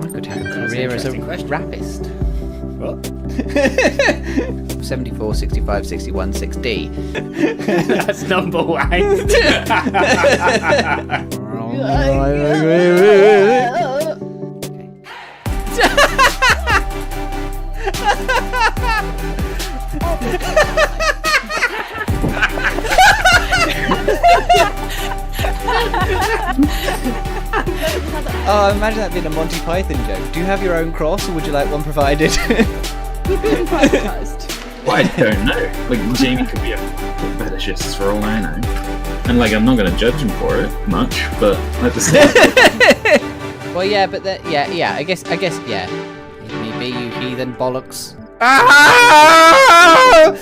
could have a career as a rapist. What? 74, 65, 61, 6D. That's number one. Oh, imagine that being a Monty Python joke. Do you have your own cross, or would you like one provided? We've been privatised. Well, I don't know. Like, Jamie could be a fetishist for all I know. And, like, I'm not going to judge him for it much, but at the same time... Well, yeah, but I guess, yeah. Me be, you heathen bollocks. I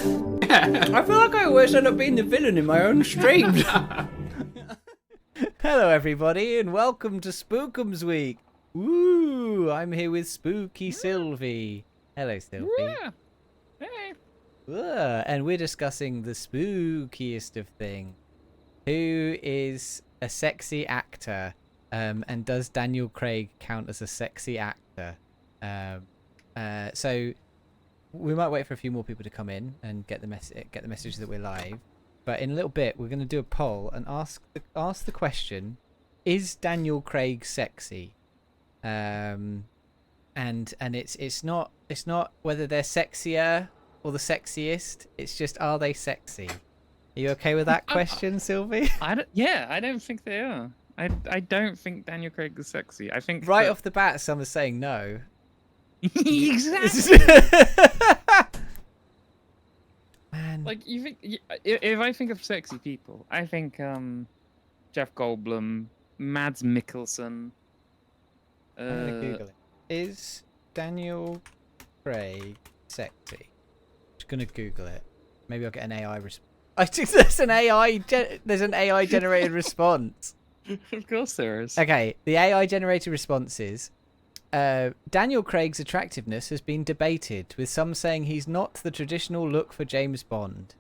feel like I always end up being the villain in my own streams. Hello, everybody, and welcome to Spookums Week. Woo! I'm here with Spooky Sylvie. Hello, Sylvie. Yeah. Hey. And we're discussing the spookiest of things. Who is a sexy actor? And does Daniel Craig count as a sexy actor? So we might wait for a few more people to come in and get the message that we're live. But in a little bit, we're going to do a poll and ask the question: is Daniel Craig sexy? And it's not whether they're sexier or the sexiest. It's just, are they sexy? Are you okay with that question, Sylvie? I don't think they are. I don't think Daniel Craig is sexy. I think right off the bat, some are saying no. Exactly. Man. Like, you think if I think of sexy people, I think Jeff Goldblum, Mads Mikkelsen. I'm gonna Google it. Is Daniel Craig sexy? Just gonna Google it. Maybe I'll get an AI response. I think there's an AI generated response. Of course there is. Okay, the AI generated response is Daniel Craig's attractiveness has been debated, with some saying he's not the traditional look for James Bond.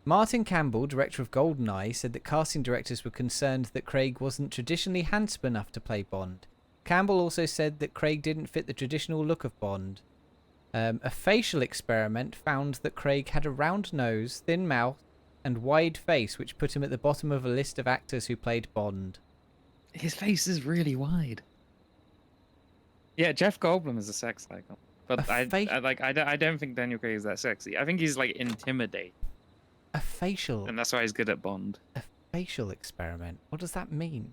Martin Campbell, director of GoldenEye, said that casting directors were concerned that Craig wasn't traditionally handsome enough to play Bond. Campbell also said that Craig didn't fit the traditional look of Bond. A facial experiment found that Craig had a round nose, thin mouth, and wide face, which put him at the bottom of a list of actors who played Bond. His face is really wide. Yeah, Jeff Goldblum is a sex icon, but I don't think Daniel Craig is that sexy. I think he's like intimidating. A facial. And that's why he's good at Bond. A facial experiment. What does that mean?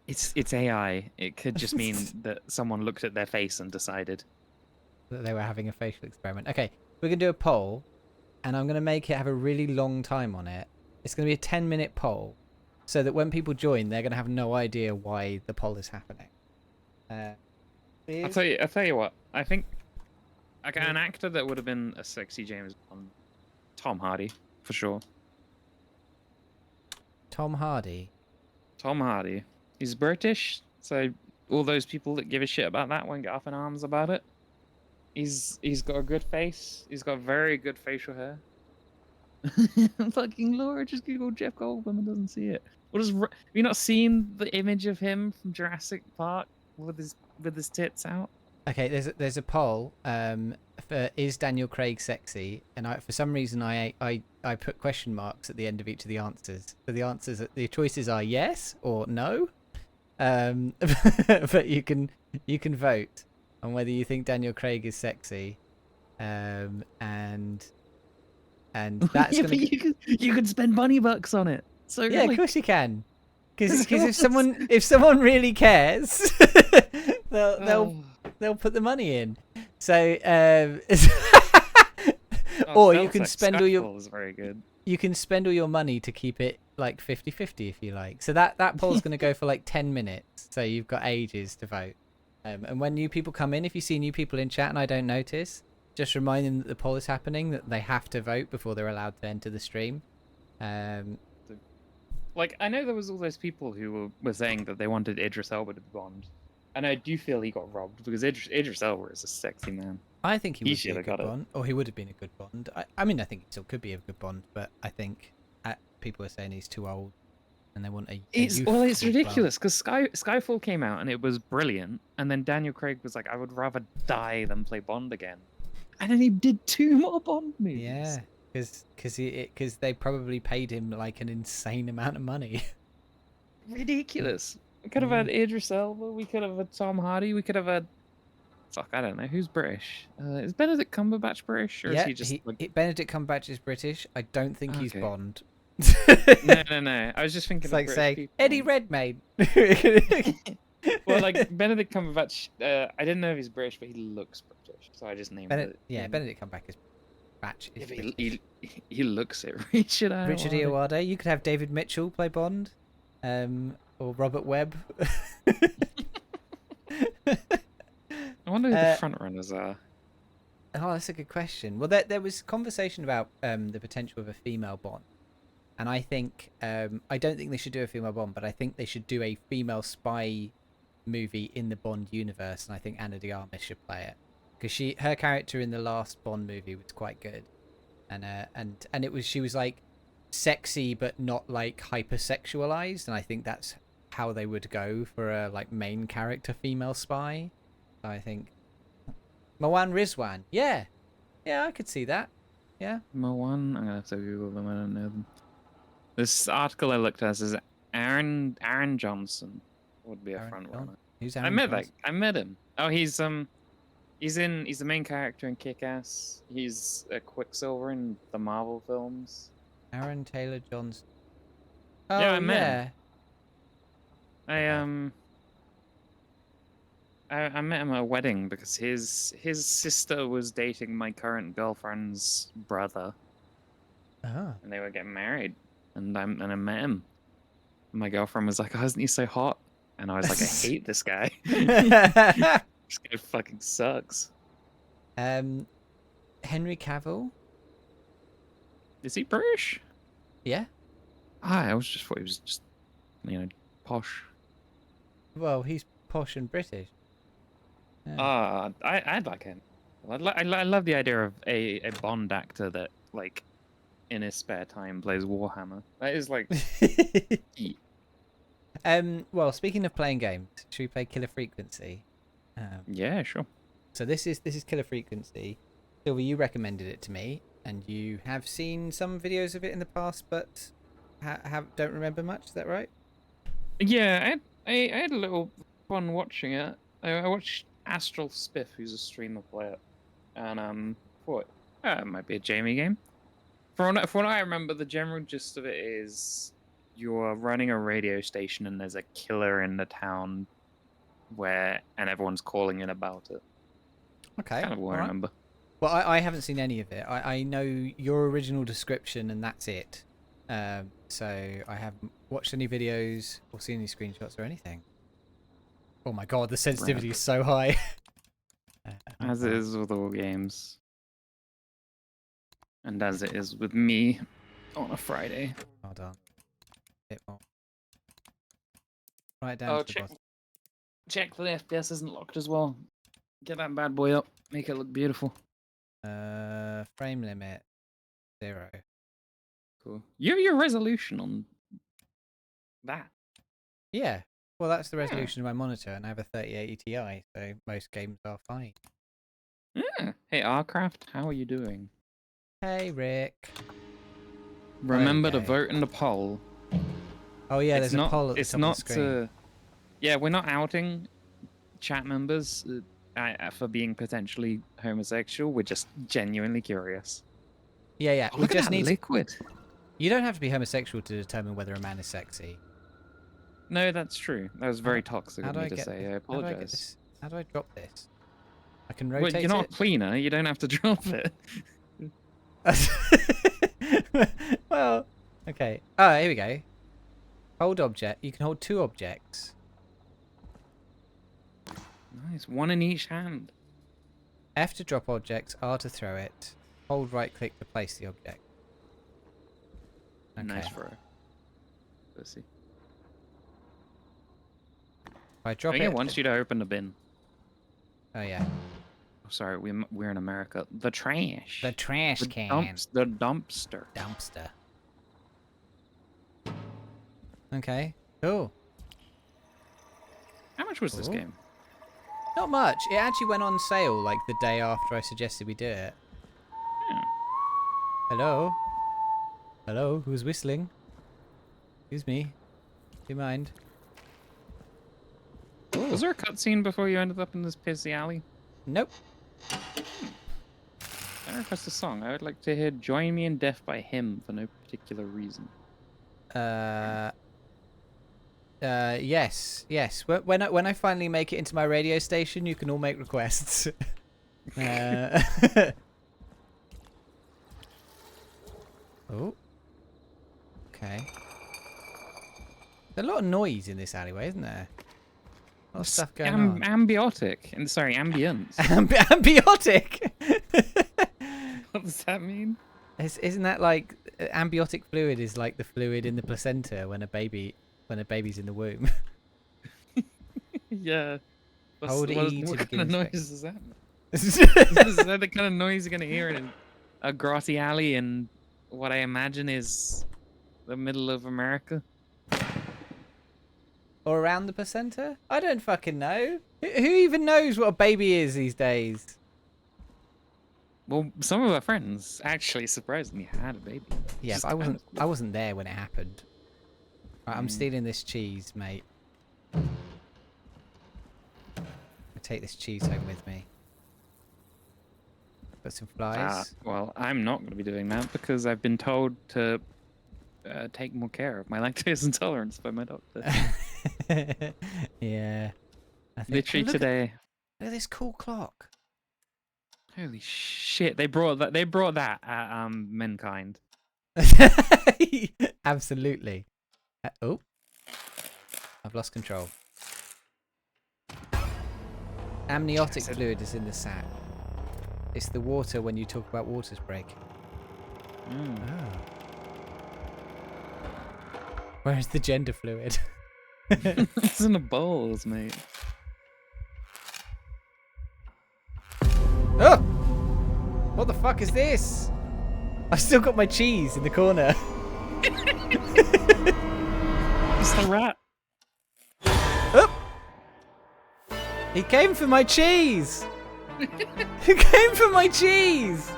It's AI. It could just mean that someone looked at their face and decided that they were having a facial experiment. Okay, we're gonna do a poll, and I'm gonna make it have a really long time on it. It's gonna be a 10-minute poll, so that when people join, they're gonna have no idea why the poll is happening. I'll tell you what. I think like an actor that would have been a sexy James Bond, Tom Hardy, for sure. Tom Hardy. Tom Hardy. He's British, so all those people that give a shit about that won't get up in arms about it. He's got a good face. He's got very good facial hair. Fucking Laura just googled Jeff Goldblum and doesn't see it. Have you not seen the image of him from Jurassic Park with his tits out? Okay, there's a poll. For is Daniel Craig sexy? And for some reason I put question marks at the end of each of the answers. So the choices are yes or no. But you can vote on whether you think Daniel Craig is sexy. And that's yeah, you can spend money bucks on it. So yeah, like... of course you can. Because if someone really cares, they'll put the money in. So or you can spend all your very good. You can spend all your money to keep it like 50-50 if you like. So that poll's going to go for like 10 minutes. So you've got ages to vote. And when new people come in, if you see new people in chat and I don't notice, just remind them that the poll is happening, that they have to vote before they're allowed to enter the stream. Like, I know there was all those people who were saying that they wanted Idris Elba to be Bond. And I do feel he got robbed, because Idris Elba is a sexy man. I think he would should be a have good got it. Bond. Or he would have been a good Bond. I mean, I think he still could be a good Bond, but I think people are saying he's too old. And they want a It's youthful ridiculous, because Skyfall came out and it was brilliant. And then Daniel Craig was like, I would rather die than play Bond again. And then he did 2 more Bond movies. Yeah, because they probably paid him like an insane amount of money. Ridiculous. We could have had Idris Elba. We could have had Tom Hardy. We could have had... Fuck, I don't know. Who's British? Is Benedict Cumberbatch British? Or Yeah, is he just... Benedict Cumberbatch is British. I don't think he's Okay. Bond. No. I was just thinking It's of like British saying, people. Eddie Redmayne. Well, like, Benedict Cumberbatch... I didn't know if he's British, but he looks British. So I just named it. Yeah, Benedict Cumberbatch is Batch. Yeah, but he looks it. Richard Iowade. You could have David Mitchell play Bond. Or Robert Webb. I wonder who the front runners are. Oh, that's a good question. Well, there was conversation about the potential of a female Bond, and I think I don't think they should do a female Bond, but I think they should do a female spy movie in the Bond universe, and I think Ana de Armas should play it because her character in the last Bond movie was quite good, and she was like sexy but not like hypersexualized, and I think that's how they would go for a like main character female spy. So I think Moan Rizwan. Yeah, I could see that. Yeah. Moan. I'm gonna have to Google them. I don't know them. This article I looked at says Aaron Johnson would be a front runner. Who's Aaron Johnson? I met him. Oh, he's the main character in Kick-Ass. He's a Quicksilver in the Marvel films. Aaron Taylor Johnson. Oh, yeah, I met him. I met him at a wedding because his sister was dating my current girlfriend's brother. Oh. And they were getting married. And I met him. And my girlfriend was like, "Oh, isn't he so hot?" And I was like, "I hate this guy. This guy fucking sucks." Henry Cavill. Is he British? Yeah. I always just thought he was just, posh. Well, he's posh and British. Yeah. I'd like him. I love the idea of a Bond actor that, like, in his spare time plays Warhammer. That is, like, key. Well, speaking of playing games, should we play Killer Frequency? Yeah, sure. So this is Killer Frequency. Sylvie, you recommended it to me, and you have seen some videos of it in the past, but don't remember much. Is that right? Yeah, I had a little fun watching it. I watched Astral Spiff, who's a streamer, play it, and thought it might be a Jamie game. From what I remember, the general gist of it is you're running a radio station and there's a killer in the town and everyone's calling in about it. Okay. Kind of what I remember. Well, I haven't seen any of it. I know your original description and that's it. So I haven't watched any videos or seen any screenshots or anything. Oh my god, the sensitivity is so high. As it is with all games. And as it is with me on a Friday. Hold on. Bit more. Right down to the bottom. Check that the FPS isn't locked as well. Get that bad boy up. Make it look beautiful. Frame limit 0. Cool. You have your resolution on that. Yeah. Well, that's the resolution of my monitor, and I have a 3080 Ti, so most games are fine. Yeah. Hey, Arcraft, how are you doing? Hey, Rick. Remember to Okay. vote in the poll. Oh yeah, It's there's a poll at the It's top not of the screen. yeah, we're not outing chat members for being potentially homosexual. We're just genuinely curious. Yeah. Oh, We look at just that need. liquid. You don't have to be homosexual to determine whether a man is sexy. No, that's true. That was very toxic How of do me I to get? say. I How do I get apologize. this? How do I drop this? I can Well, rotate you're not it. a cleaner. You don't have to drop it. Well, okay. Oh, here we go. Hold object. You can hold 2 objects. Nice. One in each hand. F to drop objects, R to throw it. Hold right click to place the object. Okay. Nice throw. Pussy. If I drop I it. think I want you to open the bin. Oh yeah. Oh, sorry, we're in America. The trash. The trash the can. The dumpster. Dumpster. Okay. Cool. How much was this Cool. game? Not much. It actually went on sale like the day after I suggested we do it. Yeah. Hello? Hello? Who's whistling? Excuse me. Do you mind? Was there a cutscene before you ended up in this pissy alley? Nope. I request a song. I would like to hear "Join Me in Death" by Him for no particular reason. Yes. When I finally make it into my radio station, you can all make requests. Oh. Okay. There's a lot of noise in this alleyway, isn't there? A lot of stuff going on. Ambiotic. And sorry, ambience. Ambiotic. What does that mean? Isn't that like ambiotic fluid is like the fluid in the placenta when a baby's in the womb? Yeah. Hold E to what begin kind of noise inspect- is that? Is that the kind of noise you're gonna hear in a grotty alley in what I imagine is the middle of America? Or around the placenta? I don't fucking know. Who even knows what a baby is these days? Well, some of our friends actually surprisingly had a baby. Yeah, Just but kind I wasn't there when it happened. Right, I'm stealing this cheese, mate. I take this cheese home with me. Got some flies. Well, I'm not going to be doing that because I've been told to take more care of my lactose intolerance by my doctor. Yeah. I think, Literally today. Look at this cool clock. Holy shit! They brought that at Mankind. Absolutely. Oh. I've lost control. Amniotic fluid is in the sack. It's the water when you talk about water's breaking. Mm. Oh. Where's the gender fluid? It's in the bowls, mate. Oh! What the fuck is this? I've still got my cheese in the corner. It's the rat. Oh! He came for my cheese! He came for my cheese!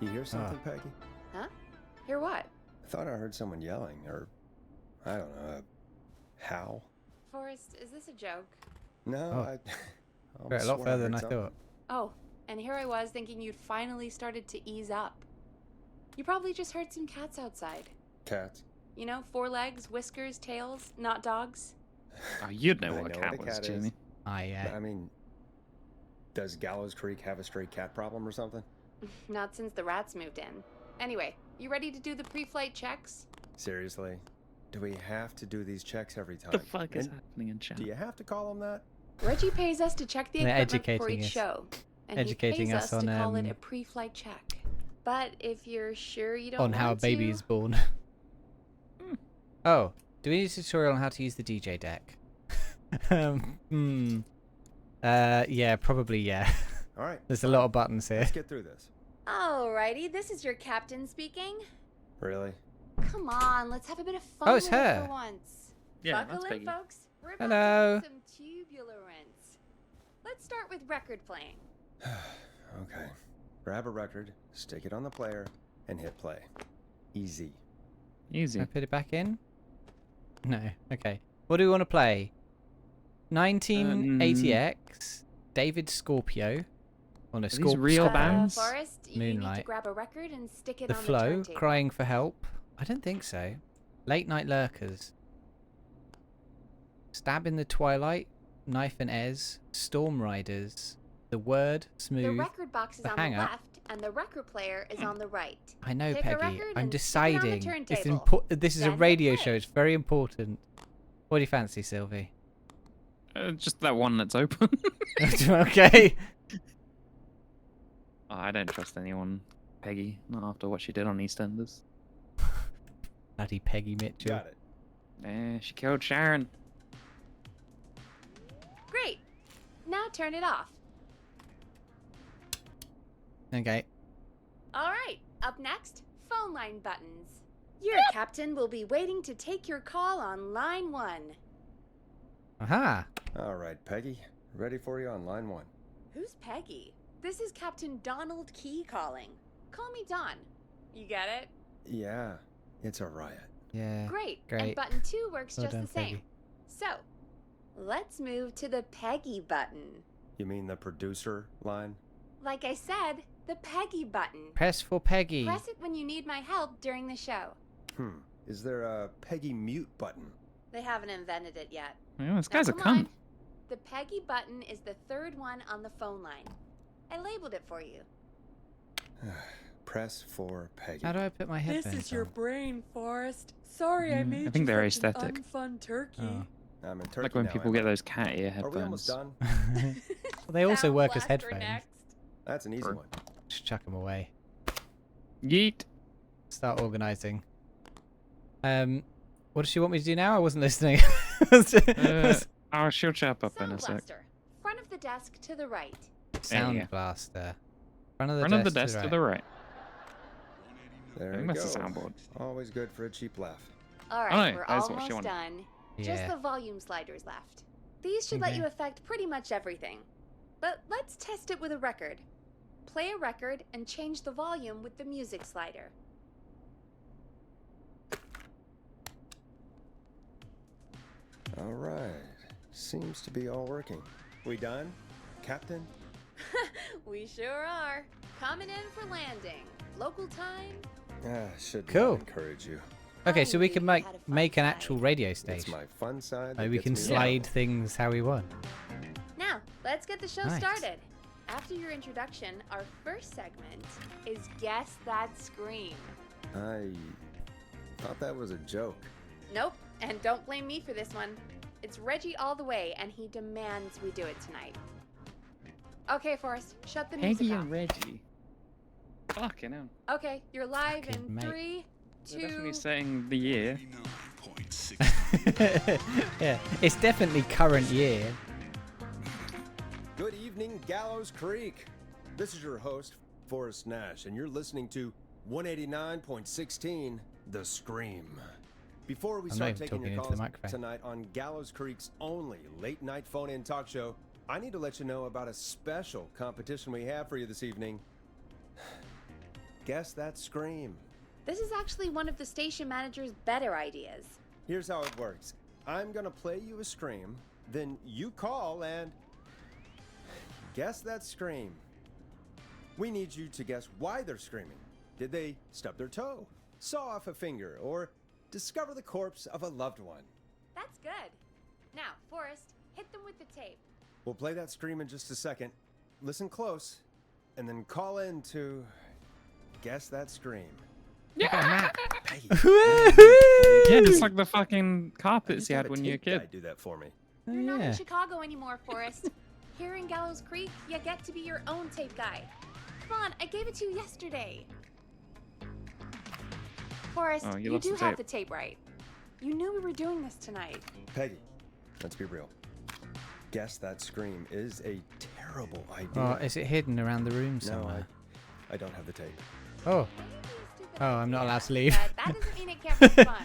You hear something, Peggy? Huh? Hear what? I thought I heard someone yelling, or I don't know, a howl. Forrest, is this a joke? No, Oh. I Right, a lot further than I thought. Oh, and here I was thinking you'd finally started to ease up. You probably just heard some cats outside. Cats. You know, 4 legs, whiskers, tails, not dogs. Oh, you'd know I what a know cat what a was, cat is. Jamie. I mean, does Gallows Creek have a stray cat problem or something? Not since the rats moved in. Anyway, you ready to do the pre-flight checks? Seriously? Do we have to do these checks every time? What the fuck is And happening in chat? do you have to call them that? Reggie pays us to check the They're equipment before educating each us. show. And Educating he pays us us to on, call it a pre-flight check. But if you're sure you don't on want how a baby to, is born. Oh, do we need a tutorial on how to use the DJ deck? Yeah, probably yeah. All right. There's a lot of buttons here. Let's get through this. Alrighty, this is your captain speaking. Really? Come on, let's have a bit of fun Oh, it's with it her. for once. Yeah, Buckle that's in, Peggy. folks. We're about Hello. to do some tubular rinse. Let's start with record playing. Okay. Grab a record, stick it on the player, and hit play. Easy. Easy. Can I put it back in? No. Okay. What do we want to play? 1980X, David Scorpio. Oh no, these real bands? Forrest, you need to Moonlight. grab a record and stick it The on the Flow, turntable. Crying for Help. I don't think so. Late Night Lurkers. Stab in the Twilight, Knife and Ez, Storm Riders, The Word, The Smooth. record box is The on Hang the Up. left, and the record player is on the right. I know, Pick a Peggy. record I'm and stick it on the deciding. It's turntable. This is a Then hit radio play. show. It's very important. What do you fancy, Sylvie? Just that one that's open. Okay. Oh, I don't trust anyone, Peggy. Not after what she did on EastEnders. Bloody Peggy Mitchell. Got it. She killed Sharon. Great. Now turn it off. Okay. All right. Up next, phone line buttons. Your captain will be waiting to take your call on line 1. Aha. All right, Peggy. Ready for you on line 1. Who's Peggy? This is Captain Donald Key calling. Call me Don. You get it? Yeah, it's a riot. Yeah. Great. And Great. button 2 works Well just done, the same. Peggy. So, let's move to the Peggy button. You mean the producer line? Like I said, the Peggy button. Press for Peggy. Press it when you need my help during the show. Is there a Peggy mute button? They haven't invented it yet. Yeah, this Now, guy's a come on. cunt. The Peggy button is the third one on the phone line. I labeled it for you. Press for Peggy. How do I put my headphones on? brain, Forrest. Sorry I made think you they're such an aesthetic. unfun turkey. Oh. I'm in Turkey Like when now, people Emma. get those cat ear Are we almost headphones. done? Well, they also Sound work as Blaster headphones. next. That's an easy Sure. one. Just chuck them away. Yeet. Start organising. What does she want me to do now? I wasn't listening. She'll chop up in Sound a sec. Blaster. Front of the desk to the right. Sound go. blaster. Front of the Front of the desk desk to the right. There I we think that's go. the soundboard. Always good for a cheap laugh. All right, Oh, no, we're that's what she almost wanted. done. Yeah. Just the volume sliders left. These should let Okay. you affect pretty much everything. But let's test it with a record. Play a record and change the volume with the music slider. All right. Seems to be all working. We done, Captain? We sure are. Coming in for landing. Local time. Should Cool. not encourage you. Okay, so we knew can you make had a fun an side. actual radio It's station. my fun side. Like that we gets can me in slide trouble. things how we want. Now, let's get the show Nice. started. After your introduction, our first segment is Guess That Scream. I thought that was a joke. Nope, and don't blame me for this one. It's Reggie all the way, and he demands we do it tonight. Okay, Forrest, shut the music Peggy off. and Reggie. Fucking hell. Okay, you're live Fucking in mate. 3, We're definitely 2. saying the year. Yeah, it's definitely current year. Good evening, Gallows Creek. This is your host, Forrest Nash, and you're listening to 189.16, The Scream. Before we I'm not start even taking talking your into the calls microphone. tonight on Gallows Creek's only late-night phone-in talk show, I need to let you know about a special competition we have for you this evening. Guess That Scream. This is actually one of the station manager's better ideas. Here's how it works. I'm gonna play you a scream, then you call and guess that scream. We need you to guess why they're screaming. Did they stub their toe, saw off a finger, or discover the corpse of a loved one? That's good. Now, Forrest, hit them with the tape. We'll play that scream in just a second. Listen close, and then call in to guess that scream. Yeah. Peggy. Yeah, it's like the fucking I carpets just you had had a when you were a tape guy kid. do that for me. You're not yeah. in Chicago anymore, Forrest. Here in Gallows Creek, you get to be your own tape guy. Come on, I gave it to you yesterday. Forrest, Oh, you you lost do the have tape. the tape right. You knew we were doing this tonight. Peggy, let's be real. Guess that scream is a terrible idea. Oh, is it hidden around the room no, somewhere? I don't have the tape. Oh, Stupid Oh, I'm not idea, allowed to leave. But that doesn't mean it can't be fun.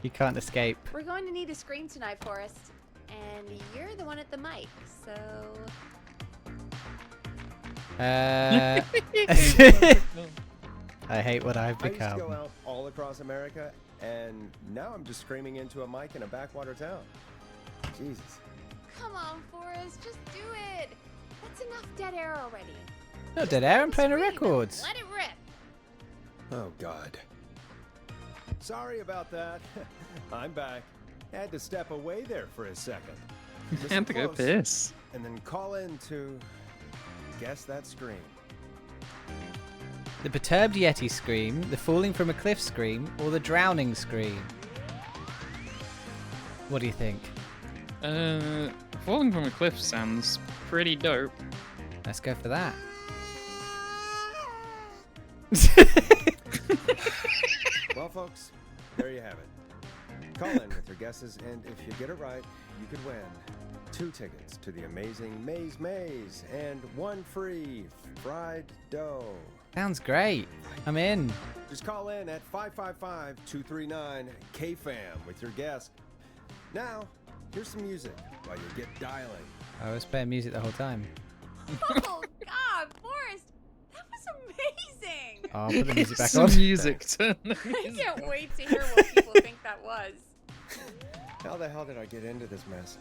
you can't escape. We're going to need a scream tonight, Forrest. And you're the one at the mic, so... I hate what I've I used to go become. out all across America, and now I'm just screaming into a mic in a backwater town. Jesus. Come on, Forrest, just do it. That's enough dead air already. No Just dead play air, I'm the playing a scream and records. Let it rip. Oh, God. Sorry about that. I'm back. Had to step away there for a second. I Listen had to go close, piss. and then call in to guess that scream. The perturbed Yeti scream, the falling from a cliff scream, or the drowning scream? What do you think? Falling from a cliff sounds pretty dope. Let's go for that. Well, folks, there you have it. Call in with your guesses, and if you get it right, you could win 2 tickets to the amazing Maze and 1 free fried dough. Sounds great. I'm in. Just call in at 555-239-KFAM with your guess. Now, here's some music while you get dialing. I was playing music the whole time. Oh, God, Forrest, that was amazing. Oh, I'll put the music back Some on. music. Turn the I music can't on. wait to hear what people think that was. How the hell did I get into this mess?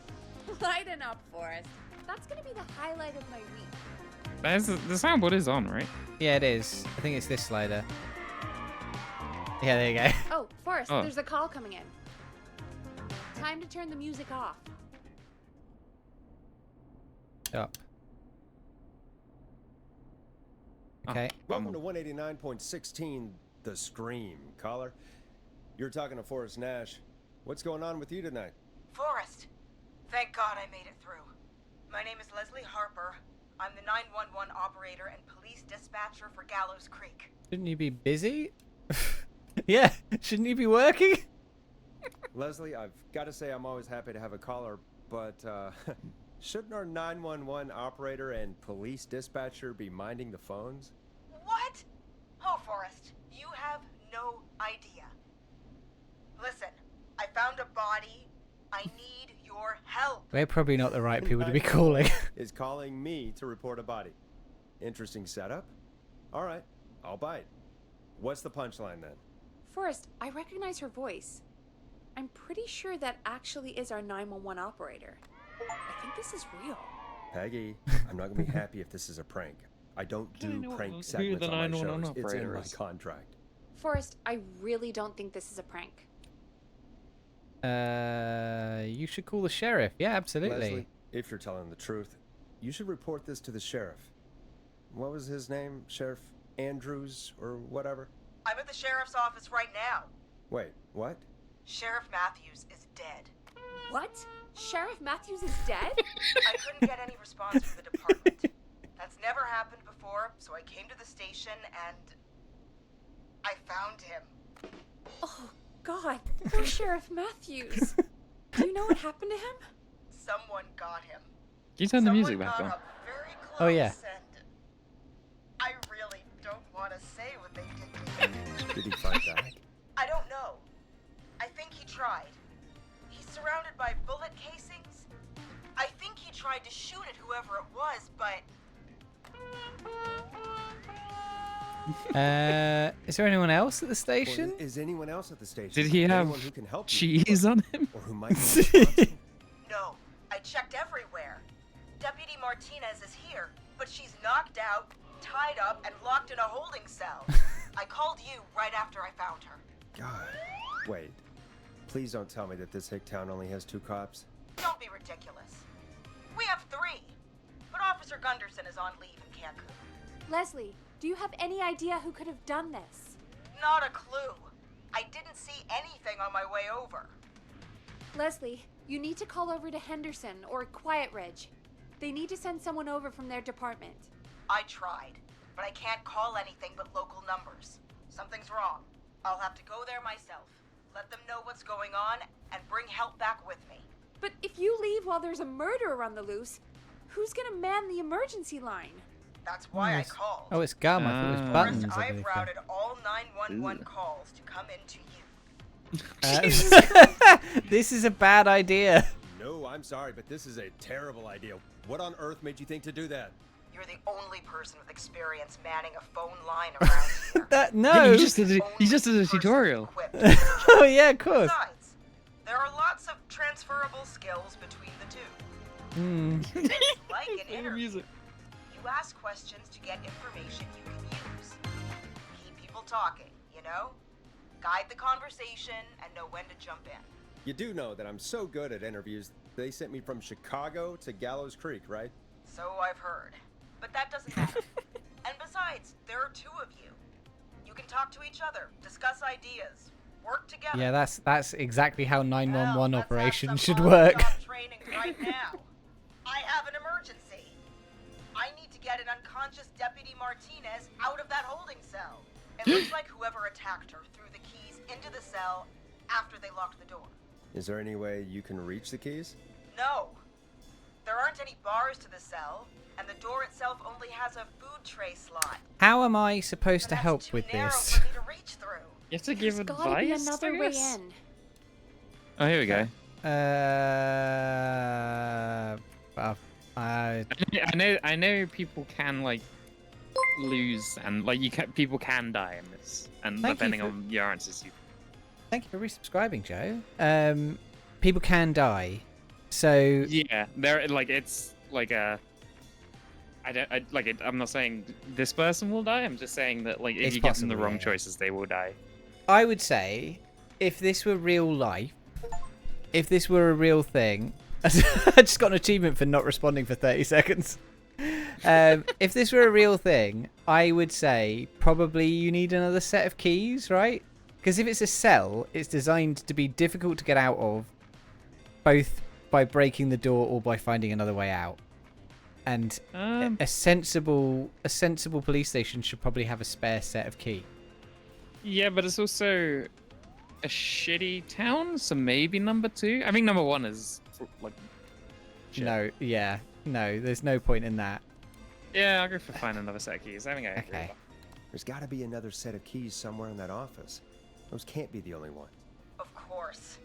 Lighten up, Forrest. That's going to be the highlight of my week. There's the soundboard is on, right? Yeah, it is. I think it's this slider. Yeah, there you go. Oh, Forrest, Oh. there's a call coming in. Time to turn the music off. Up. Oh. Okay. Welcome to 189.16, The Scream. Caller, you're talking to Forrest Nash. What's going on with you tonight? Forrest, thank God I made it through. My name is Leslie Harper. I'm the 911 operator and police dispatcher for Gallows Creek. Shouldn't you be busy? Yeah, shouldn't you be working? Leslie, I've got to say I'm always happy to have a caller, but shouldn't our 911 operator and police dispatcher be minding the phones? What? Oh, Forrest, you have no idea. Listen, I found a body. I need your help. We're probably not the right people to be calling. Is calling me to report a body. Interesting setup. All right, I'll bite. What's the punchline then? Forrest, I recognize her voice. I'm pretty sure that actually is our 911 operator. I think this is real. Peggy, I'm not gonna be happy if this is a prank. I don't I do know prank who segments the on my 911 shows. It's in operator my is. contract. Forrest, I really don't think this is a prank. You should call the sheriff. Yeah, absolutely. Leslie, if you're telling the truth, you should report this to the sheriff. What was his name? Sheriff Andrews or whatever? I'm at the sheriff's office right now. Wait, what? Sheriff Matthews is dead. What? Sheriff Matthews is dead? I couldn't get any response from the department. That's never happened before, so I came to the station and I found him. Oh, God. Poor Sheriff Matthews. Do you know what happened to him? Someone got him. Can you turn the Someone music back got on? up very close Oh, yeah. and I really don't want to say what they did to me. Did he fight back? I don't know. I think he tried. He's surrounded by bullet casings. I think he tried to shoot at whoever it was, but Is there anyone else at the Or station? is anyone else at the station? Did he have Anyone who can help you? cheese on him? Or who might be responsible? no. I checked everywhere. Deputy Martinez is here, but she's knocked out, tied up, and locked in a holding cell. I called you right after I found her. God. Wait. Please don't tell me that this hick town only has 2 cops. Don't be ridiculous. We have 3, but Officer Gunderson is on leave in Cancun. Leslie, do you have any idea who could have done this? Not a clue. I didn't see anything on my way over. Leslie, you need to call over to Henderson or Quiet Ridge. They need to send someone over from their department. I tried, but I can't call anything but local numbers. Something's wrong. I'll have to go there myself. Let them know what's going on and bring help back with me. But if you leave while there's a murderer on the loose, who's gonna man the emergency line? That's why I called. Oh, it's gum. I thought it was Ah. buttons. First, I I've believe. routed all 911 calls to come into you. This is a bad idea. No, I'm sorry, but this is a terrible idea. What on earth made you think to do that? You're the only person with experience manning a phone line around here. That no. He just did a tutorial. Equipped for the job. Oh yeah, of course. Besides, there are lots of transferable skills between the two. Hmm. Like an interview, Music. you ask questions to get information you can use. Keep people talking, you know? Guide the conversation and know when to jump in. You do know that I'm so good at interviews, they sent me from Chicago to Gallows Creek, right? So I've heard. But that doesn't matter. And besides, there are two of you. You can talk to each other, discuss ideas, work together. Yeah, that's exactly how 911 Well, let's have operation some should on-the-job work. training right now. I have an emergency. I need to get an unconscious Deputy Martinez out of that holding cell. It looks like whoever attacked her threw the keys into the cell after they locked the door. Is there any way you can reach the keys? No. There aren't any bars to the cell, and the door itself only has a food tray slot. How am I supposed to And that's help too with narrow this? for me to reach through. You have to give There's gotta be advice. another I way guess? in. Oh, here we go. Well, I know people can like lose and like people can die in this, and Thank you depending for- on your answers, you. thank you for resubscribing, Joe. People can die, so Yeah, there like it's like a. I'm not saying this person will die. I'm just saying that like if It's you give them the possible, wrong yeah. choices, they will die. I would say if this were real life, if this were a real thing, I just got an achievement for not responding for 30 seconds. If this were a real thing, I would say probably you need another set of keys, right? Because if it's a cell, it's designed to be difficult to get out of, both by breaking the door or by finding another way out. And a sensible police station should probably have a spare set of keys. Yeah, but it's also a shitty town, so maybe number 2. I think number 1 is like. shit. No, there's no point in that. Yeah, I'll go for find another set of keys. I think I agree. with Okay. that. There's got to be another set of keys somewhere in that office. Those can't be the only one. Of course.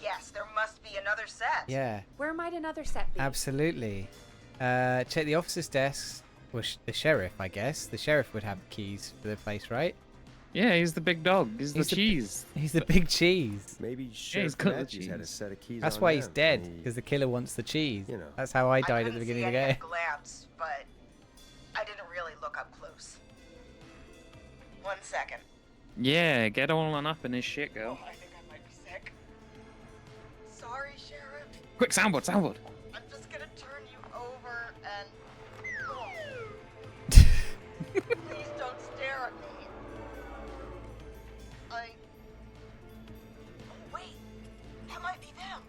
Yes, there must be another set. Yeah, Where might another set be? absolutely. Check the officer's desk. Well, the sheriff, I guess. The sheriff would have keys for the place, right? Yeah, he's the big dog. He's the He's the- cheese. He's the big cheese. Maybe he's Sheriff got the Matthews had a cheese. set of keys. That's on why he's him, dead, and he- because the killer wants the cheese. You know. That's how I died at the couldn't beginning see of the any game. at a glance, but I didn't really look up close. 1 second. Yeah, get all on up in his shit, girl. I think I might be sick. Sorry, Sheriff. Quick, soundboard, soundboard. I'm just gonna turn you over and. Please don't stare at me. Oh, wait. That might be them.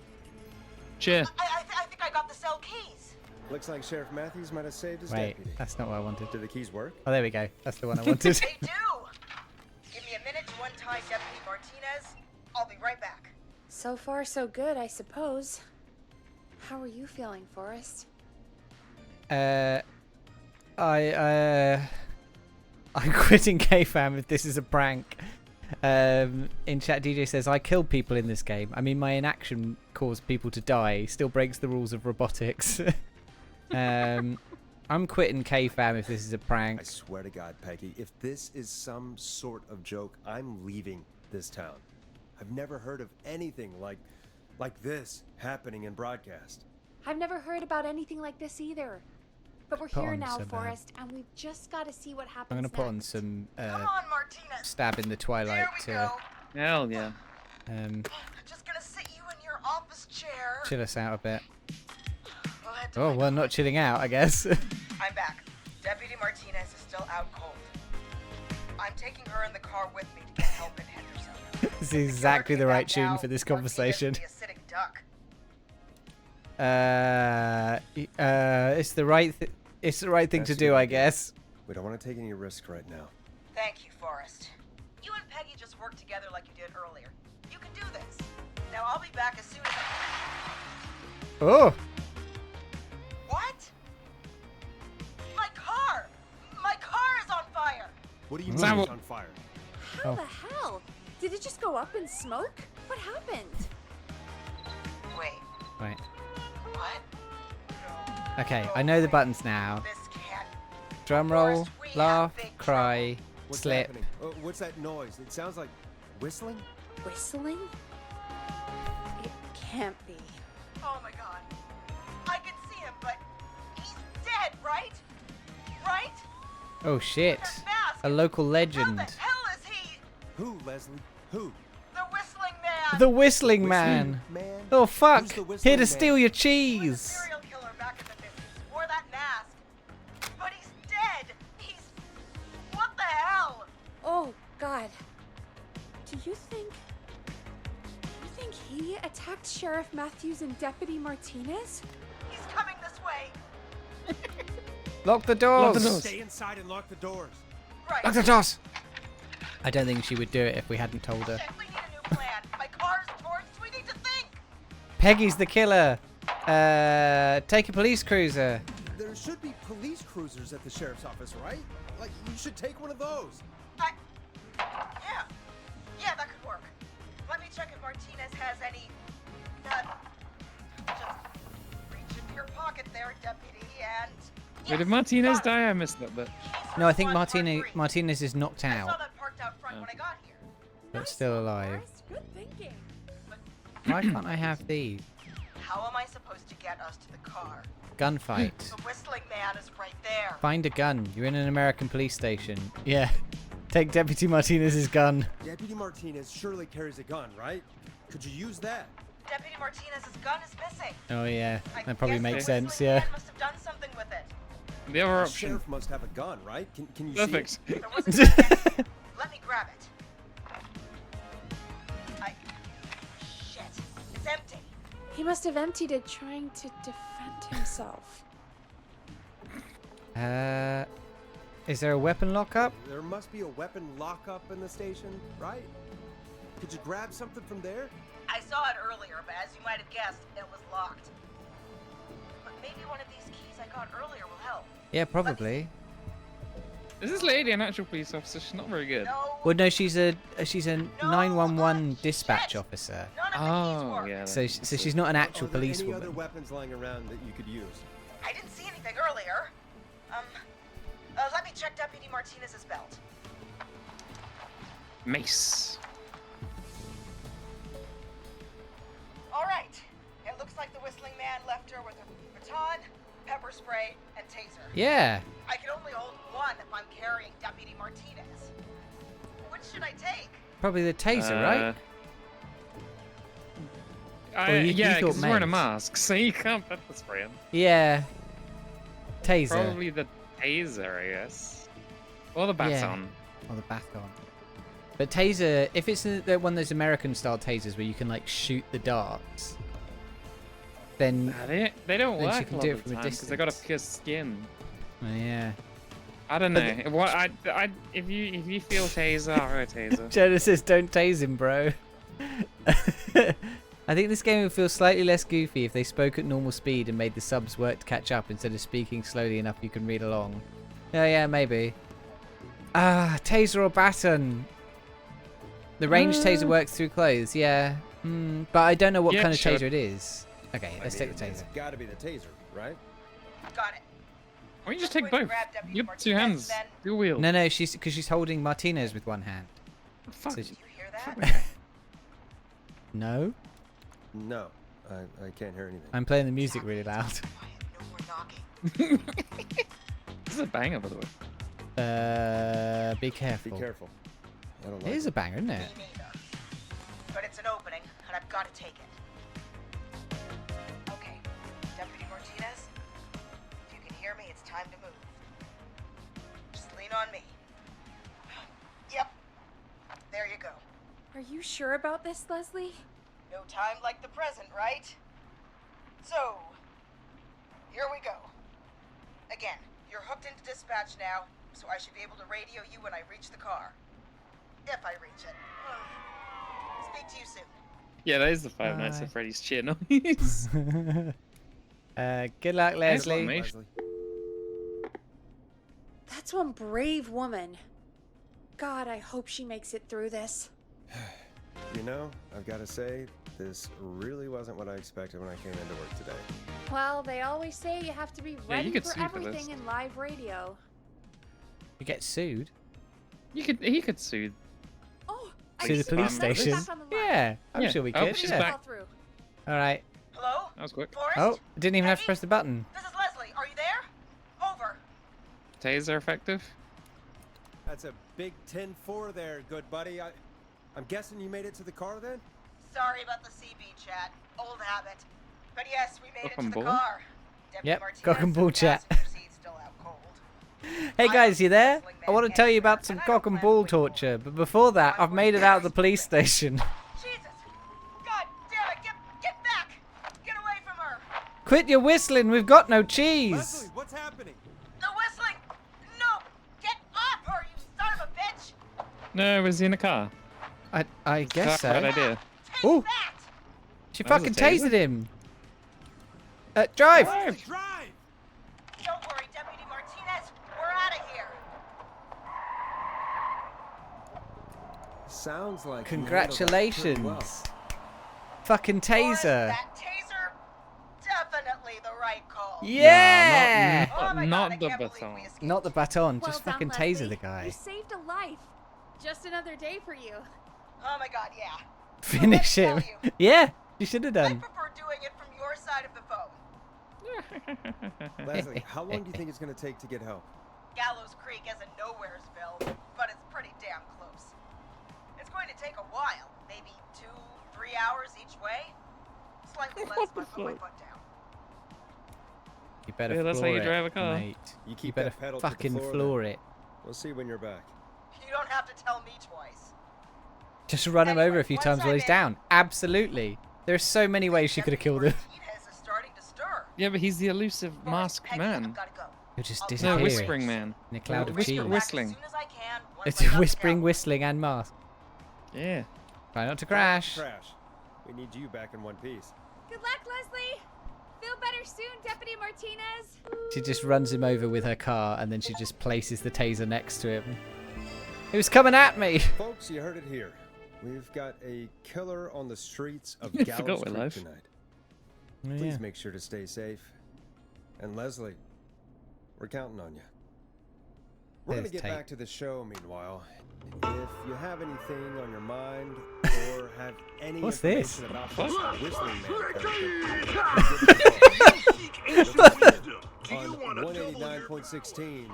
Cheer. I think I got the cell keys. Looks like Sheriff Matthews might have saved his Wait, deputy. that's not what I wanted. Do the keys work? Oh, there we go. That's the one I wanted. They do. Give me a minute to untie Deputy Martinez. I'll be right back. So far, so good, I suppose. How are you feeling, Forrest? I'm quitting KFAM if this is a prank. In chat, DJ says, I killed people in this game. I mean, my inaction caused people to die. Still breaks the rules of robotics. I'm quitting KFAM if this is a I prank. swear to God, Peggy, if this is some sort of joke, I'm leaving this town. I've never heard of anything like this happening in broadcast. I've never heard about anything like this either. But we're Put here on now, some, Forrest, and we've just got to see what happens I'm gonna put on next. some Come on, Martinez. stab in the twilight There we go. Hell yeah. Just gonna sit you in your office chair. chill us out a bit. We'll head to Oh, my well, not chilling out, I guess. I'm back. Deputy Martinez is still out cold. I'm taking her in the car with me to get help in Henderson. This is exactly the right tune Now, for this Martinez conversation. will be a sitting duck. It's the right thing to That's a do, good I idea. guess. We don't want to take any risk right now. Thank you, Forrest. You and Peggy just worked together like you did earlier. You can do this. Now I'll be back as soon as I... Oh, What? My car! My car is on fire! What do you Is mean that it's what- on fire? How the hell? Did it just go up in smoke? What happened? Wait, right. what? Okay, I know the buttons now. This can't... Drum roll, Forrest, we have laugh, big cry, What's slip. happening? What's that noise? It sounds like whistling? Whistling? It can't be. Oh my god. I can see him, but he's dead, right? Right? Oh shit! That mask! A local How legend. the hell is he? Who, Leslie? Who? The whistling man! The Whistling Man. Man? Oh fuck! Who's the Here Whistling to Man? steal your He was a cheese. serial killer back in the 50s. Wore that mask. But he's dead! He's... What the hell? Oh, God. Do you think he attacked Sheriff Matthews and Deputy Martinez? He's coming this way. Lock the Lock doors. the doors. Stay inside and lock the doors. Right. Lock the doors. I don't think she would do it if we hadn't told her. Shit, we need a new plan. My car's torched. We need to think. Peggy's the killer. Take a police cruiser. There should be police cruisers at the sheriff's office, right? Like, you should take one of those. Yeah. Yeah, that could work. Let me check if Martinez has any... just reach into your pocket there, deputy, and... Wait, did Martinez die? I missed that bit. No, I think 113. Martinez is knocked I saw out, that parked out front when I got here. but Nice still one, alive. Forrest. Good thinking. Why can't I have these? How am I supposed to get us to the car? Gunfight. The whistling man is right there. Find a gun. You're in an American police station. Yeah. Take Deputy Martinez's gun. Deputy Martinez surely carries a gun, right? Could you use that? Deputy Martinez's gun is missing. Oh yeah, I that probably guess makes the sense. whistling Yeah. man must have done something with it. The other The option. sheriff must have a gun, right? Can you Perfect. see it? There was a gun there. Let me grab it. Shit. It's empty. He must have emptied it trying to defend himself. Is there a weapon lockup? There must be a weapon lockup in the station, right? Could you grab something from there? I saw it earlier, but as you might have guessed, it was locked. But maybe one of these keys I got earlier will help. Yeah, probably. Is this lady an actual police officer? She's not very good. No. Well, no, she's a 911 shit. dispatch officer. None of the keys Oh, work. yeah. So she's not an actual Are there any other policewoman. weapons lying around that you could use? I didn't see anything earlier. Let me check Deputy Martinez's belt. Mace. All right. It looks like the whistling man left her with a baton, pepper spray, and taser. Yeah. I can only hold one if I'm carrying Deputy Martinez. Which should I take? Probably the taser, right? Or you Yeah, thought because he's wearing a mace. mask, so you can't pepper spray him. Yeah. Taser. Probably the taser, I guess. Or the baton. Or the baton. But taser, if it's one of those American style tasers where you can like shoot the darts, then Nah, they don't Then work she a can lot do it of the from a time because they got a distance. pure skin. yeah. I don't But know. What if you feel taser, or a taser. Jonah says, "Don't tase him, bro." I think this game would feel slightly less goofy if they spoke at normal speed and made the subs work to catch up instead of speaking slowly enough you can read along. Yeah, maybe. Taser or baton. The range taser works through clothes, yeah. But I don't know what Yeah, kind of sure. taser it is. Okay, let's take the It's taser. gotta be the taser, right? Got it. Why don't you just Going take to both? grab Deputy You have two Martinez, hands. then- Do wheel. No, because she's holding Martinez with one hand. Fuck. So Do you hear that? No, No, I can't hear anything. I'm playing the music really loud. Quiet, no more knocking. This is a banger, by the way. Be careful. Be careful. I don't It like is a banger, isn't it? Me neither. But it's an opening, and I've got to take it. Okay, Deputy Martinez, if you can hear me, it's time to move. Just lean on me. there you go. Are you sure about this, Leslie? No time like the present, right? So, here we go. Again, you're hooked into dispatch now, so I should be able to radio you when I reach the car. If I reach it. Speak to you soon. Yeah, that is the Five Nights at Freddy's cheer noise. Good luck, Leslie. mate. That's one brave woman. God, I hope she makes it through this. You know, I've got to say, this really wasn't what I expected when I came into work today. Well, they always say you have to be Yeah, you ready could for sue for this. everything in live radio. You get sued. He could sue. Oh, To the police Leslie's station. back on the line. Yeah, I'm Yeah. sure we Oh, could. she's Yeah. back. Call through. All right. Hello? That was quick. Forrest? Oh, didn't even have to Peggy? press the button. This is Leslie. Are you there? Over. Taser effective? That's a big 10-4 there, good buddy. I'm guessing you made it to the car then? Sorry about the CB chat. Old habit. But yes, we made Cock it and to the ball? car. Deputy Yep, Martinez cock and ball in the chat. passenger seat still out cold. Hey guys, you there? Whistling I want to man tell you about anywhere, some and I cock don't and plan to ball wait for it. torture, but before that, I've made it out of the police station. Jesus! God damn it! Get back! Get away from her! Quit your whistling, we've got no cheese. Leslie, what's happening? The whistling! No! Get off her, you son of a bitch! No, was he in a car? I guess Bad so. idea. Take Ooh. that! She That was a fucking taser. tasered him. Drive! Drive. Drive! Don't worry, Deputy Martinez. We're out of here. Sounds like Congratulations. Well. Fucking Forrest, taser. that taser, definitely the right call. Yeah! Oh my Not God, I the can't believe baton. we escaped. Not the baton, Well just done, fucking Leslie. taser the guy. You saved a life. Just another day for you. Oh my God, yeah. Finish So let him. me tell Yeah, you should have I done. prefer doing it from your side of the phone. Leslie, how long do you think it's going to take to get help? Gallows Creek isn't Nowheresville, but it's pretty damn close. It's going to take a while, maybe 2-3 hours each way. Slightly less What if the I put my fuck? foot down. You better Yeah, that's how floor you it, drive a car. mate. You You keep better that pedal to the fucking floor, floor then. it. We'll see when you're back. You don't have to tell me twice. Just run him over Anyway, a few once times while I'm he's in- down. Absolutely. There's so many ways she could have killed him. Martinez is starting to stir. Yeah, but he's the elusive Forrest, masked Peggy, man. I've gotta go. He'll just No, disappear. No, Whispering Man. In a cloud of Whisper- cheese. whistling. As soon as I can, once It's I got the whispering, gallows. whistling, and mask. Yeah. Try not to crash. Crash. We need you back in one piece. Good luck, Leslie. Feel better soon, Deputy Martinez. She just runs him over with her car and then she just places the taser next to him. He was coming at me. Folks, you heard it here. We've got a killer on the streets of I Gallows forgot we're Creek live. tonight. Please make sure to stay safe. And Leslie, we're counting on you. We're going to There's get tape. back to the show meanwhile. If you have anything on your mind or have any What's this? information about this Whistling Man on 189.16,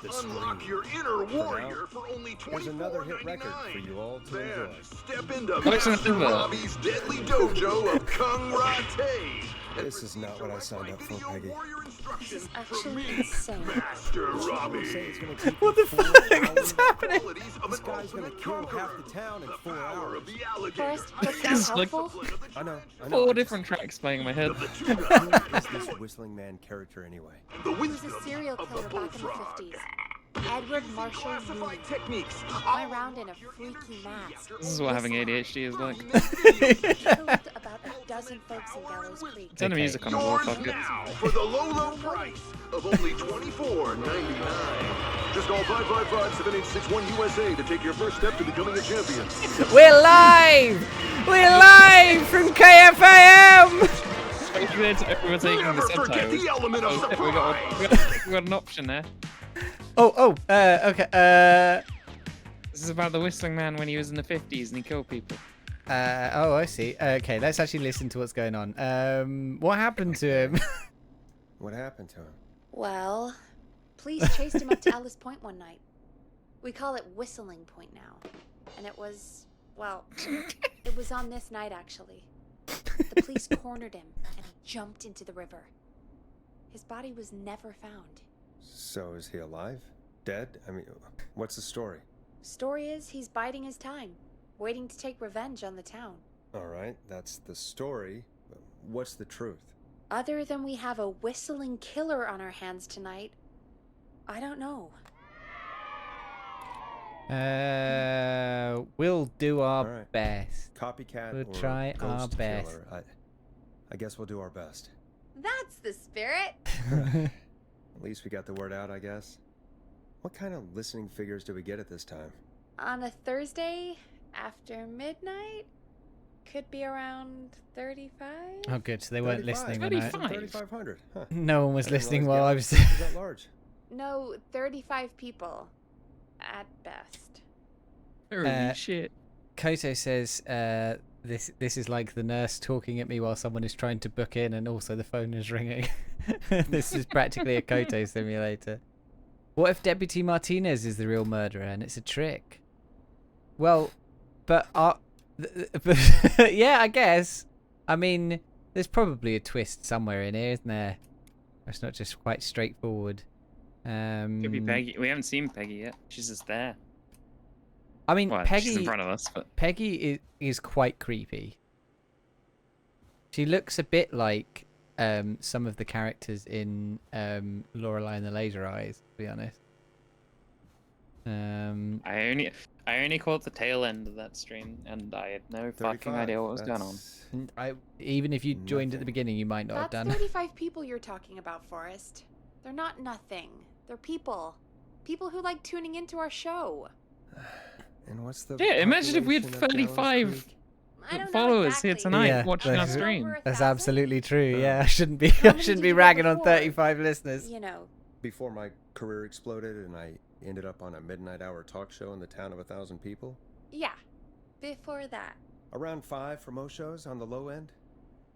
The Unlock Scream. your inner For now, warrior for only There's another hit record for $24.99. you all to Then enjoy. step into What's Master another? Robbie's deadly dojo of Kung Rate. and This is not what I signed up for, video Peggy. warrior instruction This is from actually me, insane. Master Say Robbie. it's gonna take What you the 4 fuck hours. is happening? Qualities of This an guy's gonna ultimate kill half conqueror. the town in The 4 power hours. of the alligator. Forrest, that's not It's like- helpful. I know. Four different tracks playing in my head. Who is this Whistling Man character anyway? The He was wisdom a serial of killer the back in the bullfrog. 50s. Edward Marshall Mooney. Classified techniques. Went around in a freaky mask. This is what having ADHD is like. Killed about a dozen folks in Gallows Creek. Turn the music on a Yours fuck it. now for the low, low price of only $24.99. Just call 555-7861 USA to take your first step to becoming a champion. We're live! We're live from KFAM! Everyone's taking the Never forget subtitles. the element of Oh, surprise. we got an option there. Okay, This is about the Whistling Man when he was in the 50s and he killed people. I see. Okay, let's actually listen to what's going on. What happened to him? What happened to him? Well, police chased him up to Ellis Point one night. We call it Whistling Point now. And it was, well, it was on this night actually. The police cornered him and he jumped into the river. His body was never found. So is he alive? Dead? I mean, what's the story? Story is, he's biding his time, waiting to take revenge on the town. All right, that's the story. But what's the truth? Other than we have a whistling killer on our hands tonight, I don't know. We'll do our All right. best. Copycat We'll or try our ghost best. killer? I guess we'll do our best. That's the spirit. At least we got the word out, I guess. What kind of listening figures do we get at this time? On a Thursday after midnight, could be around 35. Oh, good. So they weren't 35. listening when I... 3,500. Huh. No one was I didn't listening realize while I the was... audience was that large. No, 35 people, at best. Holy shit. Koto says, this is like the nurse talking at me while someone is trying to book in and also the phone is ringing. This is practically a Koto simulator. What if Deputy Martinez is the real murderer and it's a trick? Well, but yeah, I guess. I mean, there's probably a twist somewhere in here, isn't there? It's not just quite straightforward. Could be Peggy. We haven't seen Peggy yet. She's just there. I mean, Well, she's in Peggy front of us, but Peggy is quite creepy. She looks a bit like some of the characters in Lorelei and the Laser Eyes, to be honest. I only caught the tail end of that stream, and I had no fucking 35. idea what was going on. Even if you joined at the Nothing. beginning, you might not have That's done. 35 people you're talking about, Forrest. They're not nothing. They're people. People who like tuning into our show. And what's the Yeah, imagine if we had population of Gallows 35 Creek? I don't know followers here exactly. tonight Yeah, watching our that's- stream. Over a That's 1,000? absolutely true. Uh, Yeah, I shouldn't be. How I many shouldn't did be you get ragging on before? 35 listeners. You know, Before my career exploded and I ended up on a midnight hour talk show in the town of 1,000 people. yeah. Before that. Around 5 for most shows on the low end.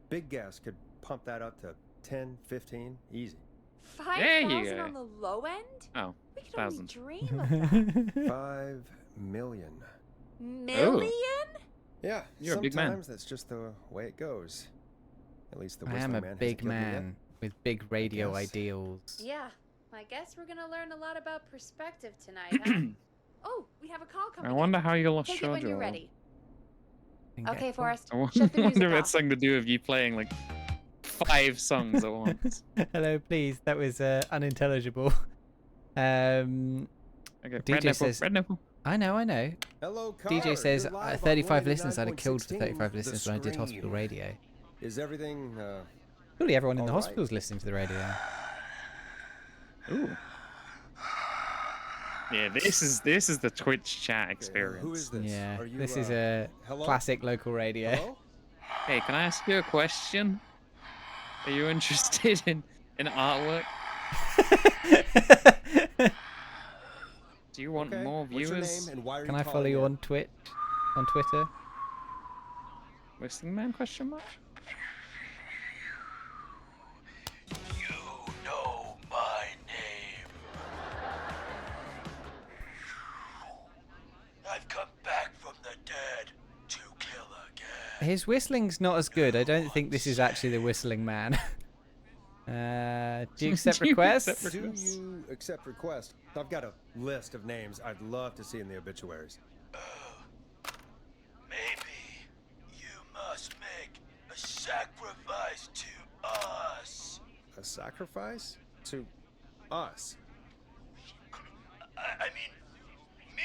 Big gas could pump that up to 10, 15, easy. There you 5,000 go. on the low end? Oh, We could only 1,000. dream of that. 5 million. Million? Yeah, You're a big man. sometimes that's just the way it goes. At least the I Whistling am a Man hasn't big killed me yet. man with big radio guess. ideals. Yeah. I guess we're gonna learn a lot about perspective tonight, huh? Oh, we have a call coming I in. wonder how you lost Take it your when you're jaw. ready. And Okay, get- Forrest. I wonder Shut the music if it's off. something to do with you playing like 5 songs at once. Hello, please. That was unintelligible. Okay, DJ red nipple, says- red nipple. I know. Hello, DJ caller. says You're live on 35 listeners. I'd have killed for 189.16, 35 The listeners when I did hospital Scream. radio. Is everything, Surely everyone in the All right. hospital's listening to the radio. Ooh. Yeah, this is the Twitch chat experience. who is this? Yeah, Are you, this is a hello? classic local radio. Hello? Hey, can I ask you a question? Are you interested in artwork? Do you want Okay, more what's your viewers? name and why are Can you I follow calling you in? on Twitter? Whistling Man question mark? You know my name. I've come back from the dead to kill again. His whistling's not as good. I don't think this is actually the Whistling Man. Do you accept Do you requests? accept Do requests? you accept requests? I've got a list of names I'd love to see in the obituaries. Maybe you must make a sacrifice to us. A sacrifice? To us? I mean, me.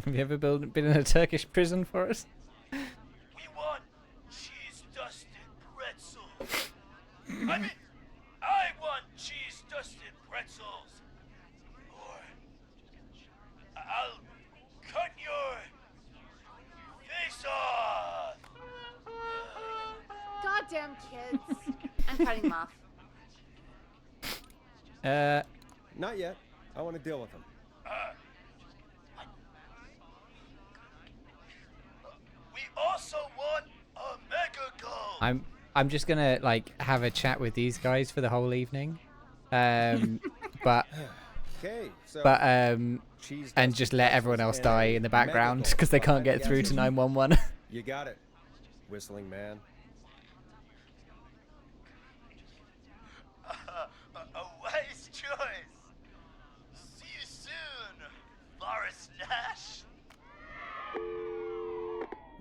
Have you ever been in a Turkish prison for us? We want cheese-dusted pretzels. I mean, I want cheese-dusted pretzels. Or I'll cut your face off. Goddamn kids. I'm cutting them off. Not yet. I want to deal with them. We also want a mega goal. I'm just gonna like have a chat with these guys for the whole evening, but Okay, so cheese and just let everyone else die in the background because they can't get through to 911. You got it, Whistling Man. A wise choice. See you soon,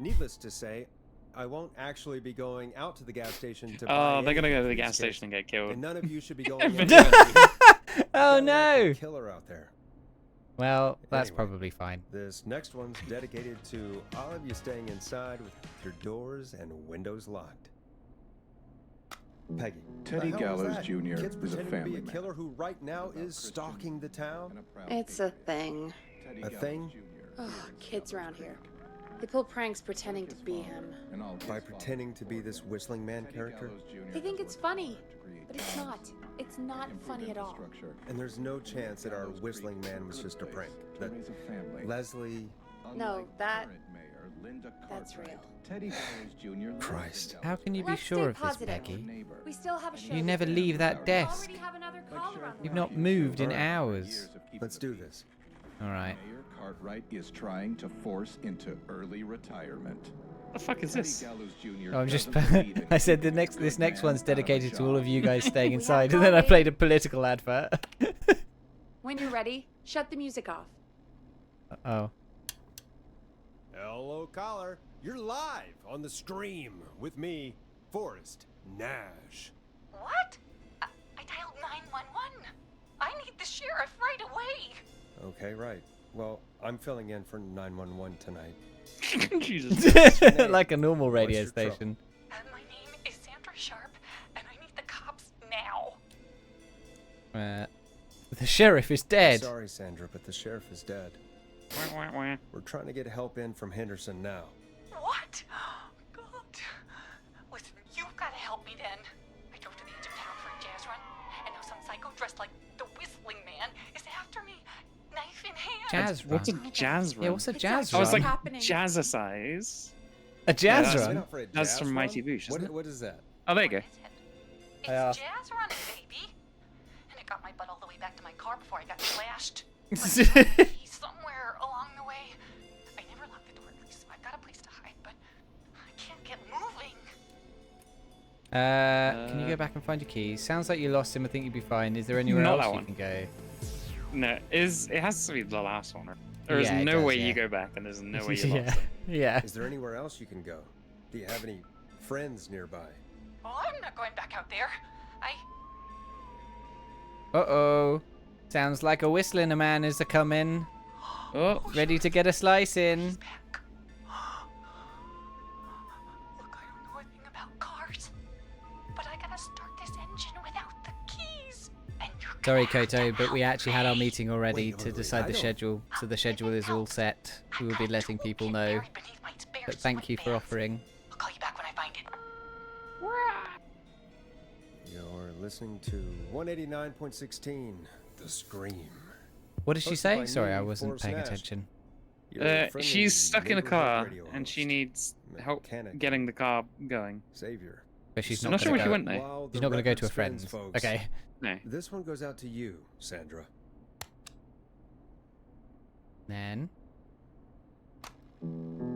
Needless to say, I won't actually be going out to the gas station to buy Oh, they're gonna anything go to for the these gas kids, station and get killed. and none of you should be going. Oh no! Killer out there. Well, that's Anyway. probably fine. This next one's dedicated to all of you staying inside with your doors and windows locked. Peggy. Teddy the hell was Gallows that? Jr. Kids is a pretending family to be man. a killer who right now is stalking the town. It's a thing. A thing? Oh, kids around here. They pull pranks pretending to be him. By pretending to be this whistling man character? They think it's funny, but it's not. It's not funny at all. And there's no chance that our whistling man was just a prank. That Leslie... No, that's real. Christ. How can you be Let's sure stay of this, positive. Peggy? We still have a show. You to never do. leave that We desk. already have another caller on the You've line. not moved in hours. Let's do this. All right. Mayor Cartwright is trying to force into early retirement. The fuck is this? Oh, I'm just. I said this next one's dedicated to all of you guys staying inside, and then I played a political advert. When you're ready, shut the music off. Oh. Hello, caller. You're live on the stream with me, Forrest Nash. What? I dialed 911. I need the sheriff right away. Okay, right. Well, I'm filling in for 911 tonight. Jesus. Like a normal What's radio your trouble? station. My name is Sandra Sharp, and I need the cops now. The sheriff is dead. Sorry, Sandra, but the sheriff is dead. Wah, wah, wah. We're trying to get help in from Henderson now. What? God. Listen, you've got to help me then. I drove to the edge of town for a jazz run, and now some psycho dressed like the Whistling Man is after me, knife in hand. Jazz run. What's a jazz run? Yeah, what's a jazz I was run? like happening. jazzercise. A jazz Yeah, that's run? Out for a That's jazz from run? Mighty Boosh, isn't it? What is that? Oh, there you go. What is it? It's Yeah. jazz running, baby. And it got my butt all the way back to my car before I got slashed. He's somewhere along the way. I never locked the door at least, so I've got a place to hide, but I can't get moving. Can you go back and find your keys? Sounds like you lost him. I think you'd be fine. Is there anywhere Not else that you one. can go? No, it has to be the last one. There is Yeah, it no does, way yeah. you go back, and there's no way you Yeah. lost it. Yeah. Is there anywhere else you can go? Do you have any friends nearby? Oh, I'm not going back out there. Uh-oh. Sounds like a whistling man is a-coming. Oh, Ready to get a slice in. Back. Look, I don't know a thing about cars, but I gotta start this engine without the keys. And you're Sorry, gonna have to Koto, but we help actually had our me. meeting already Wait, to wait, decide I the don't- schedule, so the schedule is all set. We will be letting people know. Buried beneath my spare But thank you for sweatbands. offering. I'll call you back when I find it. You're listening to 189.16, The Scream. What did she Hosted say? by Sorry, me, I wasn't Forrest paying Nash. attention. Your friendly she's stuck in a neighborhood car, radio and she host, needs help mechanic, getting the car going. Savior. But she's I'm not not sure going where to she go. went though. While She's the not going to go record to a spins, friend's. folks. Okay. No. This one goes out to you, Sandra. Then.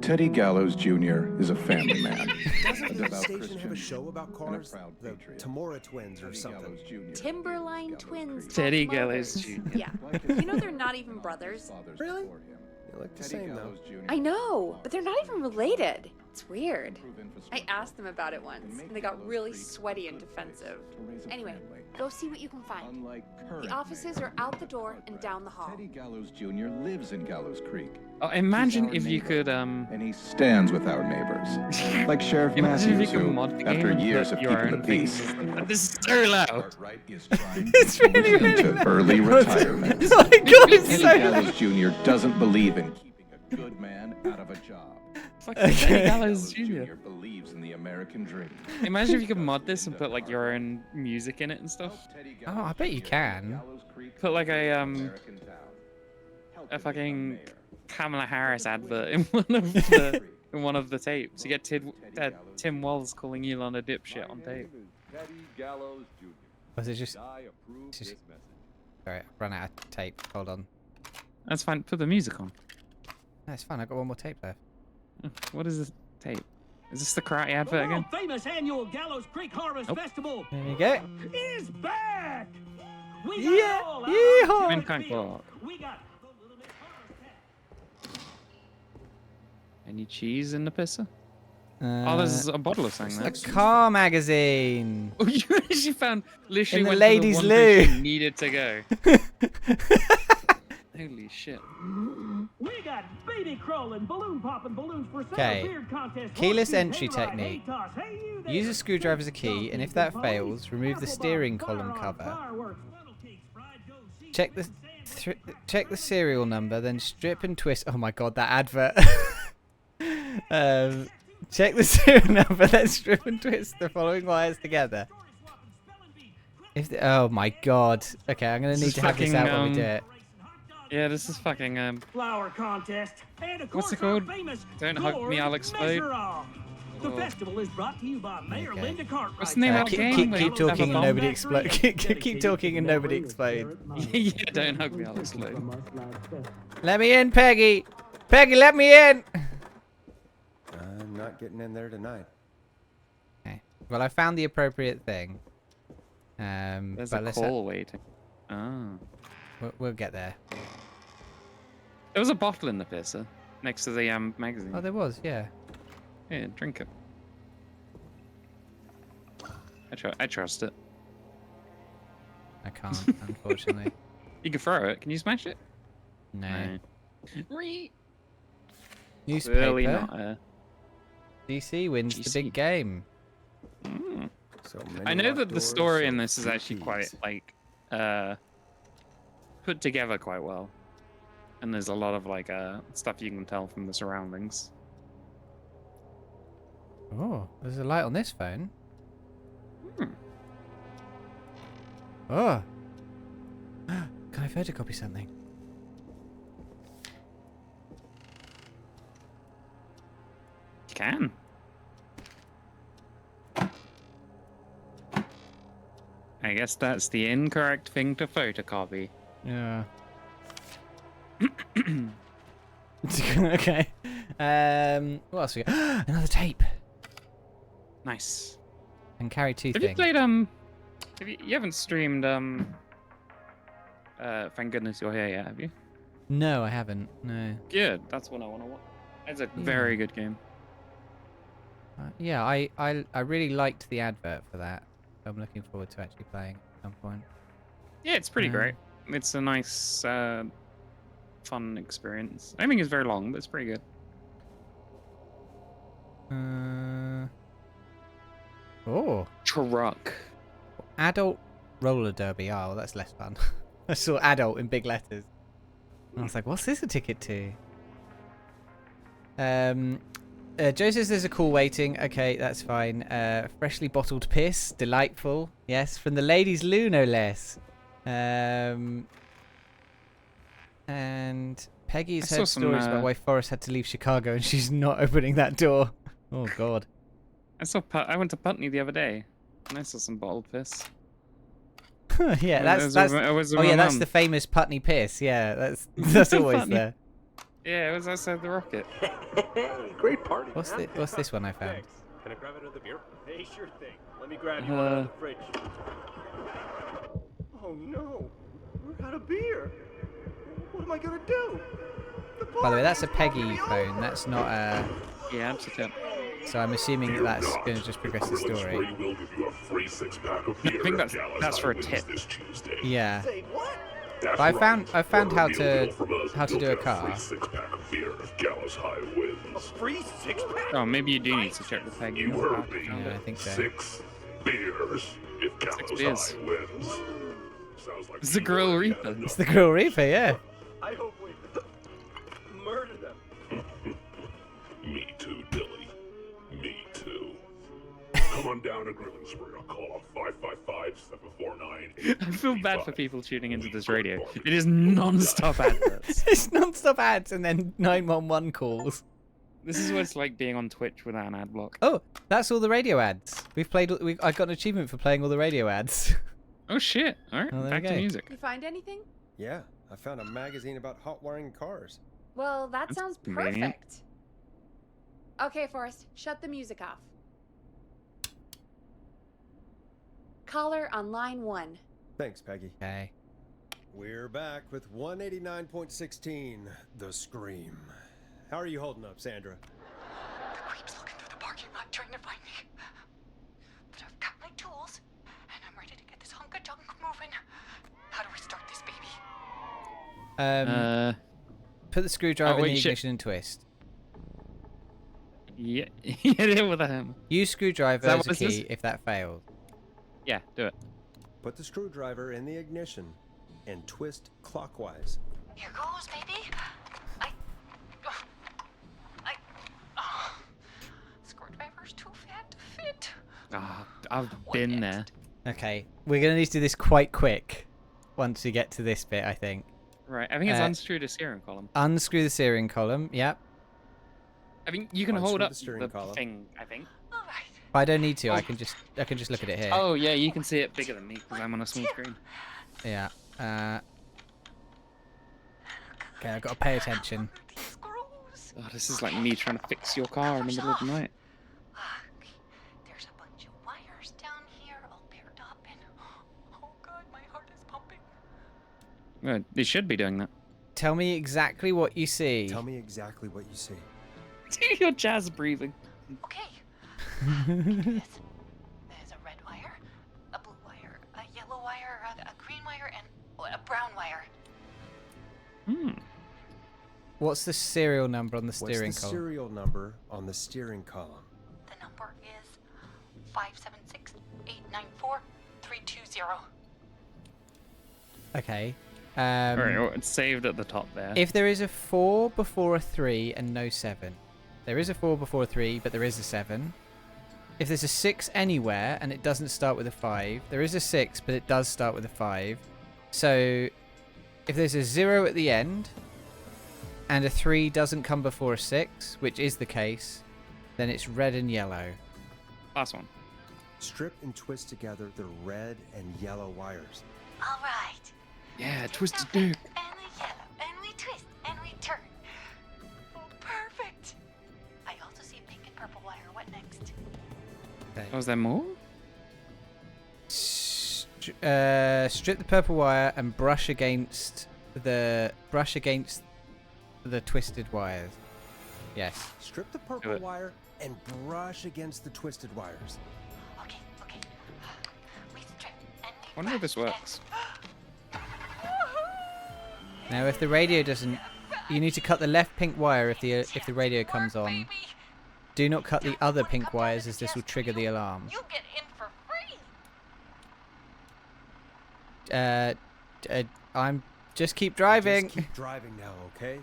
Teddy Gallows Jr. is a family man. Doesn't A the devout station have Christian a show about and a cars? proud The patriot. Tamora twins or Teddy something. Gallows Jr. Timberline Gallows twins. Creek. Teddy half Gallows mothers. Jr. Yeah. Like his You know they're father not and even all his brothers. fathers Really? before him. They look the Teddy same though. Gallows Jr. I know, but they're not even related. It's weird. Improve I infrastructure asked them about it once, and make and they got Gallows really Creek a sweaty and good place defensive. to raise a Anyway, family. go see what you can find. Unlike current The offices mayor are out the door Cartwright, and down the hall. Teddy Gallows Jr. lives in Gallows Creek. Oh, imagine He's our if you neighbor, could and he stands with our neighbors, like Sheriff Imagine if Matthews, you could who, mod the game after and years put of your keeping the own peace, things. This is so loud. Cartwright is trying It's to really, force really into loud. early retirement. Oh my god, it's Teddy so loud. Gallows Jr. doesn't believe in keeping a good man out of a job. Fucking Okay. Teddy Gallows Jr. believes in the American dream. Imagine if you could mod this and put like your own music in it and stuff. Oh, I bet you can. Put like a fucking Kamala Harris advert in one of the tapes. You get Tim Walz calling Elon a dipshit on tape. Was it just... Sorry, I ran out of tape. Hold on. That's fine. Put the music on. No, it's fine. I've got one more tape left. What is this tape? Is this the karate advert again? Famous annual Gallows Creek Harvest Nope. Festival There you go. is back. We got Yeah, it all out yeehaw. on Twin the Conk field. Walk. We got the Little Miss Harvest Fest. Any cheese in the pisser? Oh, there's a bottle of something there. A car magazine. Oh, you actually found literally In the went ladies' to the one place loo. you needed to go. Holy shit. We got baby crawling, balloon popping balloons for sale, Okay. beard contest, Keyless horseshoe, entry hayride, technique. hay toss, hey you there. Use a screwdriver as a key, and if that Donkey fails, remove the apple steering bomb, column firearms, cover. fireworks, funnel cakes, fried dough, seeds, Check the sandwiches. check the serial number, then strip and twist. Oh my god, that advert. Check the serial number, then strip and twist the following wires together. If the, oh my god. Okay, I'm gonna This need is to have this fucking, out when we do it. Yeah, this is fucking Flower contest. And of What's course, it called? our famous Don't Hug Me, Doors I'll Explode. Measure-Off. The Oh. festival is brought to you by Mayor Okay. Linda Cartwright. What's the name of that Keep, game? keep, where keep you have a talking and bomb? nobody explode. Keep talking and nobody explode. Yeah, don't hug me, I'll explode. Let me in, Peggy. Peggy, let me in. I'm not getting in there tonight. Okay. Well, I found the appropriate thing. There's but a let's call waiting. Ah. we'll get there. There was a bottle in the pisser next to the magazine. Oh, there was, yeah. Yeah, drink it. I trust it. I can't, unfortunately. You can throw it. Can you smash it? No. Really Newspaper. not. DC wins the GC. big game. Mm. So many I know locked that the doors, story in so this is few actually quite keys. like put together quite well, and there's a lot of like stuff you can tell from the surroundings. Oh, there's a light on this phone. Hmm. Oh. Can I photocopy something? You can. I guess that's the incorrect thing to photocopy. Yeah. Okay. What else we got? Another tape. Nice. And carry two Have you things. played you haven't streamed Thank Goodness You're Here yet, have you? No, I haven't. No. Good. That's what I want to watch. It's a very good game. Yeah, I really liked the advert for that. I'm looking forward to actually playing at some point. Yeah, it's pretty great. It's a nice, fun experience. I don't think it's very long, but it's pretty good. Oh. Truck. Adult roller derby. Oh, well, that's less fun. I saw adult in big letters. I was like, what's this a ticket to? Joe says there's a call waiting. Okay, that's fine. Freshly bottled piss. Delightful. Yes, from the ladies' loo, no less. And Peggy's I saw heard some, stories about why Forrest had to leave Chicago and she's not opening that door. Oh, God. I went to Putney the other day, and I saw some bottled piss. Yeah, that's I was with oh my yeah, that's mum. the famous Putney piss. Yeah, that's always Putney. there. Yeah, it was outside the Rocket. Great party. What's this one I found? Can I grab another beer? Hey, sure thing. Let me grab you one out of the fridge. Oh no, we're out of beer. What am I gonna do? By the way, that's a Peggy phone. That's not a. Yeah, absolutely. So I'm assuming that that's going to just progress the story. will give you a free 6-pack of I think that's for a tip. Yeah. Say what? But I found how to do a car. 6-pack of beer if Gallows High wins. Free 6-pack? Oh, maybe you do need to check the Peggy. You heard me. Yeah, I think so. 6 beers if Gallows beers. High wins. Sounds like It's the Grill Reaper. It's the Grill Reaper, yeah. I hope we murder them. Me too, Billy. Me too. Come on down to Grilling Spree. I'll call 555-749. I feel bad for people tuning into this radio. It is non-stop adverts. It's non-stop ads and then 911 calls. This is what it's like being on Twitch without an ad block. Oh, that's all the radio ads. I got an achievement for playing all the radio ads. Oh shit! All right, Oh, there back we to go. music. You find anything? Yeah, I found a magazine about hot wiring cars. Well, that That's sounds convenient. perfect. Okay, Forrest, shut the music off. Caller on line 1. Thanks, Peggy. Okay. We're back with 189.16, The Scream. How are you holding up, Sandra? Put the screwdriver wait, in the shit. ignition and twist. Yeah, hit it with a hammer. Use screwdriver Is that as a what this key is? if that fails. Yeah, do it. Put the screwdriver in the ignition and twist clockwise. Here goes, baby. Screwdriver's too fat to fit. Ah, I've been there. Okay, we're gonna need to do this quite quick. Once we get to this bit, I think. Right, I think it's Uh, unscrew the steering column. Unscrew the steering column. Yep. I think you can unscrew hold the up steering the column. thing, I think. All right. But I don't need to. I can just look at it here. Oh, yeah, you can see it bigger than me because I'm on a small screen. Yeah. Okay, I've got to pay attention. These screws. Oh, this is like me trying to fix your car in the middle of the night. Okay, there's a bunch of wires down here all paired up, and oh god, my heart is pumping. Well, they should be doing that. Tell me exactly what you see. Tell me exactly what you see. Your jazz breathing. Okay. There's a red wire, a blue wire, a yellow wire, a green wire, and a brown wire. What's the serial number on the What's steering the column? serial number on the steering column? The number is 576-894-320. Okay. Alright, well, it's saved at the top there. If there is a 4 before a 3 and no 7. There is a 4 before a 3, but there is a 7. If there's a 6 anywhere and it doesn't start with a 5, there is a 6, but it does start with a 5. So if there's a 0 at the end and a 3 doesn't come before a 6, which is the case, then it's red and yellow. Last one. Strip and twist together the red and yellow wires. All right. Yeah, twisted Now dick. red and we yellow, and we twist, and we turn. Oh, perfect. I also see pink and purple wire. What next? Oh, is there more? Strip the purple wire and brush against the twisted wires. Yes. Strip the Do purple it. wire and brush against the twisted wires. Okay. We strip and we I wonder if this brush works. Now, if the radio doesn't, you need to cut the left pink wire if the radio comes on. Baby. Do not cut the other pink wires, as this will trigger the alarm. You get in for free. I'm just keep driving. Just keep driving now, okay?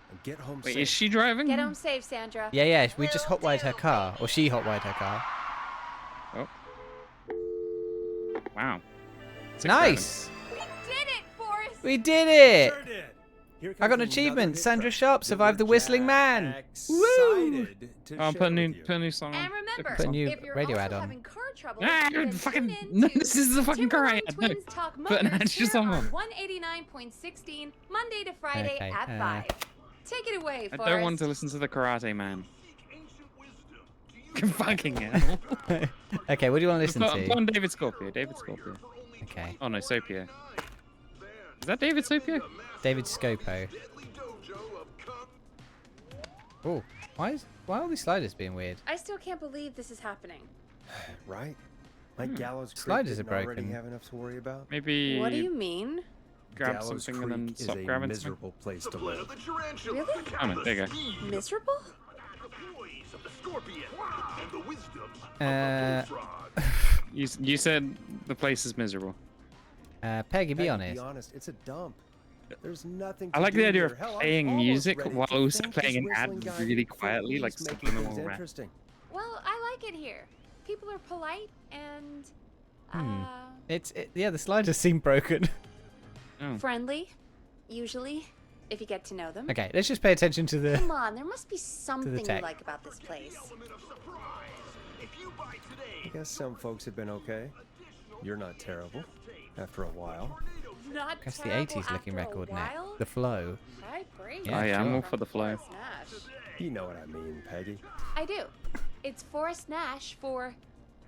And get home Wait, safe. is she driving? Get home safe, Sandra. Yeah. We just hotwired her car, or she hotwired her car. Oh. Wow. Sick Nice. We did it, Forrest. We did it. Sure did. Here I got an comes achievement. another hit Sandra track. Sharp You'll survived be the Whistling Man. Woo! excited to driving. Oh, share with you. put a new song on. And remember, Put a new if you're radio also ad on. having car trouble, Ah, then fucking- tune in no, to this is the fucking car I Timberline had. No. Twins Talk Put an Motors extra here song on on. 189.16, Monday to Friday Okay, at 5. Take it away, I Forrest. don't want to listen to the Karate Man. Fucking hell. Okay, what do you want to listen Put to? on David Scorpio. Okay, Oh no, Sopia. Is that David Sopia? David Scopo. Oh, why are all these sliders being weird? I still can't believe this is happening. Right? Like Gallows Creek Sliders didn't are already broken. have enough to worry about? Maybe What do you mean? grab Gallows something Creek and then is stop a grabbing something. miserable place to live. Really? Oh no, there you go. Miserable? You said the place is miserable. Peggy, be Heck, honest. Be honest, it's a dump. There's nothing. I to like do the idea here. of Hell, I'm playing almost music ready while to also thank playing this an ad whistling guy really for quietly, at like least making subliminal things rap. interesting. Well, I like it here. People are polite and Yeah, the sliders seem broken. Oh. friendly, usually, if you get to know them. Okay, let's just pay attention to the. Come on, there must be something you tech. like about this place. I guess some folks have been okay. You're not terrible. After a while. Not That's the terrible 80s looking after a record now. while. The flow. Right, great. Yeah, Oh yeah, I'm sure. all for the flow. Forrest Nash. You know what I mean, Peggy. I do. It's Forrest Nash for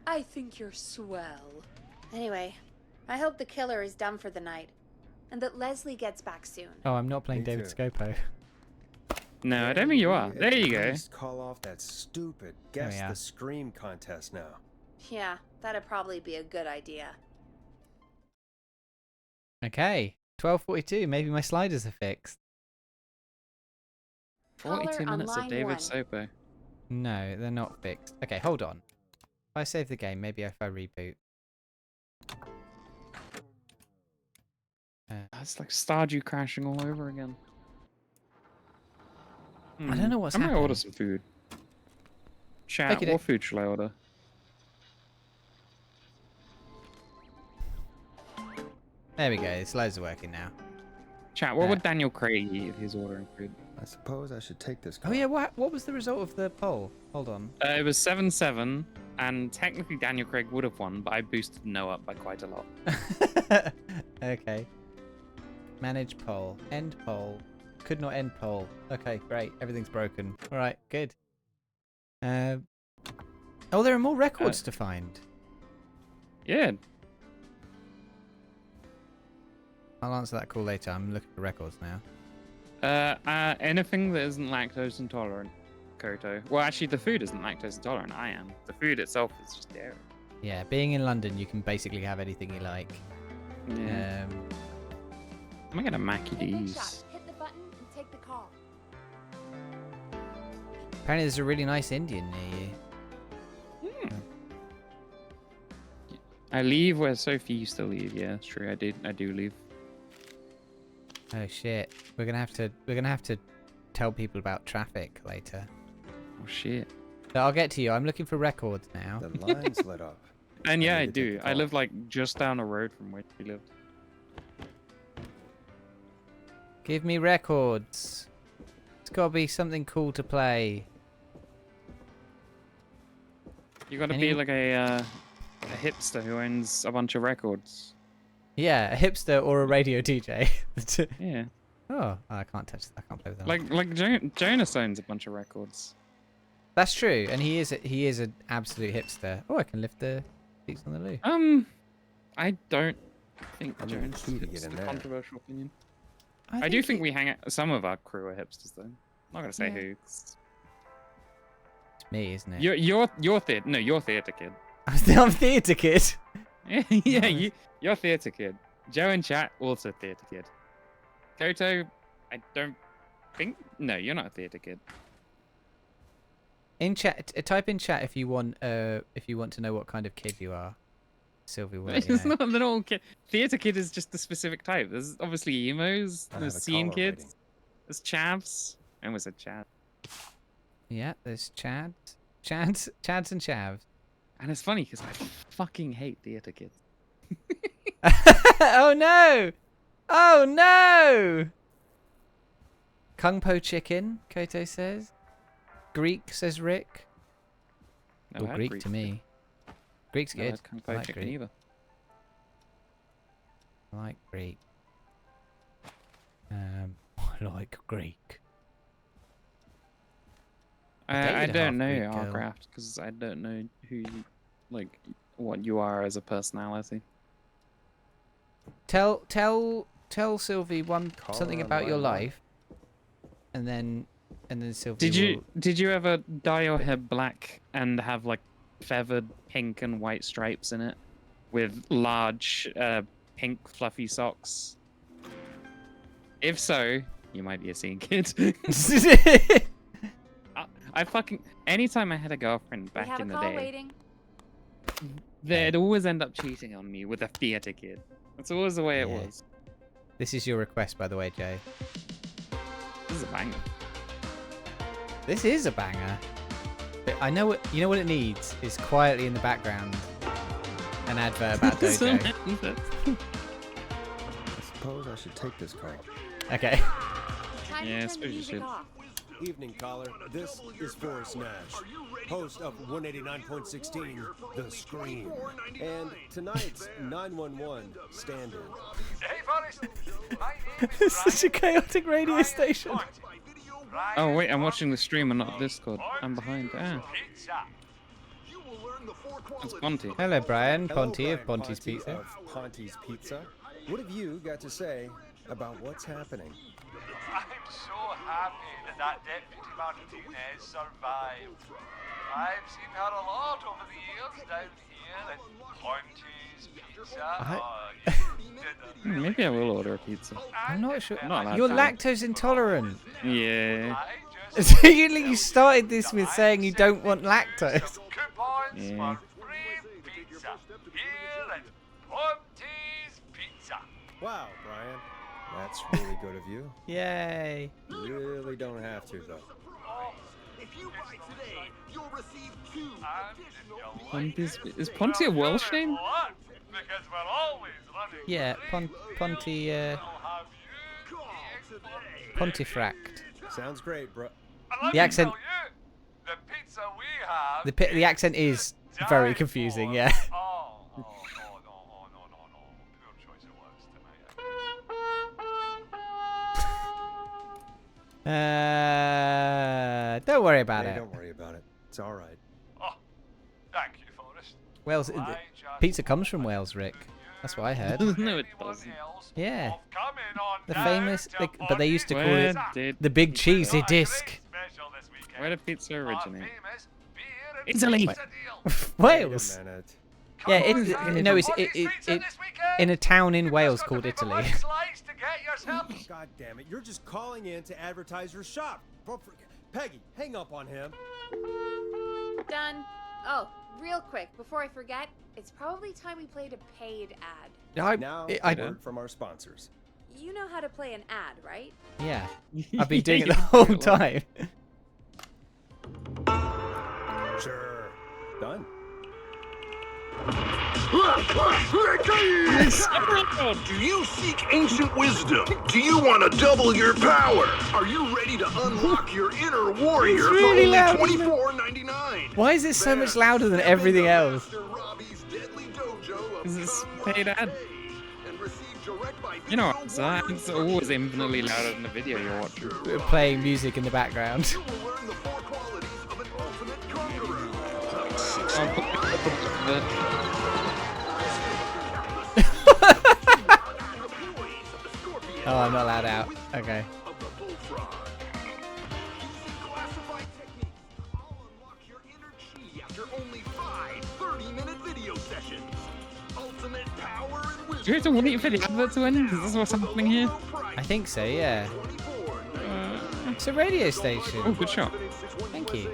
I think you're swell. Anyway, I hope the killer is done for the night and that Leslie gets back soon. Oh, I'm not playing Me David too. Scopo. No, I don't think you are. At There you go. least call off that stupid guess yeah. the scream contest now. Yeah, that'd probably be a good idea. Okay. 12:42. Maybe my sliders are fixed. 42 Caller on minutes of line David 1. Sopo. No, they're not fixed. Okay, hold on. If I save the game, maybe if I reboot. It's like Stardew crashing all over again. I don't know what's I might order happened. some food. Chat, Okey-doke. what food shall I order? There we go. The sliders are working now. Chat, what would Daniel Craig eat if he's ordering food? I suppose I should take this Oh call. yeah, what was the result of the poll? Hold on. It was 7-7, and technically Daniel Craig would have won, but I boosted No up by quite a lot. Okay. Manage poll. End poll. Could not end poll. Okay, great. Everything's broken. All right, good. Oh, there are more records to find. Yeah. I'll answer that call later. I'm looking for records now. Anything that isn't lactose intolerant, Koto. Well, actually, the food isn't lactose intolerant. I am. The food itself is just dairy. Yeah, being in London, you can basically have anything you like. Yeah. I'm gonna Mackie these. Headshot. Hit the button and take the call. Apparently, there's a really nice Indian near you. I leave where Sophie used to leave. Yeah, that's true. I do leave. Oh shit. We're gonna have to tell people about traffic later. Oh shit. So I'll get to you. I'm looking for records now. The lines lit up. And yeah, I need to take do. the I call. live like just down the road from where you lived. Give me records. It's gotta be something cool to play. You gotta be like a hipster who owns a bunch of records. Yeah, a hipster or a radio DJ. Yeah. Oh, I can't touch. I can't play with that. Like Jonas owns a bunch of records. That's true, and he is an absolute hipster. Oh, I can lift the seats on the loo. I don't think I need a Jonas key to is get in a there. controversial opinion. I do think we hang out. Some of our crew are hipsters, though. I'm not gonna say Yeah. who. It's me, isn't it? You're theater kid. I'm theatre kid. Yeah, you're theater kid. Joe in chat also theater kid. Koto, I don't think. No, you're not a theater kid. In chat, type in chat if you want to know what kind of kid you are. Sylvie will let you It's know. not the normal kid. Theater kid is just a specific type. There's obviously emos, I there's have a scene caller kids, waiting. there's chavs. I almost said chav. Yeah, there's Chads, and Chavs. And it's funny because I fucking hate theater kids. Oh no! Oh no! Kung Po chicken, Koto says. Greek, says Rick. Never Or had Greek to me. Greek's Never good. had Kung I Po like chicken Greek. either. I like Greek. I like Greek. I dated a don't know half-Greek girl. Arcraft because I don't know who, like, what you are as a personality. Tell Sylvie something on about your line one. life, and then Sylvie. Did you ever dye your hair black and have like feathered pink and white stripes in it, with large pink fluffy socks? If so, you might be a scene kid. I fucking anytime I had a girlfriend We back have in a the call day, waiting. they'd always end up cheating on me with a theater kid. That's always the way it Yeah. was. This is your request, by the way, Jay. This is a banger. This is a banger. But I know what you know. What it needs is quietly in the background an advert about Dojo. I suppose I should take this call. Okay. Time Yeah, to turn I the suppose you music should. off. Evening, caller. This is Forrest Nash, host of 189.16, The Scream. And tonight's 911 stand-in. Hey, Forrest. My name is It's such a Brian. chaotic radio Brian station. Ponty. Brian Oh wait, I'm watching the stream and not Discord. I'm Ponty's behind. Ah, Pizza. it's Ponty. Hello, Brian. Hello, Ponty of Brian Ponty's Ponty Pizza. of Ponty's Pizza. What have you got to say about what's happening? I'm so happy that Deputy Martinez survived. I've seen her a lot over the years down here at Ponty's Maybe I will order a pizza. I'm not sure. Not allowed You're to. lactose intolerant. Yeah. So you started this with saying you don't want lactose. Yeah. Wow, Brian. That's really good of you. Yay. Really don't have to, though. If you buy today, you'll receive 2 additional Is Ponty a Welsh name? Yeah, Ponty, Pontefract. Sounds great, bro. The accent, The pizza we have. the accent is very confusing. Yeah. No. Pure choice of words tonight. Don't worry about Hey, it. don't worry about it. It's all right. Oh, thank you, Forrest. Wales. Pizza comes from Wales, Rick. That's what I heard. No, it doesn't. Yeah. Coming on The down famous, to but they used to call Where it did the big cheesy Got a big disc. special this weekend. Where did pizza Our originate? famous beer and Italy. pizza deal. Wales. Wait a minute. Yeah, Come on it, down no, to it's Ponty's it, Pizza it this weekend. in a town in You've Wales just got called to pick Italy. one slice to get yourself. God damn it. You're just calling in to advertise your shop. Peggy, hang up on him. Done. Oh, real quick, before I forget, it's probably time we played a paid ad. Now, I a word from our sponsors. You know how to play an ad, right? yeah, I've been doing it the whole time. Sure. Done. Do you seek ancient wisdom? Do you want to double your power? Are you ready to unlock your inner warrior It's really for loud, only isn't it? $24.99? Why is it so much louder than everything else? Is this paid ad? You know what? It's always infinitely louder than the video you're watching. We're playing music in the background. You will learn the 4 qualities of an ultimate conqueror. I'll put the- Oh, I'm not allowed out. Okay. Of the bullfrog. Using classified techniques, I'll unlock your inner chi after only 5 30-minute video sessions. Ultimate power and wisdom. Do you have to wait for the advert to end? Is this what's happening here? I think so. Yeah. It's a radio station. Oh, good shot. Thank you.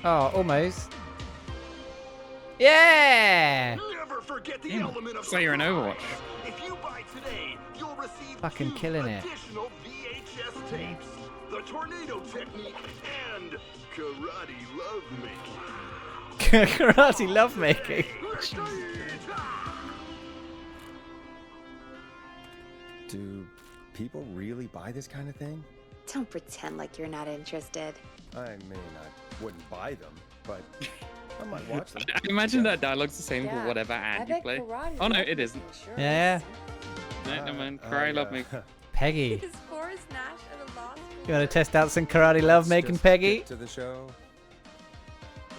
Oh, almost. Yeah. Never forget the Yeah, element of so you're in Overwatch. If you buy today, you'll receive Fucking 2 killing it. additional VHS tapes, the tornado technique, and karate lovemaking. Karate lovemaking. Do people really buy this kind of thing? Don't pretend like you're not interested. I mean, I wouldn't buy them, but I might watch them. I imagine that dialogue's the same for Yeah, whatever I ad you bet play. karate Oh no, lovemaking it isn't. sure Yeah. is. No, man, Karate love me. Peggy. Is Forrest Nash at a loss? You want to test out some karate Let's lovemaking, just Peggy? get to the show.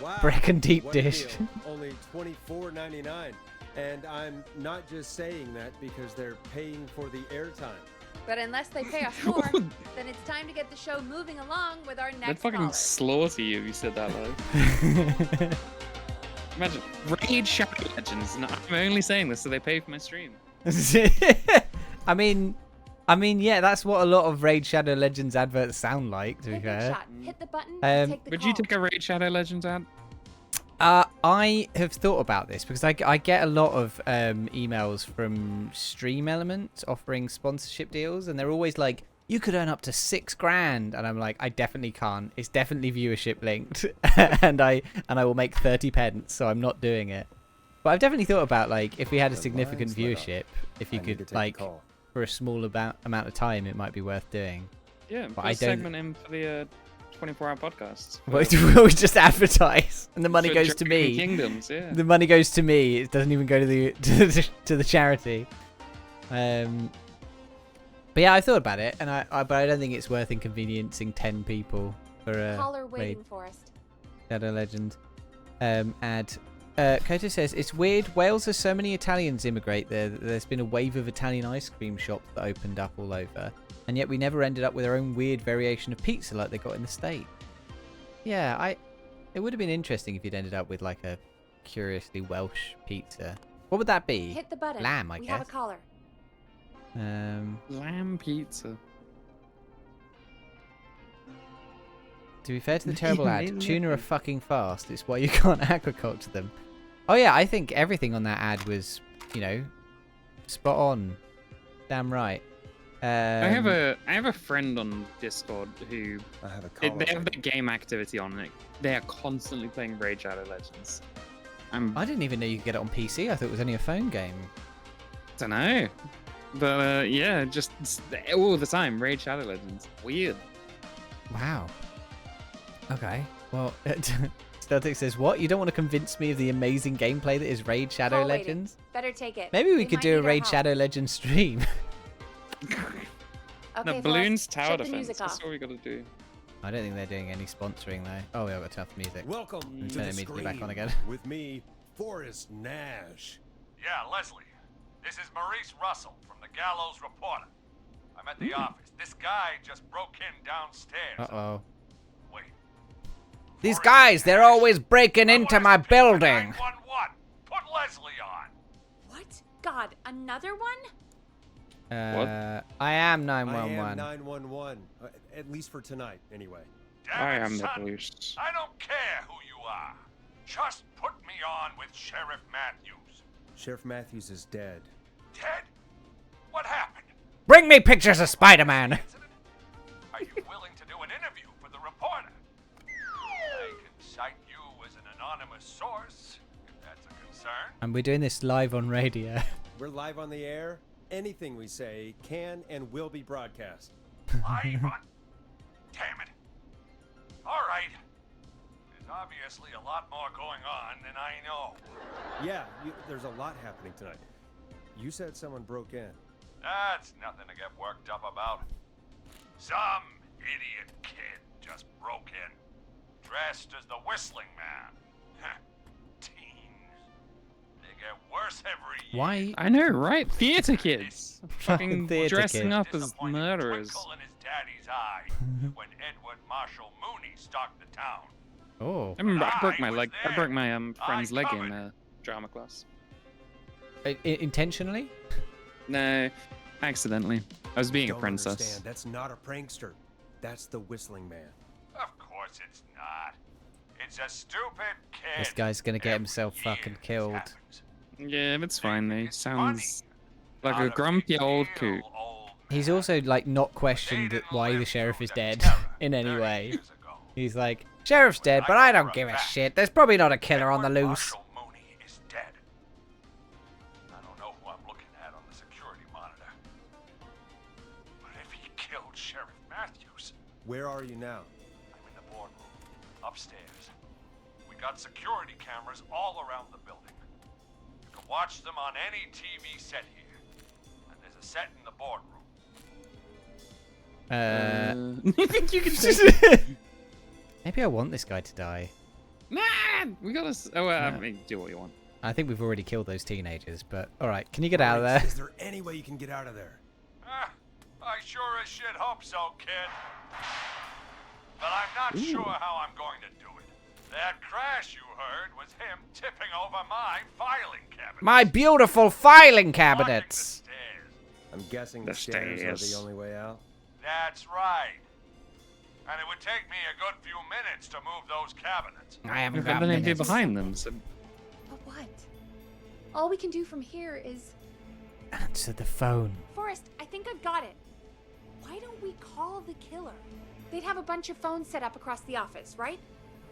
Wow. Brecon deep what a dish. deal. Only $24.99. And I'm not just saying that because they're paying for the airtime. But unless they pay us more, then it's time to get the show moving along with our They'd next fucking caller. slaughter you if you said that low. Imagine Raid Shadow Legends. No, I'm only saying this so they pay for my stream. I mean, yeah, that's what a lot of Raid Shadow Legends adverts sound like, to be Hey, Big fair. Shot, hit the button and take the Would call. you take a Raid Shadow Legends ad? I have thought about this because I get a lot of emails from Stream Elements offering sponsorship deals, and they're always like, you could earn up to $6,000, and I'm like, I definitely can't. It's definitely viewership linked, and I will make 30 pence, so I'm not doing it. But I've definitely thought about, like, if we had a The significant lines lit up. viewership, if you I need to could, take the like, call. for a small amount of time, it might be worth doing. Yeah, But put I a don't- segment in for the 24-hour podcasts. We just advertise, and the money For goes to Dragon me. Kingdoms, yeah. The money goes to me. It doesn't even go to the to the charity. But yeah, I thought about it, and but I don't think it's worth inconveniencing 10 people for a Caller Raid waiting for us. Shadow Legend ad. Koto says it's weird. Wales has so many Italians immigrate there that there's been a wave of Italian ice cream shops that opened up all over, and yet we never ended up with our own weird variation of pizza like they got in the States. Yeah, It would have been interesting if you'd ended up with like a curiously Welsh pizza. What would that be? Hit the button. Lamb, I we guess. have a caller. Lamb pizza. To be fair to the terrible ad, tuna are fucking fast. It's why you can't aquaculture them. Oh yeah, I think everything on that ad was, you know, spot on. Damn right. I have a friend on Discord who I have a they caller. have the game activity on it. They are constantly playing Raid Shadow Legends. I didn't even know you could get it on PC. I thought it was only a phone game. Don't know, but yeah, just all the time Raid Shadow Legends. Weird. Wow. Okay. Well, Steltic says, what? You don't want to convince me of the amazing gameplay that is Raid Shadow Call waiting. Legends? Better take it. Maybe we They could might do a need our Raid help. Shadow Legends stream. Okay, No, balloons, Forrest, tower shut the defense. music That's off. all we gotta do. I don't think they're doing any sponsoring though. Oh, we have got tough music. Welcome to Turn the it immediately back on Scream again. with me, Forrest Nash. Yeah, Leslie. This is Maurice Russell from the Gallows Reporter. I'm at the office. This guy just broke in downstairs. Uh-oh. Wait. These Forrest guys, they're Nash. always breaking I into wanna my speak to building. 911. Put Leslie on. What? God, another one? I am I am 911. 911, at least for tonight, anyway. Damn I it, am the son. police. I don't care who you are. Just put me on with Sheriff Matthews. Sheriff Matthews is dead. Dead? What happened? Bring me pictures of Spider-Man. Incident? Are you willing to do an interview for the reporter? I can cite you as an anonymous source, if that's a concern. And we're doing this live on radio. We're live on the air. Anything we say can and will be broadcast. Live on... Damn it. All right. There's obviously a lot more going on than I know. Yeah, there's a lot happening tonight. You said someone broke in. That's nothing to get worked up about. Some idiot kid just broke in, dressed as the Whistling Man. Teens. They get worse every year. Why? I know, right? Theater kids, fucking Theater dressing kids. up as Disappointing murderers. twinkle in his daddy's eye when Edward Marshall Mooney stalked the town. Oh. I remember I broke I my was leg. I there. broke my friend's leg in covered. drama class. Intentionally? No, accidentally. I was being Don't a princess. understand. That's not a prankster. That's the Whistling Man. Of course it's not. It's a stupid kid. This guy's gonna get Every himself year fucking this killed. happens. Yeah, it's fine though. It's Sounds funny. like a Not grumpy big old deal, coot. old He's man. also like not They questioned didn't why the live sheriff through is the dead terror in any 30 way. years ago. He's like, sheriff's dead, but I don't give a shit. There's probably not a killer on the Edward loose. Marshall Mooney is dead. I don't know who I'm looking at on the security monitor. But if he killed Sheriff Matthews, Where are you now? I'm in the boardroom, upstairs. We got security cameras all around the building. You can watch them on any TV set here. And there's a set in the boardroom. You think you can say? Maybe I want this guy to die. Man, we gotta. I mean, do what you want. I think we've already killed those teenagers, but alright, can you get out of there? Is there any way you can get out of there? I sure as shit hope so, kid. But I'm not sure how I'm going to do it. That crash you heard was him tipping over my filing cabinet. My beautiful filing Blocking cabinets! the stairs. I'm guessing The the stairs are stairs. the only way out. That's right. And it would take me a good few minutes to move those cabinets. I haven't But got then they'd be minutes. behind them. So But what? All we can do from here is... Answer the phone. Forrest, I think I've got it. Why don't we call the killer? They'd have a bunch of phones set up across the office, right?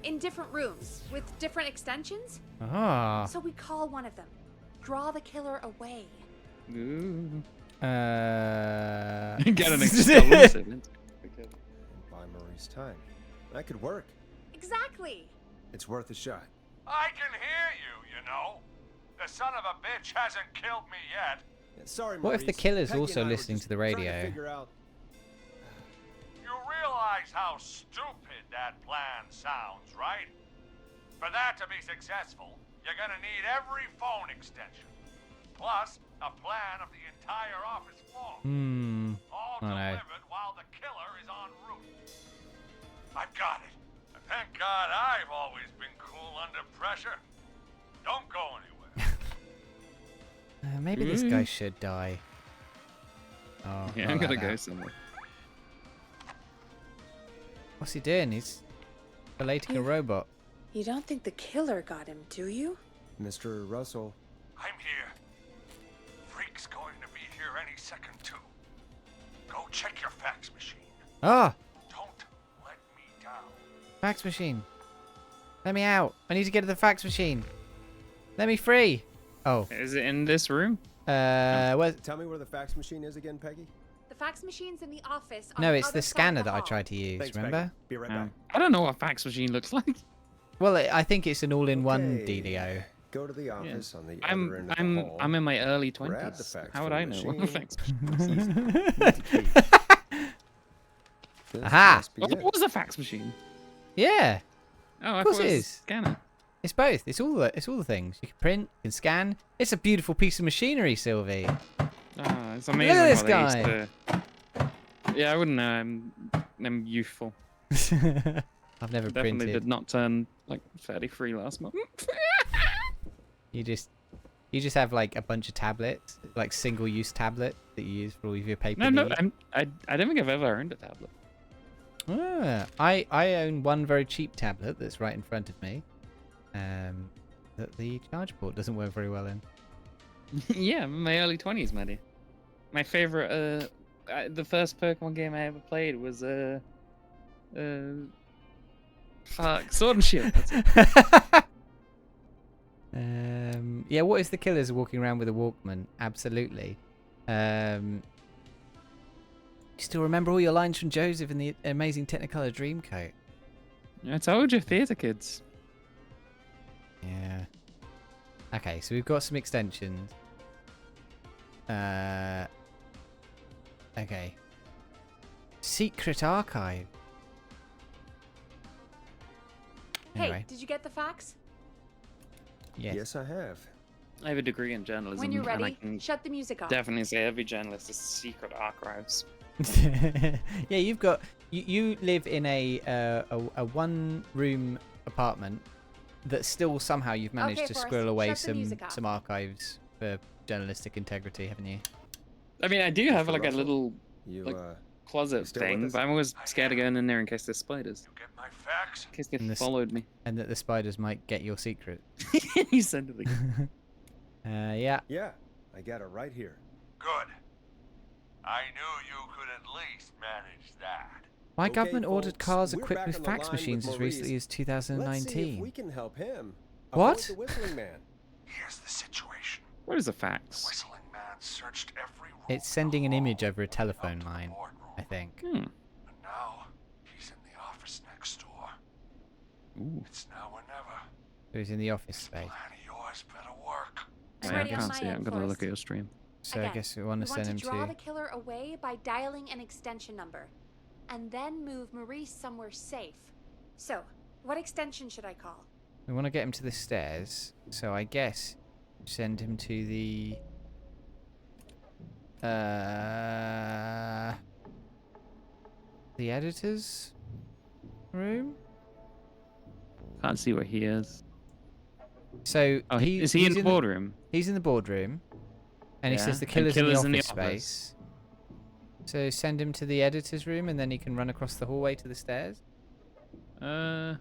In different rooms, with different extensions. Ah. So we call one of them. Draw the killer away. Ooh. Get Get an exclusive. And buy Marie's time. That could work. Exactly. It's worth a shot. I can hear you, you know. The son of a bitch hasn't killed me yet. Sorry, What if the Maurice. killer's Peggy also and I were listening just to the trying radio? figure out- You realize how stupid that plan sounds, right? For that to be successful, you're gonna need every phone extension. Plus, a plan of the entire office floor. All I know. delivered while the killer is en route. I've got it. A Thank God I've always been cool under pressure. Don't go anywhere. Maybe this guy should die. Oh, Yeah, not I'm gonna like go that. somewhere. What's he doing? He's belating a robot. You don't think the killer got him, do you? Mr. Russell, I'm here. Freak's going to be here any second too. Go check your fax machine. Ah, Don't let me down. fax machine. Let me out. I need to get to the fax machine. Let me free. Oh, Is it in this room? where's... tell me where the fax machine is again, Peggy? The fax machine's in the office. On No, the it's other the side of scanner the that I hall. tried to use, Thanks, remember? Peggy. Be right back. I don't know what a fax machine looks like. Well, I think it's an all-in-one Okay, dealio. Go to the office on the I'm other end of the hall. I'm in my early Grab the 20s. fax How would from I the know what a machine. fax machine is? This Aha! must be What it. was a fax machine? Yeah, Oh, I course thought it it was is. a scanner. it's both. It's all the things. You can print, you can scan. It's a beautiful piece of machinery, Sylvie. Oh, it's amazing this how guy. they used to... Yeah, I wouldn't know. I'm youthful. I've never Definitely printed. did not turn like 33 last month. You just have like a bunch of tablets, like single-use tablets that you use for all of your paper. No, needs. I don't think I've ever owned a tablet. I own one very cheap tablet that's right in front of me. That the charge port doesn't work very well in. Yeah, I'm in my early 20s, Maddie. My favorite, the first Pokemon game I ever played was fuck, Sword and Shield. That's it. Yeah, what is the killers walking around with a Walkman? Absolutely. You still remember all your lines from Joseph in the amazing Technicolor Dreamcoat? I told you, theater kids. Yeah. Okay, so we've got some extensions. Okay. Secret archive. Anyway, Hey, did you get the fax? yes. Yes, I have. I have a degree in journalism, When you're and I ready, can shut the music off. definitely say every journalist is secret archives. Yeah, you've got you live in a one-room apartment that still somehow you've managed Okay, to Forrest, squirrel away shut the music off. some archives for journalistic integrity, haven't you? I mean, I do have like a Russell? little You, Like- you closet still with thing, us? but I'm always scared of going in there in case there's spiders. You get my fax? In case they And this- followed me. And that the spiders might get your secret. He sent it again. Yeah. Yeah, I got it right here. Good. I knew you could at least manage that. My Okay, government ordered folks, cars we're equipped back with on the fax line with machines as Maurice. recently as Let's see if 2019. we can help him. What? Avoid the Whistling Man. Here's the situation. What is a The fax? Whistling Man searched every room. It's in sending the an image hall over a telephone up to the line, boardroom. I think. Hmm. And now he's in the office next door. Ooh. It's now or never. So he's in the office space. Plan of yours better work. I'm Yeah, I ready on can't my see it. I'm end, gonna look Forrest. at your stream. So I Again, guess we want to want send him to draw to... the killer away by dialing an extension number, and then move Maurice somewhere safe. So, what extension should I call? We want to get him to the stairs, so I guess send him to the... The editor's room? Can't see where he is. So Oh, is he in the boardroom? He's in the boardroom, and he Yeah, says the and killer's in the killer's office in the space. So send him to the editor's room, and then he can run across the hallway to the stairs. I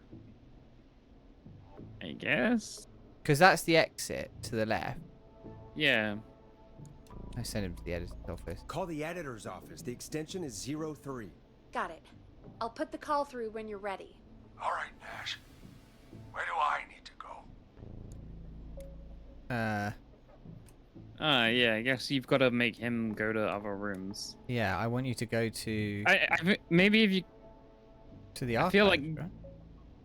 guess. Because that's the exit to the left. Yeah. I send him to the editor's office. Call the editor's office. The extension is 03. Got it. I'll put the call through when you're ready. All right, Nash. Where do I need to go? Yeah. I guess you've got to make him go to other rooms. Yeah, I want you to go to Maybe if you. the I feel archive, like- right?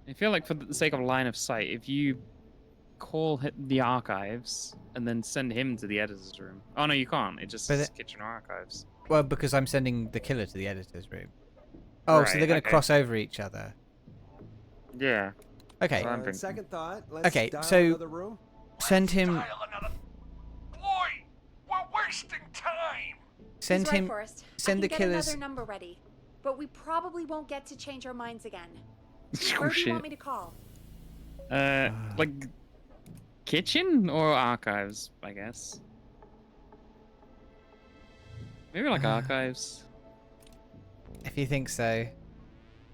I feel like for the sake of line of sight, if you call the archives and then send him to the editor's room. Oh no, you can't. It just But says kitchen archives. Well, because I'm sending the killer to the editor's room. Oh, so Right, they're going to okay. cross over each other. Yeah. Okay, I'm On thinking. second thought, let's Okay, dial so- another room. send him. Dial another. Boy, we're wasting time. Send He's right, him. Forrest. send I the can killers- get another number ready, but we probably won't get to change our minds again. Where do you shit. want me to call? Like kitchen or archives, I guess. Maybe like archives. If you think so.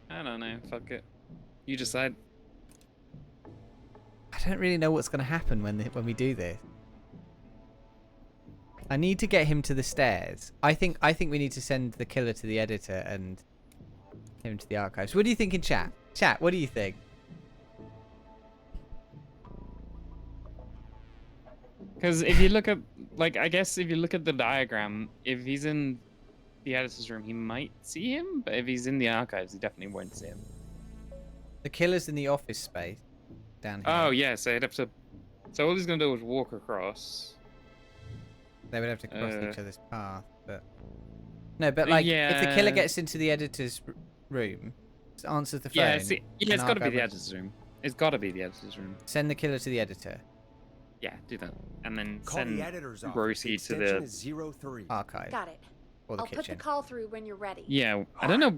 I don't know. Fuck it. You decide. I don't really know what's going to happen when we do this. I need to get him to the stairs. I think we need to send the killer to the editor and him to the archives. What do you think in chat? Chat, what do you think? Because if you look at, like, I guess if you look at the diagram, if he's in the editor's room, he might see him, but if he's in the archives, he definitely won't see him. The killer's in the office space down here. Oh, yeah, so he'd have to... So all he's going to do is walk across. They would have to cross each other's path, but... No, but, like, if the killer gets into the editor's room, answers the phone... Yeah, it's got to be the archive- editor's room. It's got to be the editor's room. Send the killer to the editor. Yeah, do that. And then Call send the editor's office. Rosie to extension the... is 03. Archive. Got it. Or the I'll put kitchen. the call through when you're ready. Yeah, I don't know.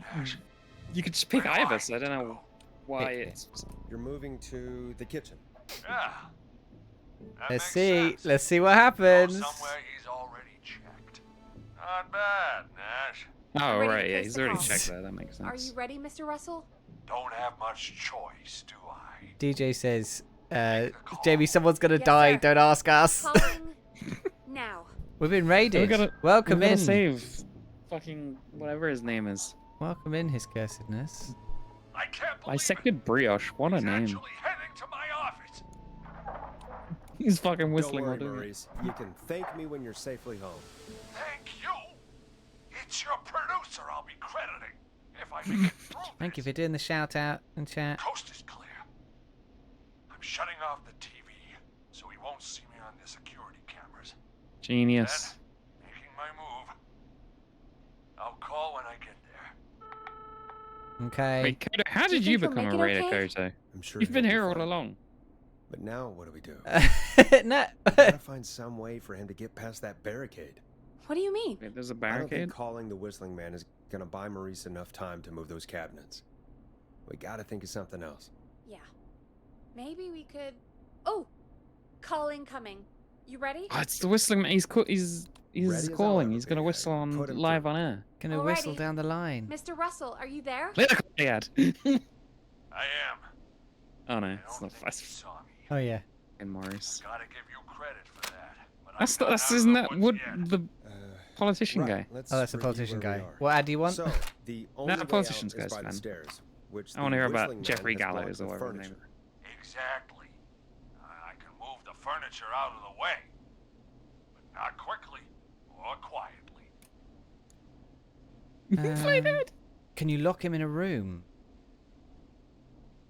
You could just pick either, so I don't know why Pick it's... You're moving to the kitchen. Yeah. That Let's makes see. sense. Let's see what Go happens. somewhere he's already checked. Not bad, Nash. Oh, Ready to right, yeah, place he's the already call. checked that. That makes sense. Are you ready, Mr. Russell? Don't have much choice, do I? DJ says, Jamie, someone's going to Yes, die. sir. Don't ask us. Calling now. We've been raided. gotta- Welcome We gotta in. save fucking whatever his name is. Welcome in, his cursedness. I can't believe Bisected Brioche. What a he's name. actually heading to my office. He's fucking Don't whistling worry, while doing it. Maurice. You can thank me when you're safely home. Thank you. It's your producer I'll be crediting if I make it through. Thank you this. for doing the shout out and chat. Coast is clear. I'm shutting off the TV so he won't see me on the security cameras. Genius. Then, making my move. I'll call when I get there. Okay. Wait, Kodo, how Do you did you think he'll become a make it raider, okay? Kodo? I'm sure You've he'll been be here all fine. along. But now what do we do? No. Gotta find some way for him to get past that barricade. What do you mean? Wait, there's a I don't barricade? think calling the Whistling Man is gonna buy Maurice enough time to move those cabinets. We gotta think of something else. Yeah. Maybe we could... Oh! Call incoming. You ready? Oh, it's the whistling man. He's Ready as I'll calling. ever He's gonna be. whistle on Put him live through. on air. Gonna whistle Alrighty. down the line. Mr. Russell, are you there? Play the call they had. I am. Oh no, I it's don't not think that's he saw me. Oh, yeah. fucking Maurice. Gotta give you credit for that. But I'm That's not out of isn't the that woods what yet. the politician Right, guy? let's Oh, that's the review politician where we guy. are. What ad do you want? So, the only way politician's out is guy's by the fan. stairs, which I wanna the hear about Whistling Man Jeffrey has blocked Gallows or with whatever his name furniture. Exactly. I can move the furniture out of the way. But not quickly or quietly. Play that. Can you lock him in a room?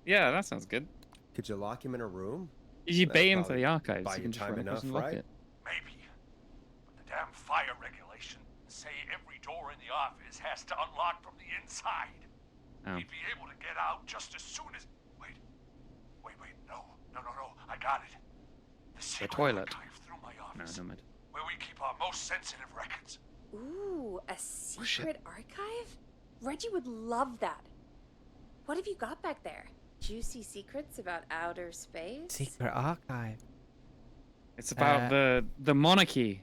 Yeah, that sounds good. Could you lock him in a room? If you That's bait him to probably the archives, buy you you can just time run across enough, and lock right? it. Maybe. But the damn fire regulation say every door in the office has to unlock from the inside. Oh. He'd be able to get out just as soon as... Wait. No. I got it. The secret toilet. archive through my No, office. don't mind. Where we keep our most sensitive records. Ooh, a shit. secret archive? Reggie would love that. What have you got back there? Juicy secrets about outer space? Secret archive. It's about the monarchy.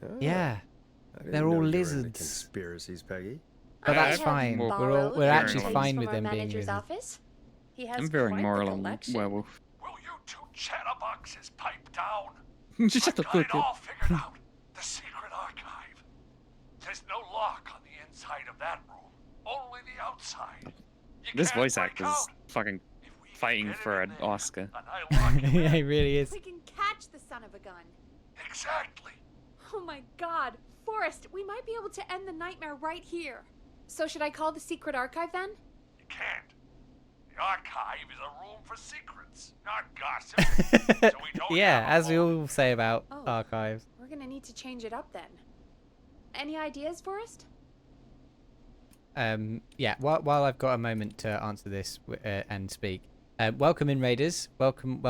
Ah, Yeah. I didn't They're know all you were into lizards. Conspiracies, Peggy. But Yeah, that's I've fine. more- We're hearing actually along. fine From with our them being manager's lizards. office? He has I'm very quite the moral on collection. werewolf. Will you two chatterboxes pipe down? Just shut the I've got it fuck up. all figured out. The secret archive. There's no lock on the inside of that room. Only the outside. You This can't voice break actor's out. fucking If we can fighting get for in an there, Oscar. and I lock you Yeah, in. he really is. We can catch the son of a gun. Exactly. Oh my god. Forrest, we might be able to end the nightmare right here. So should I call the secret archive then? You can't. The archive is a room for secrets, not gossip. So we don't Yeah, have a as we moment. all say about Oh. archives. We're gonna need to change it up then. Any ideas, Forrest? Yeah, while I've got a moment to answer this and speak, welcome in, Raiders. Welcome.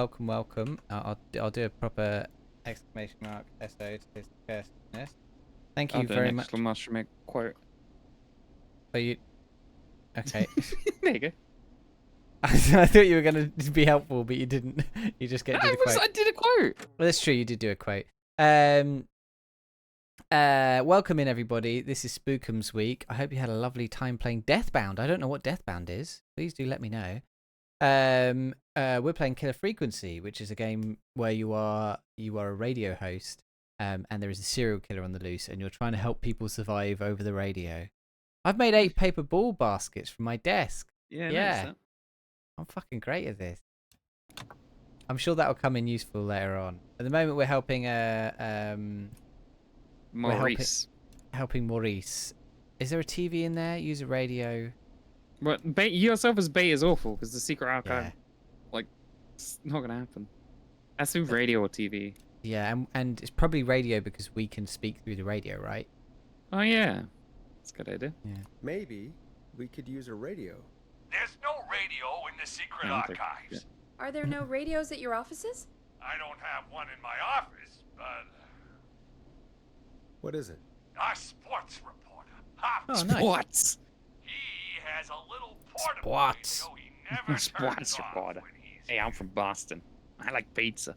I'll do a proper exclamation mark SO to this cursedness. Thank you very much. Quote. Are you okay? There you go. I thought you were going to be helpful, but you didn't. You just did a quote. I did a quote. Well, that's true. You did do a quote. Welcome in, everybody. This is Spookums week. I hope you had a lovely time playing Deathbound. I don't know what Deathbound is. Please do let me know. We're playing Killer Frequency, which is a game where you are a radio host, and there is a serial killer on the loose, and you're trying to help people survive over the radio. I've made 8 paper ball baskets from my desk. Yeah. I'm fucking great at this. I'm sure that'll come in useful later on. At the moment, we're helping Maurice. Helping Maurice. Is there a TV in there? Use a radio. Well, bait yourself as bait is awful because the secret archive, Yeah. like, it's not gonna happen. That's through radio or TV. Yeah, and it's probably radio because we can speak through the radio, right? Oh yeah, that's a good idea. Yeah. Maybe we could use a radio. There's no radio in the secret I don't think- archives. Are there no radios at your offices? I don't have one in my office, but What is it? our sports reporter, Hop, Oh, nice. Sports. he has a little portable Sports. radio he never turns Sports off reporter. when he's Hey, I'm from Boston. I like pizza.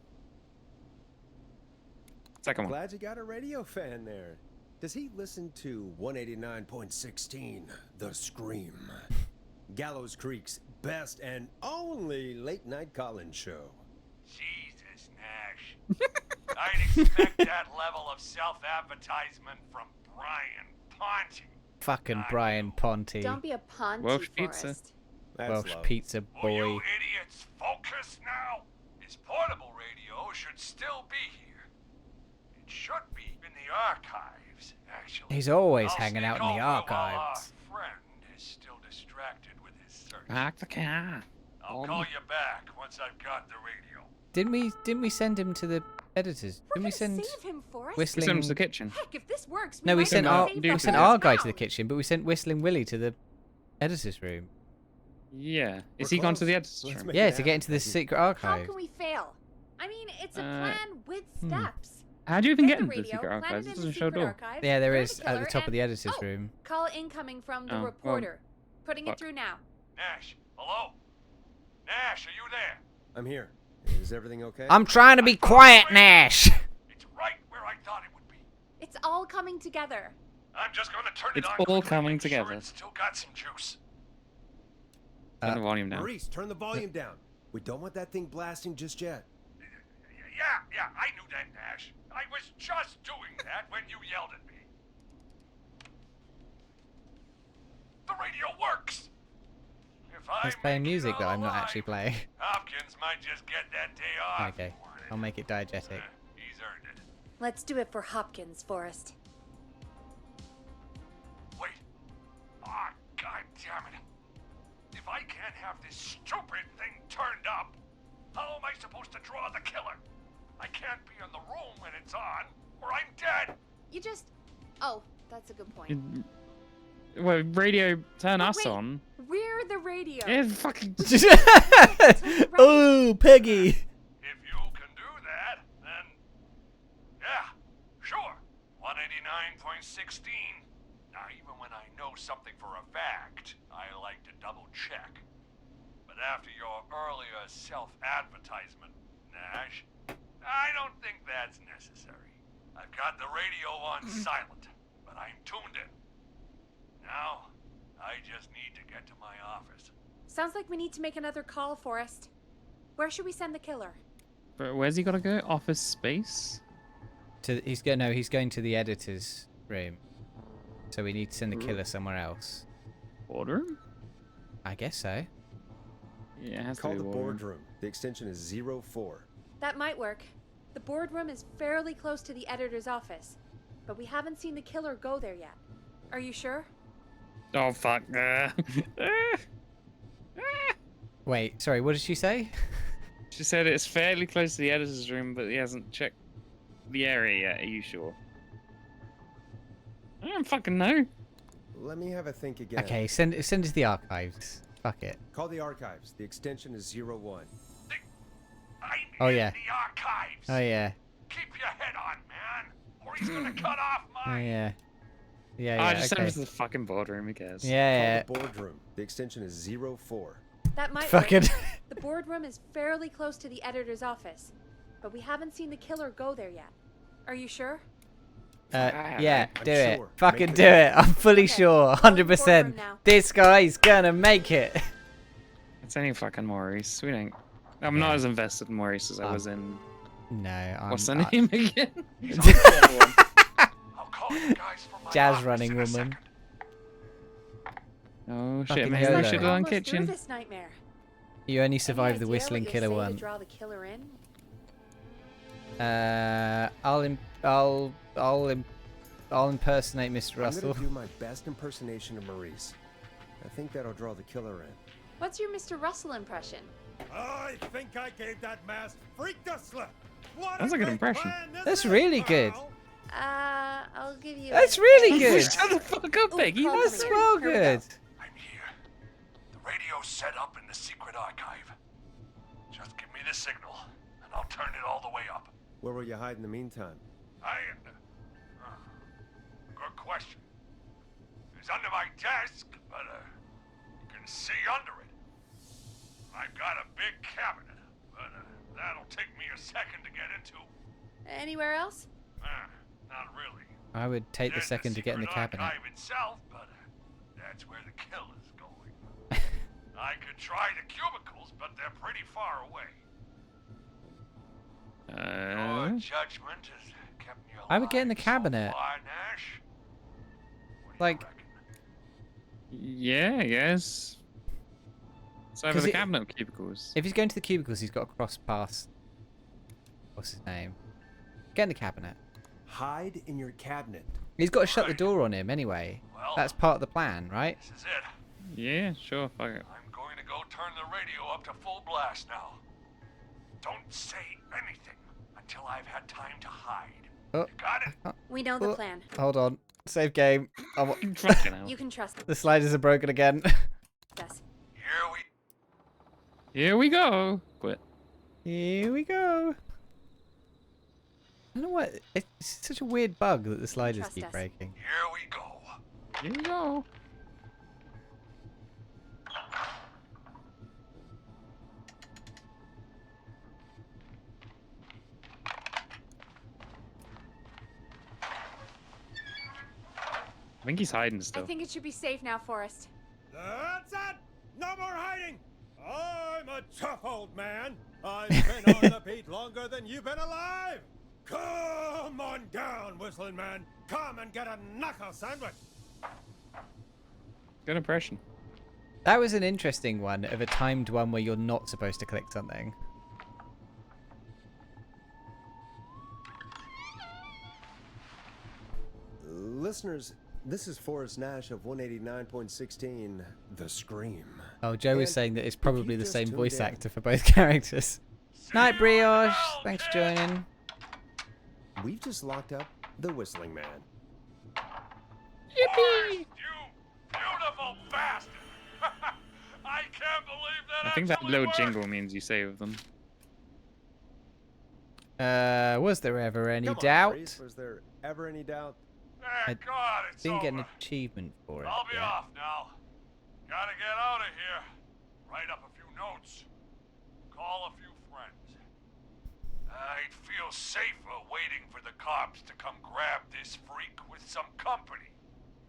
Second one. Glad you got a radio fan there. Does he listen to 189.16 The Scream? Gallows Creek's best and only late night call-in show. Jesus, Nash. I'd expect that level of self-advertisement from Brian Ponte. Fucking Not Brian you. Ponte. Don't be a Ponte, Welsh pizza. Forrest. That's Welsh love. pizza Will you boy. idiots focus now? His portable radio should still be here. It should be in the archives, actually. He's always I'll hanging sneak out in the over while archives. Our friend is still distracted with his search. Back the car. I'll call you back once I've got the radio. Didn't we send him to the editors? We're Didn't we gonna send save him, Forrest. Whistling? Send him to the kitchen. Heck, if this works, No, we might sent have our saved do the we sent whole our guy to the town. kitchen, but we sent Whistling Willie to the editor's room. Yeah. Is We're he gone to close. the editor's Let's room? make Yeah, it to get happen. into the Thank you. secret How archive. can we fail? I mean, it's a Uh, plan with steps. How do you even Get get the into the radio, secret plant archives? it It in doesn't the show a secret door. archive, Yeah, there learn is the at the killer, top of the and- editor's oh, room. Call incoming from the Oh, well- reporter. Putting Fuck. it through now. Nash, hello? Nash, are you there? I'm here. Is everything okay? I'm trying to be quiet, Nash. It's right where I thought it would be. It's all coming together. I'm just going to turn It's it on. all quickly, coming make sure together. It's still got some juice. Turn the volume down. Maurice, turn the volume down. We don't want that thing blasting just yet. Yeah, I knew that, Nash. I was just doing that when you yelled at me. The radio works. If I He's playing make it music that out I'm not alive, actually playing. Hopkins might just get that day off. Okay, he wanted. I'll make it diegetic. He's earned it. Let's do it for Hopkins, Forrest. Wait. Ah, god damn it. If I can't have this stupid thing turned up, how am I supposed to draw the killer? I can't be in the room when it's on, or I'm dead. You just... Oh, that's a good point. Well, radio, turn But us wait. on. We're the radio. Yeah, fucking. Oh, Peggy. If you can do that, then... Yeah, sure. 189.16. Now, even when I know something for a fact, I like to double check. But after your earlier self-advertisement, Nash, I don't think that's necessary. I've got the radio on silent, but I'm tuned in. Now, I just need to get to my office. Sounds like we need to make another call, Forrest. Where should we send the killer? But where's he gotta go? Office space? He's going to the editor's room. So we need to send the killer somewhere else. Boardroom? I guess so. Yeah, it has Call to the be boardroom. boardroom. The extension is 04. That might work. The boardroom is fairly close to the editor's office, but we haven't seen the killer go there yet. Are you sure? Oh fuck. Wait, sorry, what did she say? She said it's fairly close to the editor's room, but he hasn't checked the area yet. Are you sure? I don't fucking know. Let me have a think again. Okay, send it to the archives. Fuck it. Call the archives. The extension is 01. I'm Oh, in yeah. the archives. Oh yeah. Keep your head on, man, or he's gonna cut off Oh my... yeah. Yeah, I yeah. just sent Okay. him to the fucking boardroom. Who cares? Yeah, yeah. Call the boardroom. The extension is 04. That might Fucking. work. The boardroom is fairly close to the editor's office, but we haven't seen the killer go there yet. Are you sure? Yeah, I'm do it. sure. Fucking Make do it it. I'm fully Okay, sure. go in the 100%. boardroom now. This guy's gonna make it. It's any fucking Maurice. We don't. I'm not as invested in Maurice as I was in. No, I'm. What's her name again? I'll call you guys from my Jazz office running in a woman. second. Oh Fucking shit, maybe hell, we though. should We're have done almost through kitchen. this nightmare. You only Any survived the idea whistling what you'll killer say to one. draw the killer in? I'll impersonate Mr. I'm Russell. gonna do my best impersonation of Maurice. I think that'll draw the killer in. What's your Mr. Russell impression? I think I gave that masked freak the slip. What That's a good impression. That's really good. I'll give you. That's a- really good. Shut the fuck up, Peggy. Ooh, That's Here well we go. good. I'm here. The radio's set up in the secret archive. Just give me the signal, and I'll turn it all the way up. Where will you hide in the meantime? Good question. It's under my desk, but you can see under it. I've got a big cabinet, but that'll take me a second to get into. Anywhere else? Not really. I would take the There's second to get in the secret cabinet. archive itself, but that's where the killer's going. I could try the cubicles, but they're pretty far away. Your judgment has kept me alive. I would get in the so cabinet. far, Nash. What do you Like- reckon? Yeah, I guess. So over 'Cause the it- cabinet of cubicles. If he's going to the cubicles, he's got to cross past. What's his name? Get in the cabinet. Hide in your cabinet. He's got to shut the Right. door on him anyway. Well, That's part of the plan, right? this is it. Yeah, sure, fuck it. I'm going to go turn the radio up to full blast now. Don't say anything until I've had time to hide. Oh. You got it? We know the Oh. plan. Hold on. Save game. Fucking hell. You can trust The sliders are broken again. us. Here we Here we go. Quit. Here we go. I don't know what. It's such a weird bug that the sliders Trust keep us. breaking. Here we go. Here we go. I think he's hiding I still. think it should be safe now, Forrest. That's it! No more hiding! I'm a tough old man. I've been on the beat longer than you've been alive! Come on down, Whistling Man. Come and get a knuckle sandwich. Good impression. That was an interesting one of a timed one where you're not supposed to click something. Listeners, this is Forrest Nash of 189.16, The Scream. Oh, Joe was And saying that it's if probably you the just same tuned voice in- actor for both characters. Night, Brioche. Thanks for joining. We've just locked up the Whistling Man. Yippee! You beautiful bastard! I can't believe that I think that actually little worked. jingle means you save them. Was there ever any Come on, doubt? Maurice, was there ever any doubt? I Thank God, it's Didn't get an over. achievement for it. I'll be yet. off now. Gotta get out of here. Write up a few notes. Call a few friends. I'd feel safer waiting for the cops to come grab this freak with some company.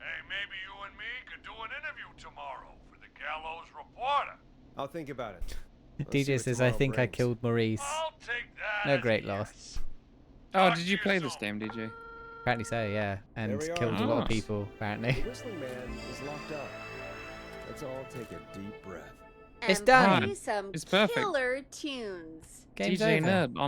Hey, maybe you and me could do an interview tomorrow for the Gallows Reporter. I'll think about it. Let's see DJ what says, I tomorrow think I brings." killed Maurice. I'll take that. No as great a loss. yes. Oh, Talk did to you play this soon. game, DJ? Apparently so, yeah. And we are. killed a lot of Ah. people, apparently. The Whistling Man is locked up. Let's all take a deep breath. It's And done. play some It's perfect. killer tunes. Game's DJ over. Nerd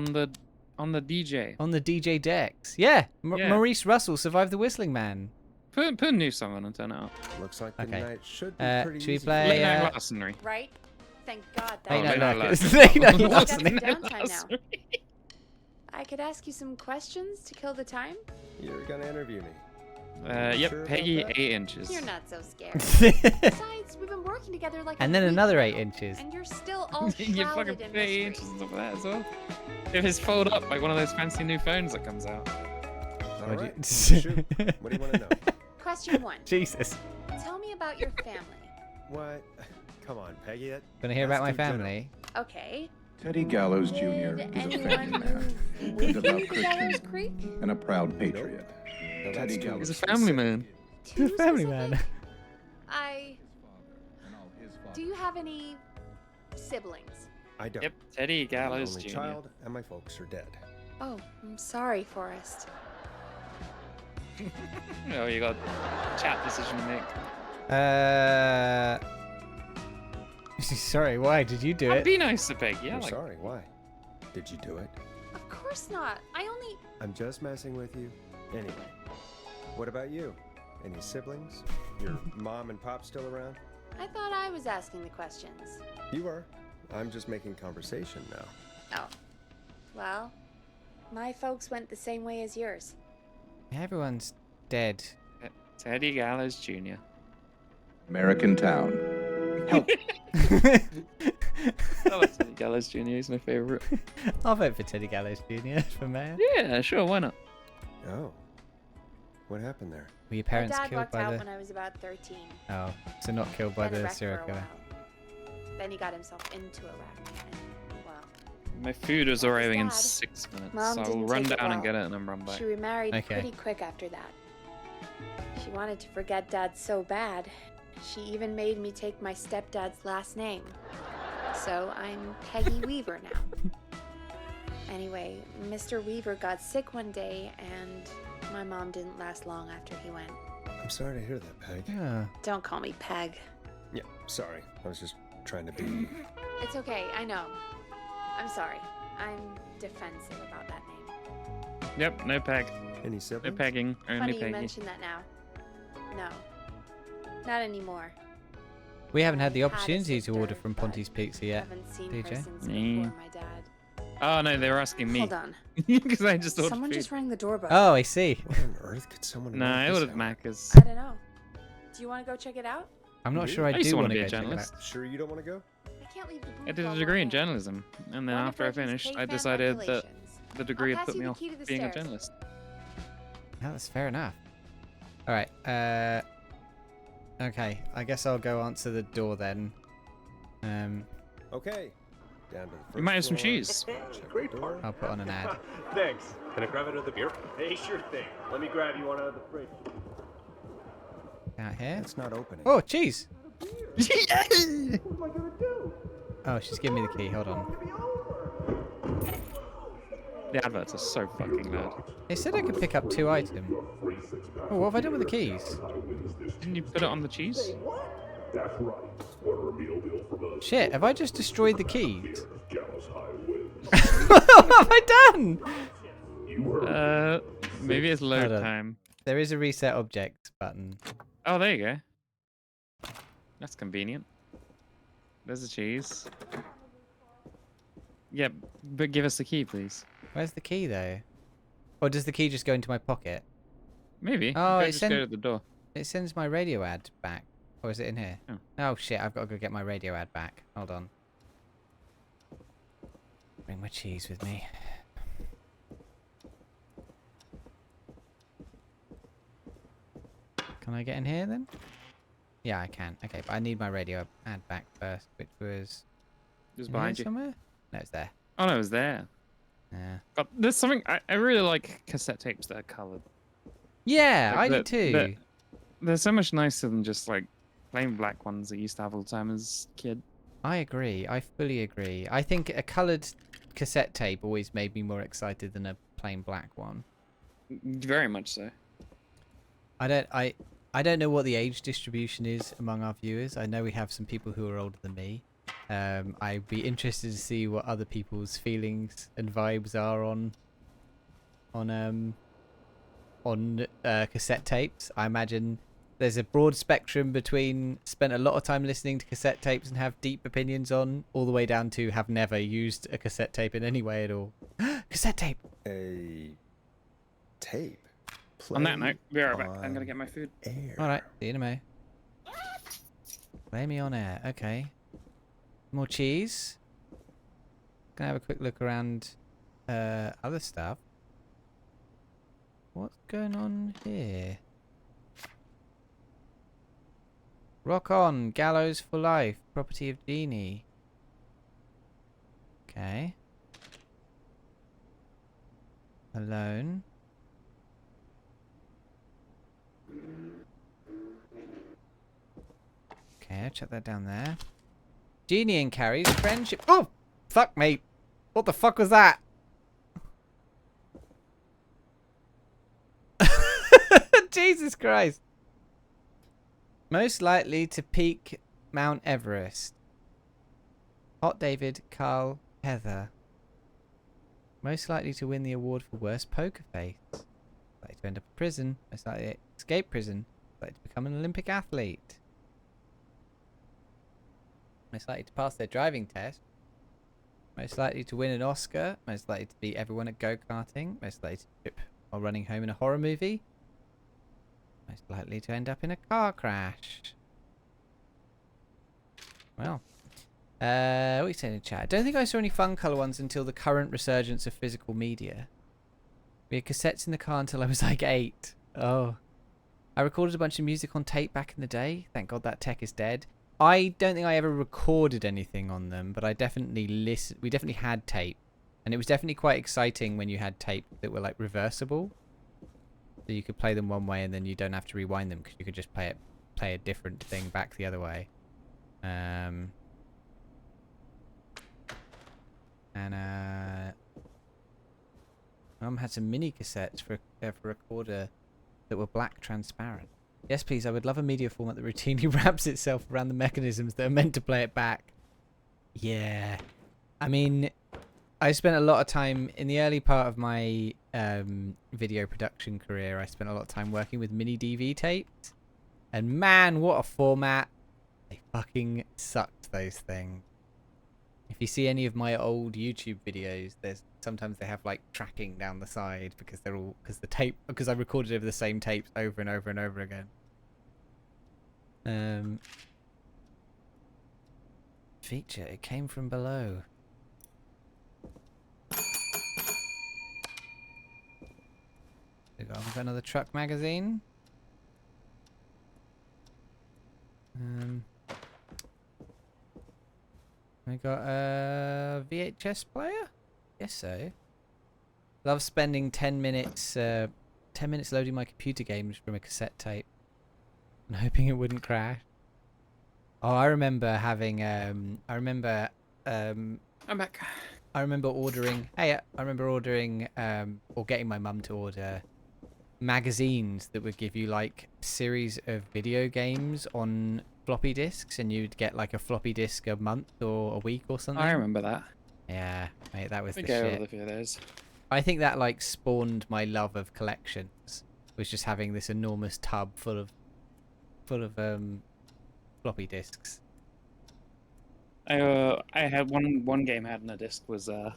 on the DJ. On the DJ decks. Yeah. Yeah. Maurice Russell survived the Whistling Man. Put a new song on and turn it up. Looks like the Okay. night should be pretty should we easy. play, Late night uh, larceny. Right? Thank God that. Late Late night night larceny. larceny. Late night That's larceny. the downtime now. I could ask you some questions to kill the time. You're gonna interview me. Yep, Sure about Peggy that? 8 inches. You're not so scared. Besides, we've been working together like And a then week another now, 8 inches. And you're still all You shrouded fucking in 8 mystery. inches on top of that as well. If it's fold up like one of those fancy new phones that comes out. All Why'd you- right. Shoot. What do you want to know? Question 1. Jesus. Tell me about your family. Why, Come on, Peggy. Gonna hear that's about my too general. family? Okay. Teddy Gallows Jr. Did is a anyone family man, move with devout you to Gallows Christian, Creek? and a proud patriot. No, that's Teddy too Gallows. He's a family man. Too Family specific? man. Do you have any siblings? I don't. Yep, Teddy I'm the Gallows only Jr. child, and my folks are dead. Oh, I'm sorry, Forrest. Oh, you got chat decision to make. Sorry, why did you do I'd it? be nice to Peggy. I'm like, sorry. Why? Did you do it? Of course not. I only. I'm just messing with you. Anyway, what about you? Any siblings? Your mom and pop still around? I thought I was asking the questions. You are. I'm just making conversation now. Oh. Well, my folks went the same way as yours. Everyone's dead. Teddy Gallows Jr. American Town. Help. I like Teddy Gallows Jr. He's my favorite. I'll vote for Teddy Gallows Jr. for mayor. Yeah, sure. Why not? Oh. What happened there? Were your My parents dad killed walked by out the... when I was about 13. Oh, so not killed by Been a the wreck serial for a killer. while. Then he got himself into a wreck. And, well, My food is arriving in Dad. 6 minutes, Mom so I'll didn't run take it down and well. get it and then run back. she remarried Okay. pretty quick after that. She wanted to forget Dad so bad, she even made me take my stepdad's last name. So I'm Peggy Weaver now. Anyway, Mr. Weaver got sick one day, and my mom didn't last long after he went. I'm sorry to hear that, Peg. Yeah. Don't call me Peg. Yeah, sorry. I was just trying to be... It's okay, I know. I'm sorry. I'm defensive about that name. Yep, no peg. Any No siblings? pegging, only Funny you Peggy. mention that now. No. Not anymore. We haven't had the Had a opportunity to order sister, from but Ponty's Pizza yet. Haven't seen DJ? her since Mm. before my dad. Oh no, they were asking me. Hold on. Because I just ordered Someone food. just rang the doorbell. Oh, I see. What on earth could someone Nah, I want ordered this Macca's. I don't know. Do you want to go check it out? I'm not Really? sure I I used do to want wanna to be go a check it out. journalist. out? Sure you don't want to go? I can't leave the booth I did a while degree we're in in. journalism, and then One after I of Reggie's finished, I caveman decided that regulations. the degree I'll had pass put me you the off key to the being a stairs. journalist. Yeah, that's fair enough. All right. Okay. I guess I'll go answer the door then. Okay. Down to the first You might have some floor. cheese. Check Great the door. part. I'll put on an ad. Thanks. Can I grab another beer? Hey, sure thing. Let me grab you one out of the fridge. Out here. It's not opening. Oh, cheese. What am I gonna do? Oh, she's giving me the key. Hold on. The adverts are so fucking loud. They said I could pick up 2 items. Oh, what have I done with the keys? Didn't you put it on the cheese? Shit, have I just destroyed the keys? What have I done? Maybe it's load Hold on. time. There is a reset object button. Oh, there you go. That's convenient. There's the cheese. Yeah, but give us the key, please. Where's the key though? Or does the key just go into my pocket? Maybe. Oh, Go it just go sent- to the door. It sends my radio ad back. Or is it in here? Oh. Oh shit, I've got to go get my radio ad back. Hold on. Bring my cheese with me. Can I get in here then? Yeah, I can. Okay, but I need my radio ad back first, which was Just in here behind you. somewhere? No, it's there. Oh no, it was there. Yeah. But there's something I really like cassette tapes that are coloured. Yeah, Like I do too. They're so much nicer than just like plain black ones that you used to have all the time as a kid. I agree. I fully agree. I think a coloured cassette tape always made me more excited than a plain black one. Very much so. I don't know what the age distribution is among our viewers. I know we have some people who are older than me. I'd be interested to see what other people's feelings and vibes are on cassette tapes. I imagine there's a broad spectrum between spent a lot of time listening to cassette tapes and have deep opinions on, all the way down to have never used a cassette tape in any way at all. Cassette tape. A tape. On that Play note, be right back. I'm on gonna get my food. air. All right, see you in a minute. Play me on air. Okay. More cheese. Gonna have a quick look around other stuff. What's going on here? Rock on. Gallows for life. Property of Genie. Okay. Alone. Okay, I'll chuck that down there. Genie and Carrie's friendship. Oh! Fuck, mate. What the fuck was that? Jesus Christ. Most likely to peak Mount Everest. Hot David, Carl, Heather. Most likely to win the award for worst poker face. Likely to end up in prison. Most likely to escape prison. Likely to become an Olympic athlete. Most likely to pass their driving test. Most likely to win an Oscar. Most likely to beat everyone at go-karting. Most likely to trip while running home in a horror movie. Most likely to end up in a car crash. Well. What are you saying in chat? I don't think I saw any fun colour ones until the current resurgence of physical media. We had cassettes in the car until I was like 8. Oh. I recorded a bunch of music on tape back in the day. Thank God that tech is dead. I don't think I ever recorded anything on them, but I definitely listened. We definitely had tape. And it was definitely quite exciting when you had tape that were like reversible. So you could play them one way and then you don't have to rewind them because you could just play a different thing back the other way. And Mum had some mini cassettes for a recorder that were black transparent. Yes, please. I would love a media format that routinely wraps itself around the mechanisms that are meant to play it back. Yeah. I mean, I spent a lot of time in the early part of my video production career. I spent a lot of time working with mini DV tapes. And man, what a format. They fucking sucked, those things. If you see any of my old YouTube videos, sometimes they have like tracking down the side because I recorded over the same tapes over and over and over again. Feature, it came from below. We've got another truck magazine. I got a VHS player? Guess so. Love spending 10 minutes loading my computer games from a cassette tape and hoping it wouldn't crash. Oh, I remember having I'm back. I remember ordering or getting my mum to order magazines that would give you like series of video games on floppy disks, and you'd get like a floppy disk a month or a week or something. I remember that. Yeah, mate, that was the all shit. of those. I think that like spawned my love of collections. Was just having this enormous tub full of floppy disks. I had one game I had on a disc was a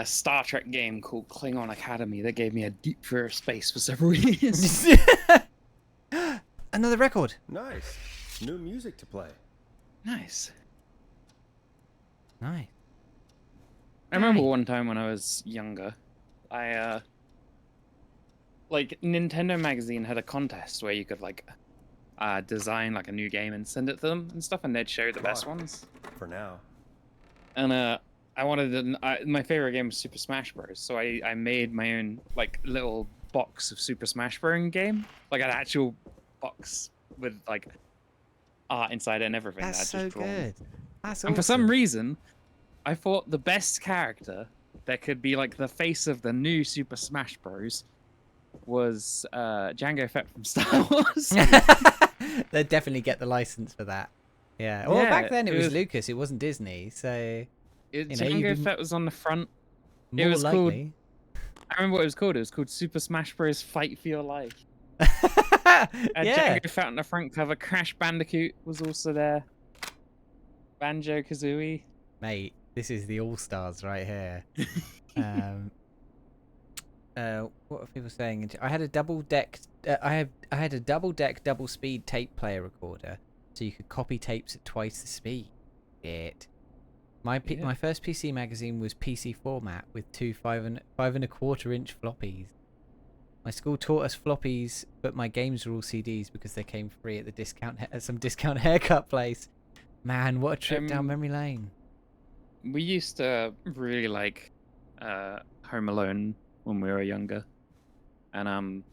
Star Trek game called Klingon Academy that gave me a deep fear of space for several years. Another record. Nice. New music to play. Nice. Nice. I remember one time when I was younger, I like Nintendo Magazine had a contest where you could like design like a new game and send it to them and stuff, and they'd show the best ones. For now. And I wanted my favorite game was Super Smash Bros. So I made my own like little box of Super Smash Bros. Game, like an actual box with like art inside it and everything. That's so good. That's awesome. And for some reason, I thought the best character that could be like the face of the new Super Smash Bros. Was Jango Fett from Star Wars. They'd definitely get the license for that. Yeah. Well, back then it was Lucas. It wasn't Disney, so Jango Fett was on the front. More it was likely. Called. I remember what it was called. It was called Super Smash Bros. Fight for Your Life. Yeah. Jango Fett on the front cover. Crash Bandicoot was also there. Banjo Kazooie. Mate, this is the All Stars right here. What are people saying? I had a double deck. I had a double deck, double speed tape player recorder, so you could copy tapes at twice the speed. Shit. My first PC magazine was PC format with two 5 1/4 inch floppies. My school taught us floppies, but my games were all CDs because they came free at the some discount haircut place. Man, what a trip down memory lane. We used to really like Home Alone when we were younger, and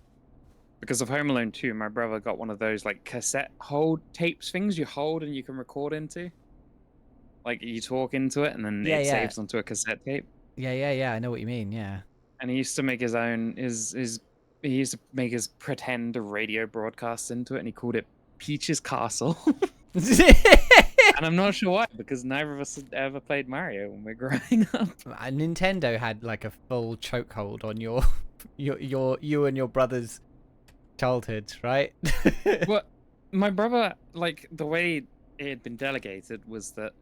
because of Home Alone 2, my brother got one of those like cassette hold tapes things you hold and you can record into. Like you talk into it and then it saves onto a cassette tape. Yeah. I know what you mean. Yeah. And he used to make his own he used to make his pretend radio broadcasts into it, and he called it Peach's Castle. And I'm not sure why, because neither of us had ever played Mario when we were growing up. Nintendo had like a full chokehold on you and your brother's childhoods, right? Well, my brother, like the way it had been delegated was that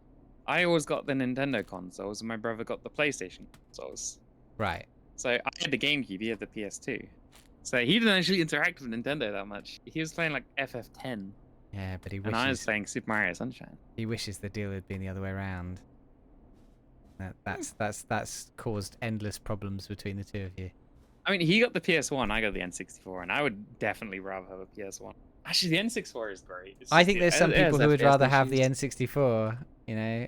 I always got the Nintendo consoles, and my brother got the PlayStation consoles. Right. So I had the GameCube, he had the PS2. So he didn't actually interact with Nintendo that much. He was playing like FF10. Yeah, but he wishes. And I was playing Super Mario Sunshine. He wishes the deal had been the other way around. That's caused endless problems between the two of you. I mean, he got the PS1, I got the N64, and I would definitely rather have a PS1. Actually, the N64 is great. I think there's some people who would rather have the N64. You know,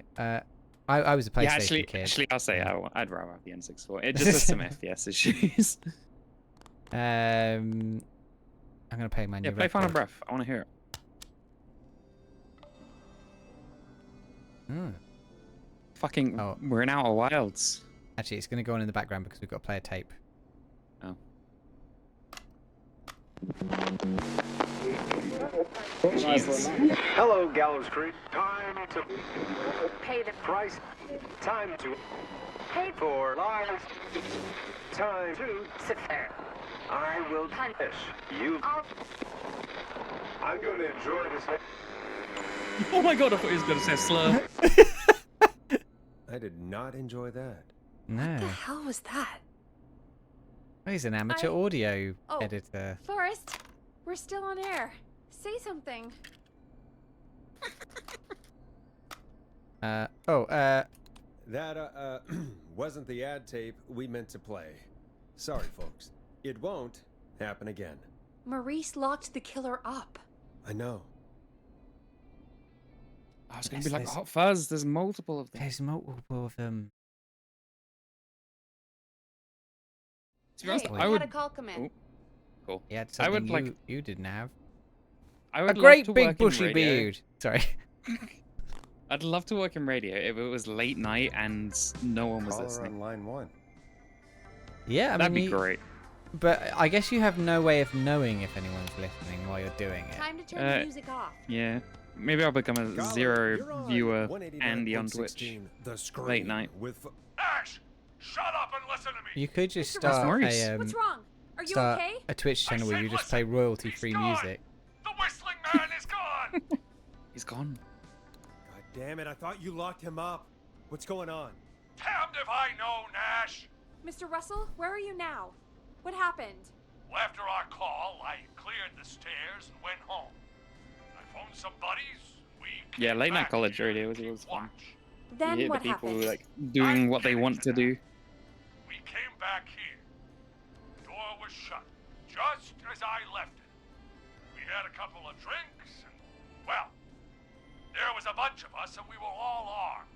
I was a PlayStation kid. Actually, I'll say I'd rather have the N64. It just has some FPS issues. I'm gonna play my new. Yeah, play Final Breath. I want to hear it. Fucking, we're in Outer Wilds. Actually, it's going to go on in the background because we've got to play a tape. Oh. Jesus. Hello, Gallows Creek. Time to Pay the price. Time to pay for lives. Time to sit there. I will punish you. I'm going to enjoy this. Oh my god, I thought he was going to say slur. I did not enjoy that. No. What the hell was that? He's an amateur audio editor. Forrest, we're still on air. Say something. That wasn't the ad tape we meant to play. Sorry, folks. It won't happen again. Maurice locked the killer up. I know. I was going to be like Hot Fuzz. There's multiple of them. There's multiple of them. Hey, I had a call come in. Cool. He had something you didn't have. I would a great love to big work in bushy radio. beard. Sorry. I'd love to work in radio if it was late night and no one was Caller listening. on line 1. Yeah, that'd be great. But I guess you have no way of knowing if anyone's listening while you're doing it. Time to turn the music off. Yeah. Maybe I'll become a zero viewer Andy on Twitch. Late night. Ash, shut up and listen to me. You could just Mr. start Maurice. a What's wrong? Are you start okay? a Twitch channel where you just play royalty-free music. The whistling man is gone. He's gone. God damn it, I thought you locked him up. What's going on? Damned if I know, Nash. Mr. Russell, where are you now? What happened? Well, after our call, I cleared the stairs and went home. I phoned some buddies. Yeah, late night college radio was always fun. Then you hear what the people happened? like doing what they want to do. We came back here. The door was shut, just as I left it. We had a couple of drinks, and, well, there was a bunch of us, and we were all armed.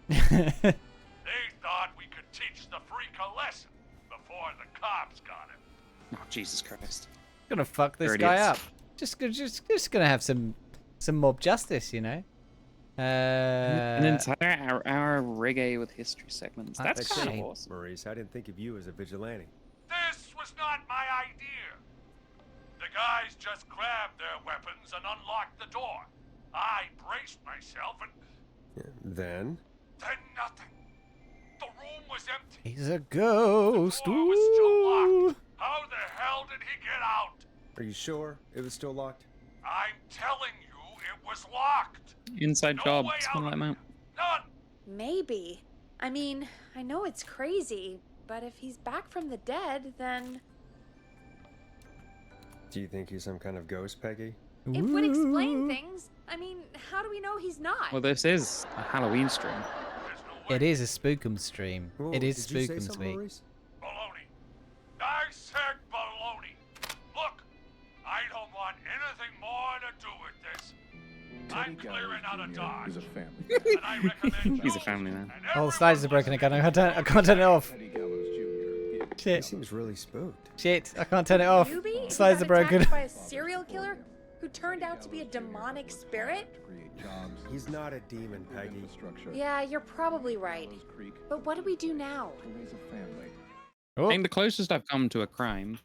They thought we could teach the freak a lesson before the cops got him. Oh, Jesus Christ. Gonna fuck this guy up. Just gonna have some mob justice, you know. An entire hour reggae with history segments. That's kind of awesome. Maurice, I didn't think of you as a vigilante. This was not my idea. The guys just grabbed their weapons and unlocked the door. I braced myself and... Then nothing. The room was empty. He's a ghost. The door was still locked. How the hell did he get out? Are you sure it was still locked? I'm telling you, it was locked. Inside job. Something like that. None. Maybe. I mean, I know it's crazy, but if he's back from the dead, then... Do you think he's some kind of ghost, Peggy? It would explain things. I mean, how do we know he's not? Well, this is a Halloween stream. It is a Spookums stream. Ooh, it is did you say Spookums something, week. Maurice? Baloney. I said baloney. anything more to do with this. I'm Teddy clearing out a Gallows Jr. dodge, is a family and I recommend He's a you family man. and Oh, the slides are everyone broken again. I listening can't turn it off. Teddy Gallows Jr. is Shit. He seems really spooked. Shit, I can't turn it off. Newbie? Slides are He got broken. attacked by a serial killer who turned out to be a demonic spirit? to create jobs, He's not a demon, Peggy. infrastructure, Yeah, you're probably right. Gallows Creek, But what do we do now? to raise a family. I Oh, think the closest I've come to a crime,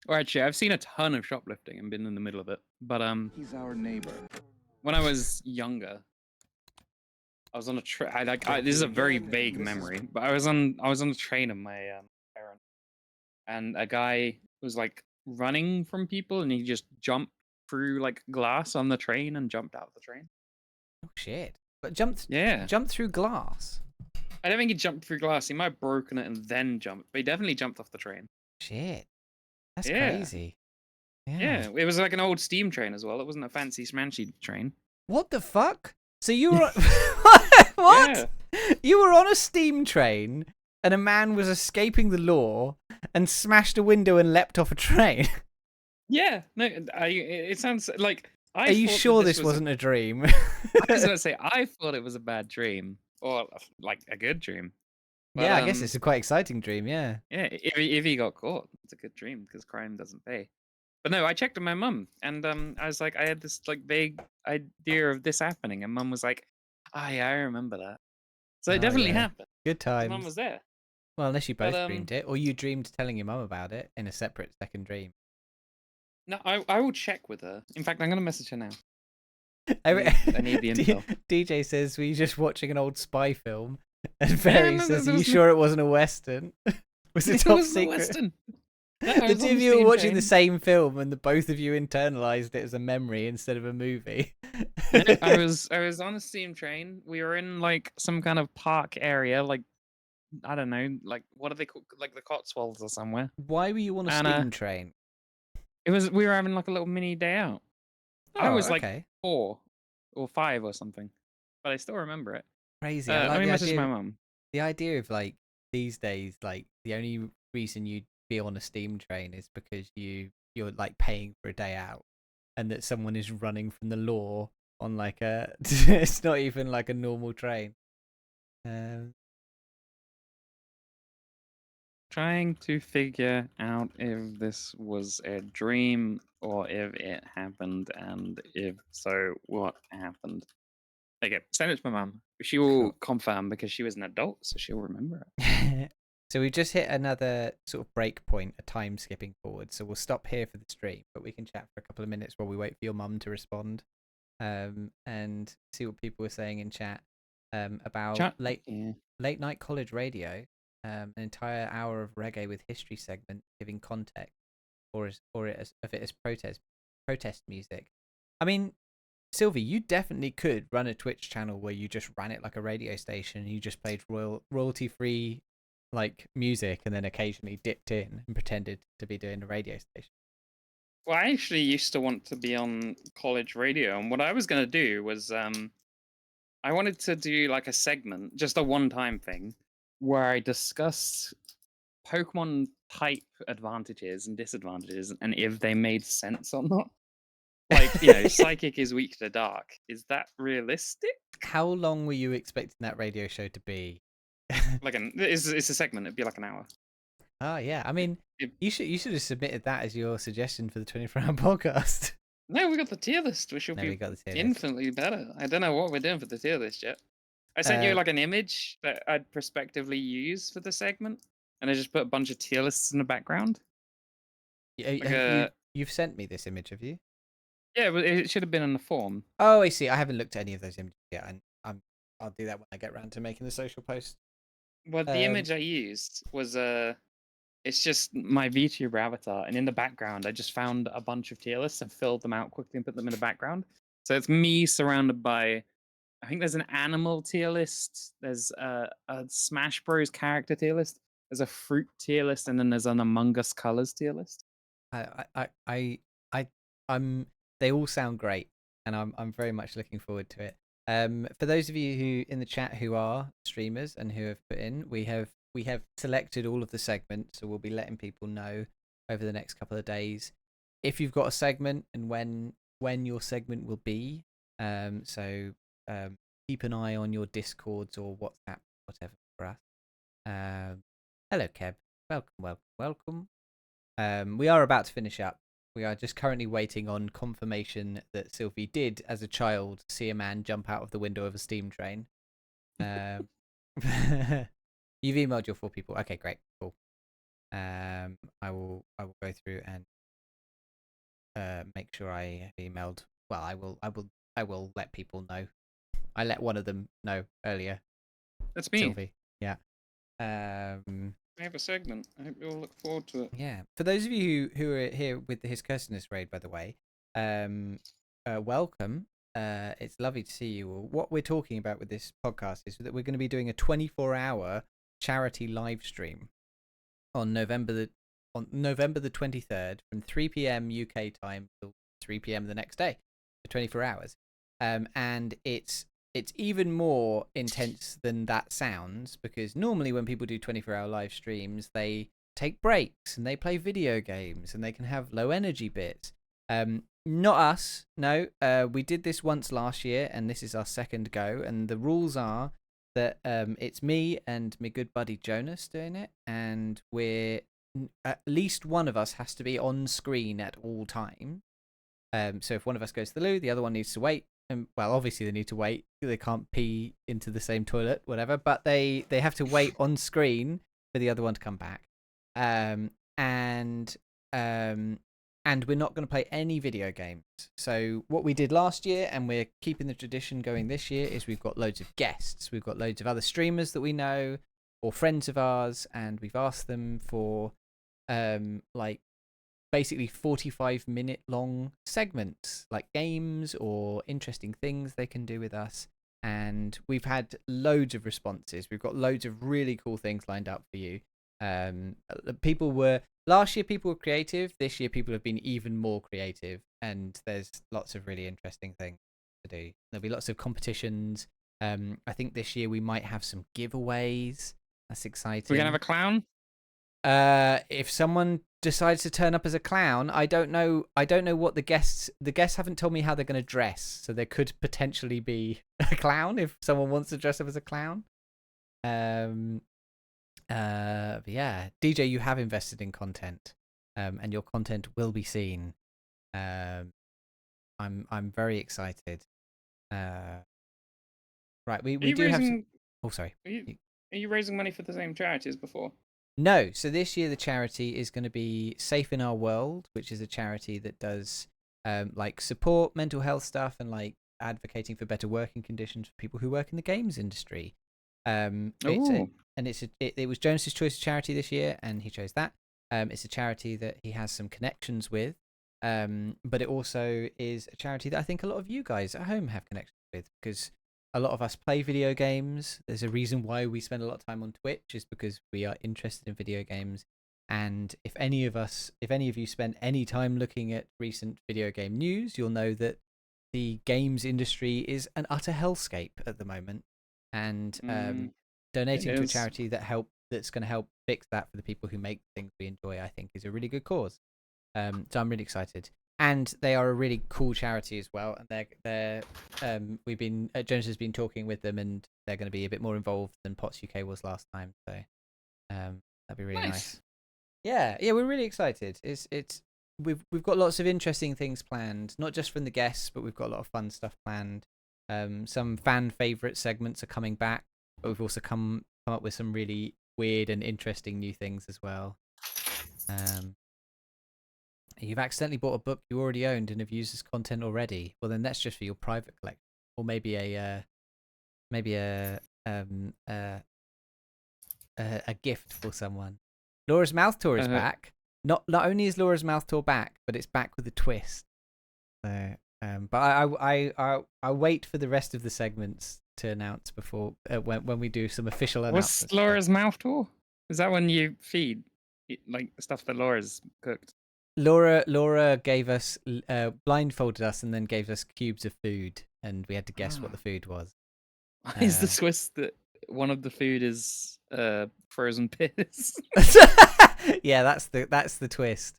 or actually, I've seen a ton of shoplifting and been in the middle of it. But He's our neighbor. when I was younger, I was on a train. This is a very vague memory, but I was on a train with my parents, and a guy was like running from people, and he just jumped through like glass on the train and jumped out of the train. oh shit. But Yeah. jumped through glass. I don't think he jumped through glass. He might have broken it and then jumped, but he definitely jumped off the train. Shit. That's Yeah. crazy. Yeah, it was like an old steam train as well. It wasn't a fancy smanchy train. What the fuck? So you were what? Yeah. You were on a steam train and a man was escaping the law and smashed a window and leapt off a train. Yeah, no, it sounds like. Are you thought that sure this wasn't a dream? I was gonna say I thought it was a bad dream, or like a good dream. But, yeah, I guess it's a quite exciting dream, yeah. Yeah, if he got caught, it's a good dream because crime doesn't pay. But no, I checked with my mum, and I was like, I had this like vague idea of this happening, and mum was like, "Ah, yeah, I remember that." So it Oh, definitely yeah. happened. Good times. Mum was there. Well, unless you both But, dreamed it, or you dreamed telling your mum about it in a separate second dream. No, I will check with her. In fact, I'm gonna message her now. I need the intel. DJ says, were you just watching an old spy film? And Ferry no, says, there are you was sure it wasn't a Western? Was it It top wasn't a secret? Western. No, I The was two on of you were steam watching train. the same film and the both of you internalized it as a memory instead of a movie. No, I was on a steam train. We were in like some kind of park area, like I don't know, like what are they called, like the Cotswolds or somewhere. Why were you on a And, steam train? We were having like a little mini day out. I Oh, was like okay. 4 or 5 or something, but I still remember it. Crazy. Let me the message idea, my mum. the idea of like these days, like the only reason you'd be on a steam train is because you're like paying for a day out, and that someone is running from the law on like a it's not even like a normal train. Trying to figure out if this was a dream or if it happened, and if so, what happened. Okay, send it to my mum. She will confirm because she was an adult, so she'll remember it. So we've just hit another sort of break point, a time skipping forward. So we'll stop here for the stream, but we can chat for a couple of minutes while we wait for your mum to respond, and see what people are saying in chat about late night college radio, an entire hour of reggae with history segment giving context, or of it as protest music. I mean, Sylvie, you definitely could run a Twitch channel where you just ran it like a radio station. You just played royalty free like music and then occasionally dipped in and pretended to be doing a radio station. Well, I actually used to want to be on college radio, and what I was going to do was I wanted to do like a segment, just a one-time thing, where I discussed Pokemon type advantages and disadvantages and if they made sense or not. Like, Psychic is weak to Dark. Is that realistic? How long were you expecting that radio show to be? It's a segment. It'd be like an hour. Oh yeah, I mean, you should have submitted that as your suggestion for the 24-hour podcast. No, we got the tier list, which will No, be we got the tier list. infinitely better. I don't know what we're doing for the tier list yet. I sent you like an image that I'd prospectively use for the segment, and I just put a bunch of tier lists in the background. You've sent me this image, have you? Yeah, but it should have been in the form. Oh, I see. I haven't looked at any of those images yet, and I'll do that when I get around to making the social post. Well, the image I used was it's just my VTuber avatar, and in the background, I just found a bunch of tier lists and filled them out quickly and put them in the background. So it's me surrounded by, I think there's an animal tier list, there's a Smash Bros character tier list, there's a fruit tier list, and then there's an Among Us colors tier list. They all sound great, and I'm very much looking forward to it. For those of you who in the chat who are streamers and who have put in, we have selected all of the segments, so we'll be letting people know over the next couple of days if you've got a segment and when your segment will be. So keep an eye on your Discords or WhatsApp, whatever for us. Hello, Keb. Welcome. We are about to finish up. We are just currently waiting on confirmation that Sylvie did, as a child, see a man jump out of the window of a steam train. You've emailed your 4 people. Okay, great, cool. I will go through and make sure I have emailed. Well, I will let people know. I let one of them know earlier. That's me. Sylvie. Yeah. I have a segment. I hope you all look forward to it. Yeah. For those of you who are here with His Cursiness raid, by the way, welcome. It's lovely to see you all. What we're talking about with this podcast is that we're going to be doing a 24-hour charity live stream on November the 23rd from 3 p.m. UK time till 3 p.m. the next day for 24 hours. And it's even more intense than that sounds, because normally when people do 24-hour live streams, they take breaks and they play video games and they can have low energy bits. Not us. No, we did this once last year and this is our second go. And the rules are that it's me and my good buddy Jonas doing it, and at least one of us has to be on screen at all times. So if one of us goes to the loo, the other one needs to wait. Well, obviously they need to wait. They can't pee into the same toilet, whatever. But they have to wait on screen for the other one to come back. And we're not going to play any video games. So what we did last year, and we're keeping the tradition going this year, is we've got loads of guests. We've got loads of other streamers that we know or friends of ours, and we've asked them for like basically 45-minute long segments, like games or interesting things they can do with us. And we've had loads of responses. We've got loads of really cool things lined up for you. Last year people were creative. This year people have been even more creative, and there's lots of really interesting things to do. There'll be lots of competitions. I think this year we might have some giveaways. That's exciting. We're gonna have a clown. If someone decides to turn up as a clown, I don't know what the guests haven't told me how they're going to dress, so there could potentially be a clown if someone wants to dress up as a clown. But yeah, DJ, you have invested in content, and your content will be seen. I'm very excited. Right, we do have some... Oh, sorry. Are you raising money for the same charity as before? No, so this year the charity is going to be Safe in Our World, which is a charity that does like support mental health stuff and like advocating for better working conditions for people who work in the games industry. It was Jonas's choice of charity this year, and he chose that. It's a charity that he has some connections with, but it also is a charity that I think a lot of you guys at home have connections with, because a lot of us play video games. There's a reason why we spend a lot of time on Twitch, is because we are interested in video games. And if any of you spend any time looking at recent video game news, you'll know that the games industry is an utter hellscape at the moment. And donating to a charity that's going to help fix that for the people who make things we enjoy, I think, is a really good cause. So I'm really excited. And they are a really cool charity as well. And Jonas has been talking with them, and they're going to be a bit more involved than POTS UK was last time. So that'd be really nice. Yeah, we're really excited. We've got lots of interesting things planned, not just from the guests, but we've got a lot of fun stuff planned. Some fan favorite segments are coming back, but we've also come up with some really weird and interesting new things as well. You've accidentally bought a book you already owned and have used as content already. Well, then that's just for your private collection, or maybe a gift for someone. Laura's Mouth Tour is back. Not only is Laura's Mouth Tour back, but it's back with a twist. So, but I wait for the rest of the segments to announce before when we do some official announcements. What's Laura's Mouth Tour? Is that when you feed like stuff that Laura's cooked? Laura gave us blindfolded us and then gave us cubes of food, and we had to guess what the food was. Is the twist that one of the food is frozen piss? Yeah, that's the twist.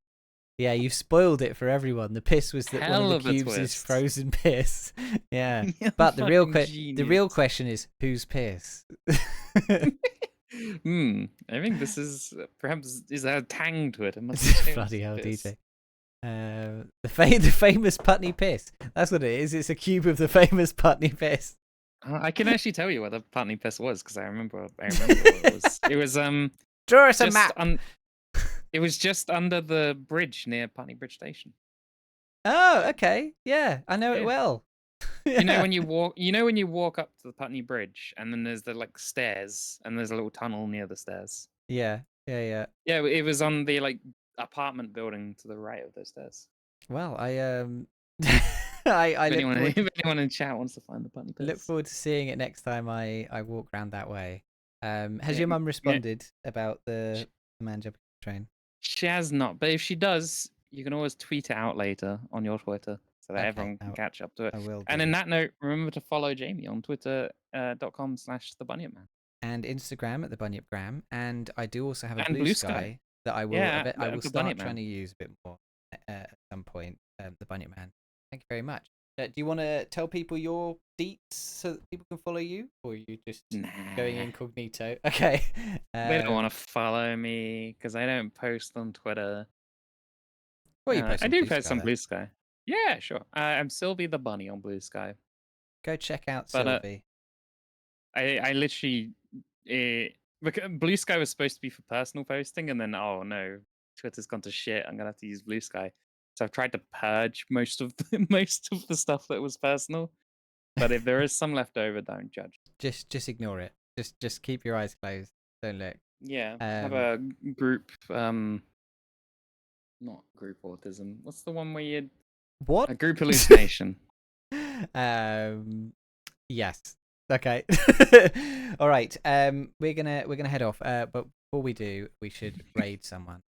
Yeah, you spoiled it for everyone. The piss was that one Hell of the of a cubes is twist. frozen piss. Yeah, You're but the real fucking the real genius. question is whose piss? I think this is perhaps is there a tang to it? It must be James' Bloody hell, piss. DJ. The famous Putney piss. That's what it is. It's a cube of the famous Putney piss. I can actually tell you what the Putney piss was because I remember what it was. It was Draw us a just map. it was just under the bridge near Putney Bridge Station. Oh, okay. Yeah, I know it Yeah. well. You know when you walk up to the Putney Bridge and then there's the like stairs and there's a little tunnel near the stairs. Yeah. Yeah, it was on the like apartment building to the right of those stairs. Well, I I If anyone, look forward, if anyone in chat wants to find the Putney piss. look forward to seeing it next time I walk around that way. Has Yeah, your mum yeah. responded about the man jumping the train? She has not, but if she does, you can always tweet it out later on your Twitter so that Okay, everyone can catch up to it. I will. And do. in that note, remember to follow Jamie on twitter.com/thebunyipman. And Instagram at thebunyipgram, and I do also have a And Blue Blue Sky Sky. that I will. Yeah, I will the start Bunyip trying Man. to use a bit more at some point. The Bunyip Man. Thank you very much. Do you want to tell people your deets so that people can follow you, or are you just going Nah. incognito? Okay. They don't want to follow me because I don't post on Twitter. Well, you post I on do Blue post Sky, on though. Blue Sky. Yeah, sure. I'm Sylvie the Bunny on Blue Sky. Go check out But, Sylvie. I literally Blue Sky was supposed to be for personal posting, and then oh no, Twitter's gone to shit. I'm gonna have to use Blue Sky. So I've tried to purge most of the stuff that was personal. But if there is some left over, don't judge. Just ignore it. Just keep your eyes closed. Don't look. Yeah, have a group. Not group autism. What's the one where you What? a group hallucination? Yes. Okay. All right. We're gonna head off. But before we do, we should raid someone.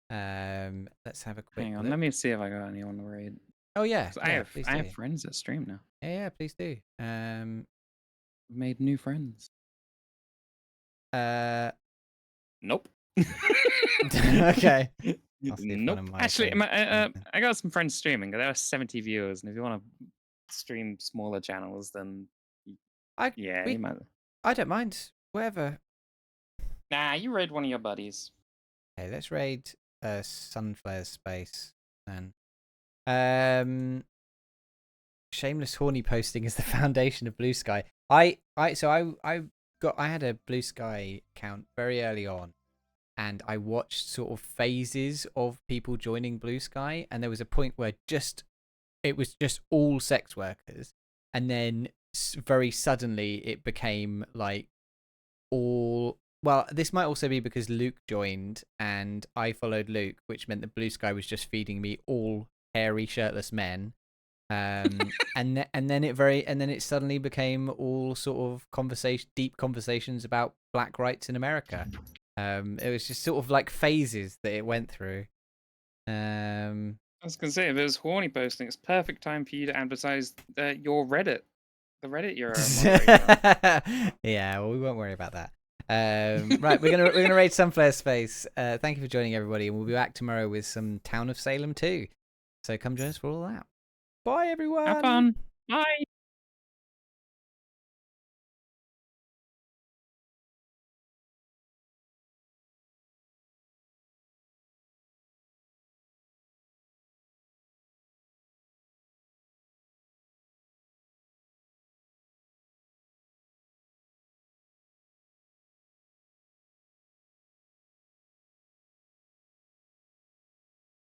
Let's have a quick. Hang on, look. let me see if I got anyone to raid. Oh yeah. 'Cause I please have do. friends that stream now. Yeah, please do. Made new friends. Nope. Okay. I'll see if one Nope. of my Actually, friends- I got some friends streaming. There are 70 viewers, and if you want to stream smaller channels, then yeah, we- you might. I don't mind. Whatever. Nah, you raid one of your buddies. Okay, let's raid Sunflare's space then. Shameless horny posting is the foundation of Blue Sky. I had a Blue Sky account very early on, and I watched sort of phases of people joining Blue Sky, and there was a point where it was just all sex workers, and then very suddenly it became like all. Well, this might also be because Luke joined and I followed Luke, which meant that Blue Sky was just feeding me all hairy shirtless men. And then it suddenly became all sort of deep conversations about black rights in America. It was just sort of like phases that it went through. I was gonna say, if it was horny posting, it's perfect time for you to advertise your Reddit, the Reddit you're a moderator on. Yeah, well, we won't worry about that. Right, we're gonna raid Sunflare Space. Thank you for joining, everybody, and we'll be back tomorrow with some Town of Salem 2. So come join us for all that. Bye, everyone. Have fun. Bye.